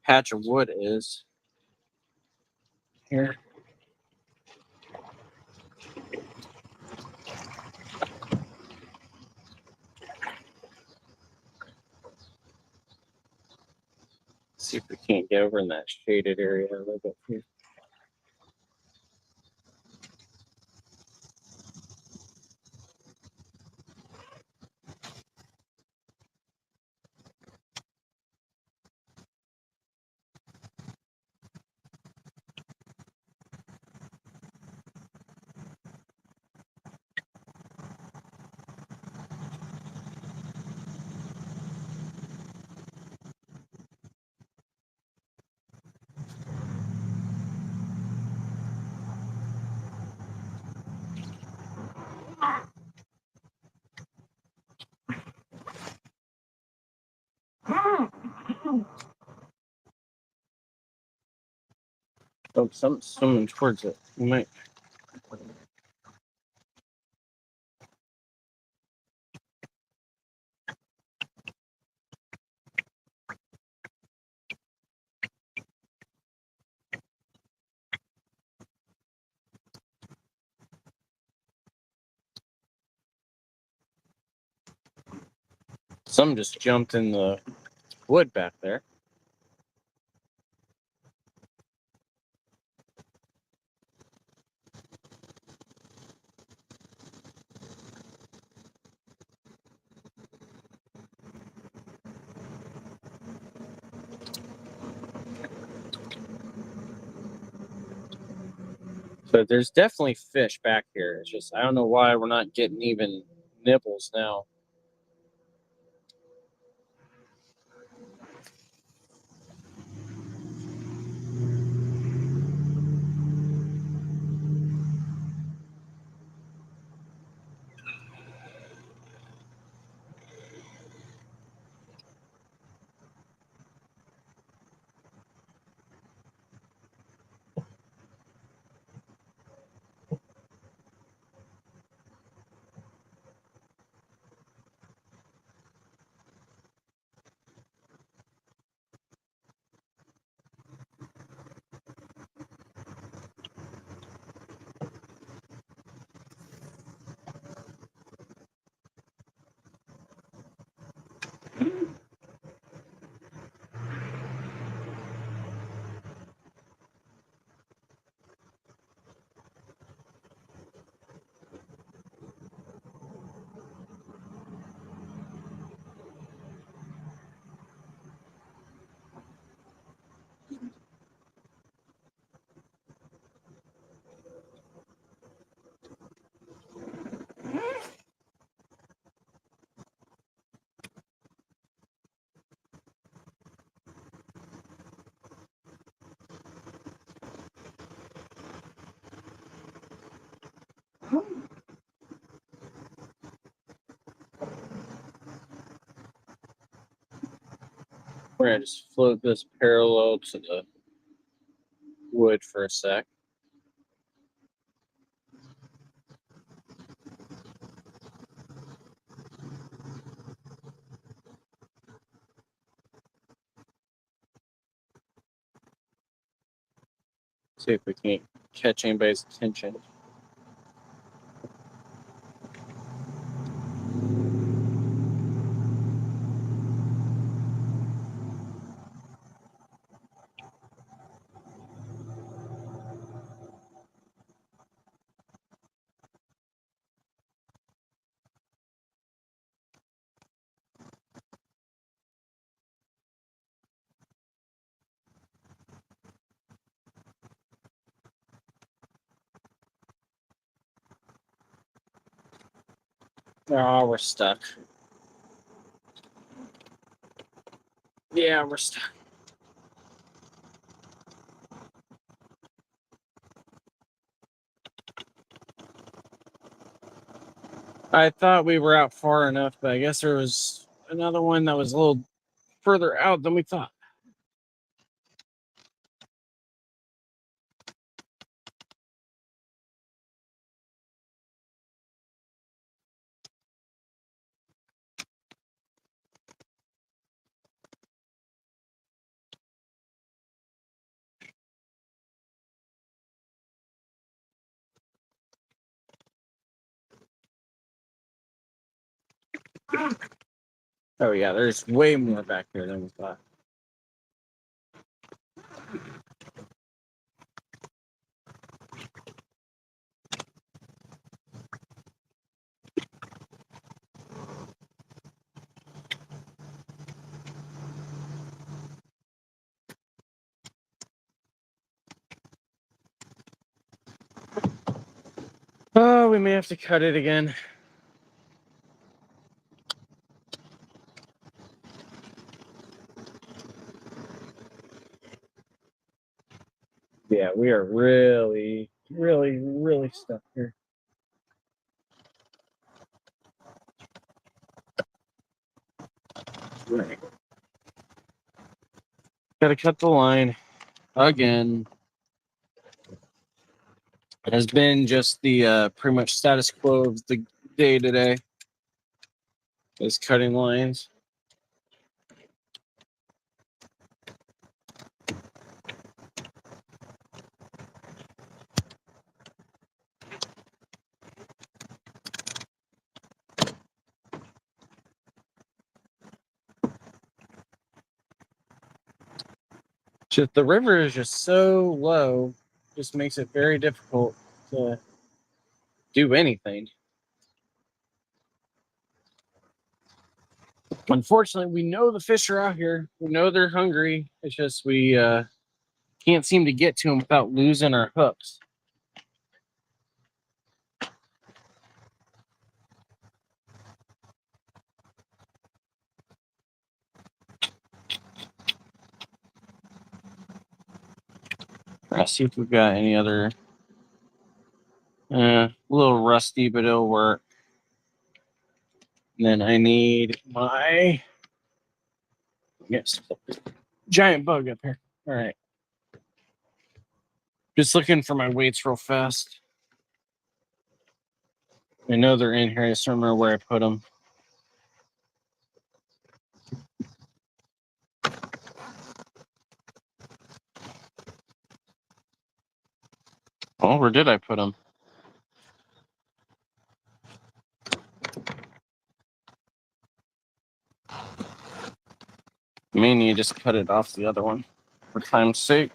patch of wood is. Here. See if we can't get over in that shaded area a little bit here. Oh, something's swimming towards it. We might. Some just jumped in the wood back there. So there's definitely fish back here. It's just I don't know why we're not getting even nibbles now. We're gonna just float this parallel to the wood for a sec. See if we can't catch anybody's attention. Oh, we're stuck. Yeah, we're stuck. I thought we were out far enough, but I guess there was another one that was a little further out than we thought. Oh yeah, there's way more back there than we thought. Oh, we may have to cut it again. Yeah, we are really, really, really stuck here. Right. Gotta cut the line again. It has been just the pretty much status quo of the day today. Is cutting lines. Just the river is just so low, just makes it very difficult to do anything. Unfortunately, we know the fish are out here. We know they're hungry. It's just we can't seem to get to them without losing our hooks. Let's see if we've got any other. A little rusty, but it'll work. And then I need my giant bug up here. All right. Just looking for my weights real fast. I know they're in here. I just don't remember where I put them. Oh, where did I put them? Mainly, you just cut it off the other one for time's sake.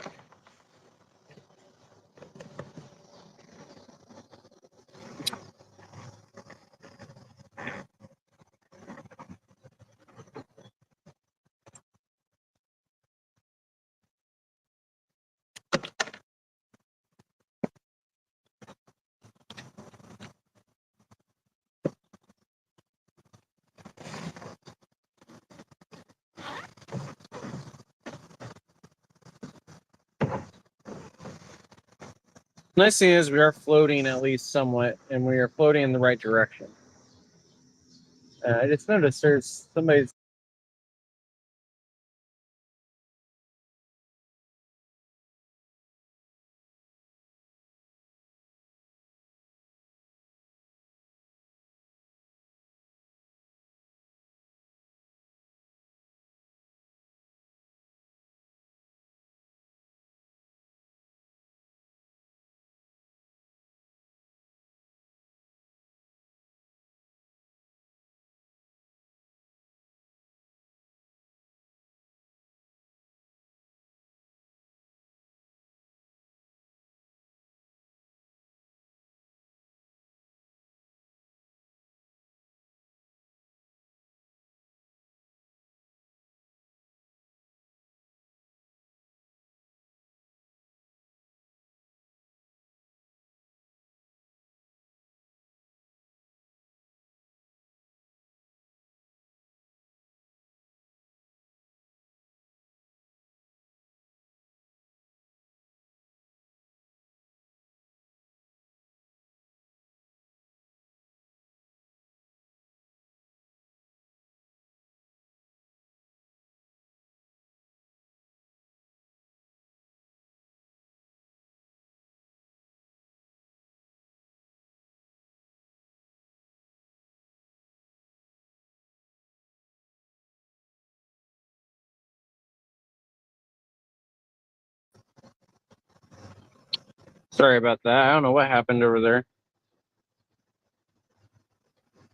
Nice thing is we are floating at least somewhat, and we are floating in the right direction. I just noticed there's somebody's. Sorry about that. I don't know what happened over there.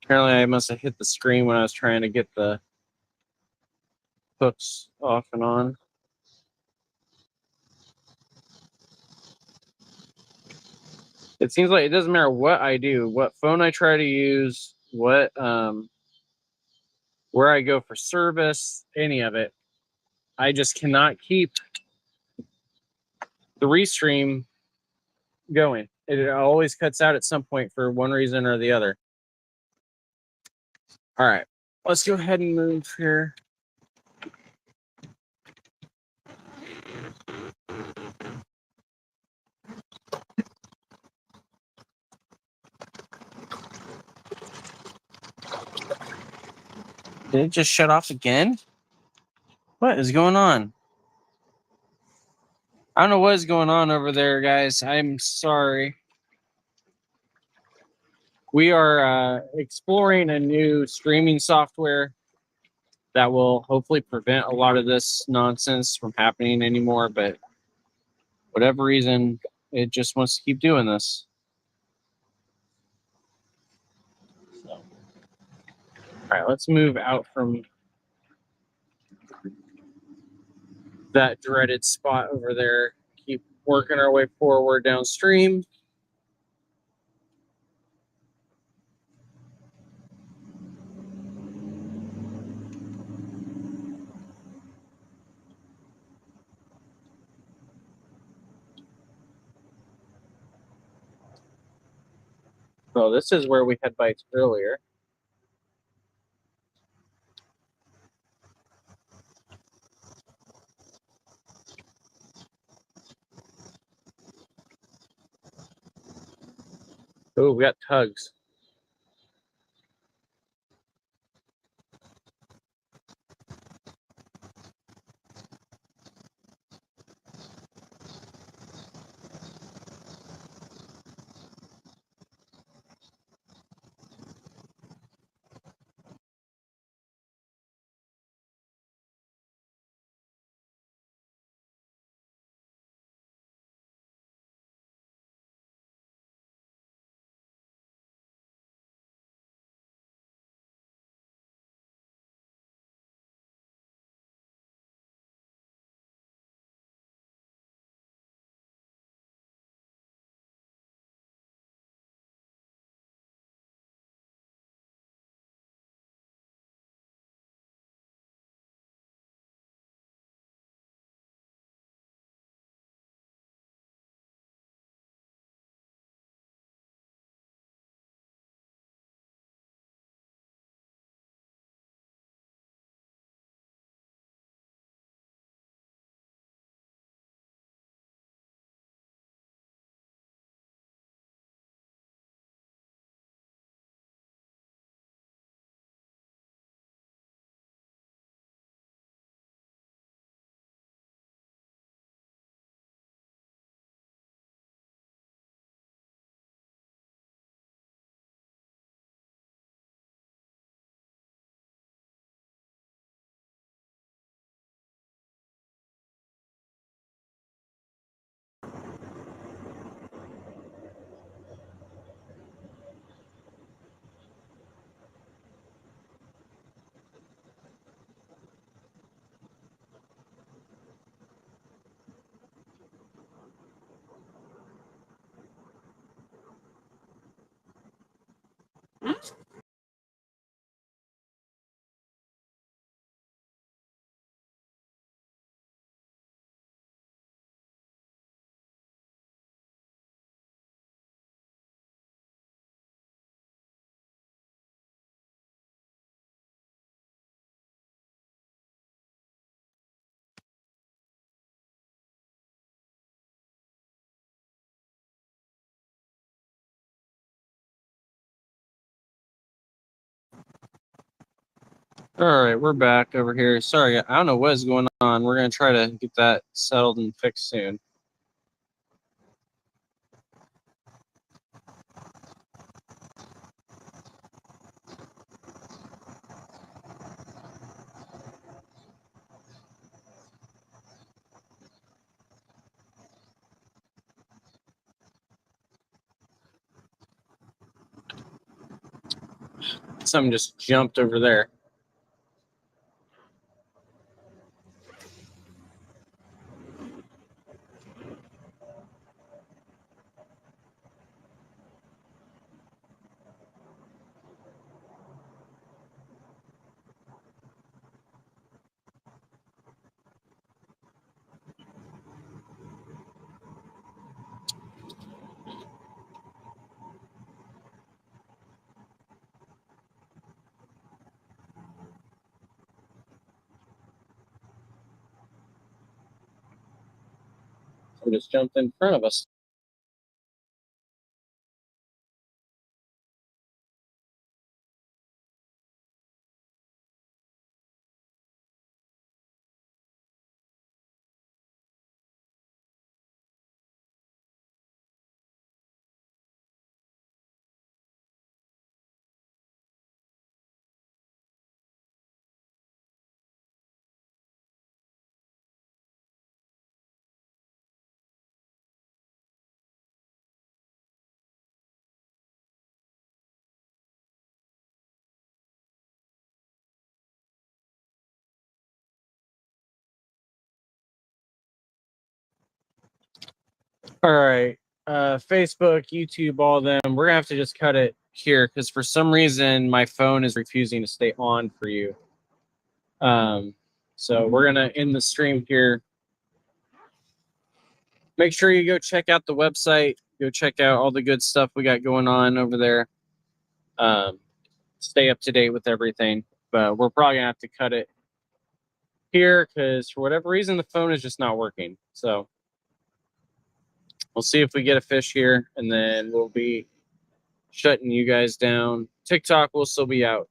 Apparently, I must have hit the screen when I was trying to get the hooks off and on. It seems like it doesn't matter what I do, what phone I try to use, what where I go for service, any of it. I just cannot keep the restream going. It always cuts out at some point for one reason or the other. All right, let's go ahead and move here. Did it just shut off again? What is going on? I don't know what is going on over there, guys. I'm sorry. We are exploring a new streaming software that will hopefully prevent a lot of this nonsense from happening anymore. But whatever reason, it just wants to keep doing this. So, all right, let's move out from that dreaded spot over there. Keep working our way forward downstream. So this is where we had bites earlier. Oh, we got tugs. All right, we're back over here. Sorry, I don't know what is going on. We're going to try to get that settled and fixed soon. Something just jumped over there. It just jumped in front of us. All right. Facebook, YouTube, all of them. We're going to have to just cut it here because for some reason my phone is refusing to stay on for you. So we're going to end the stream here. Make sure you go check out the website. Go check out all the good stuff we got going on over there. Stay up to date with everything. But we're probably going to have to cut it here because for whatever reason, the phone is just not working. So we'll see if we get a fish here, and then we'll be shutting you guys down. TikTok will still be out.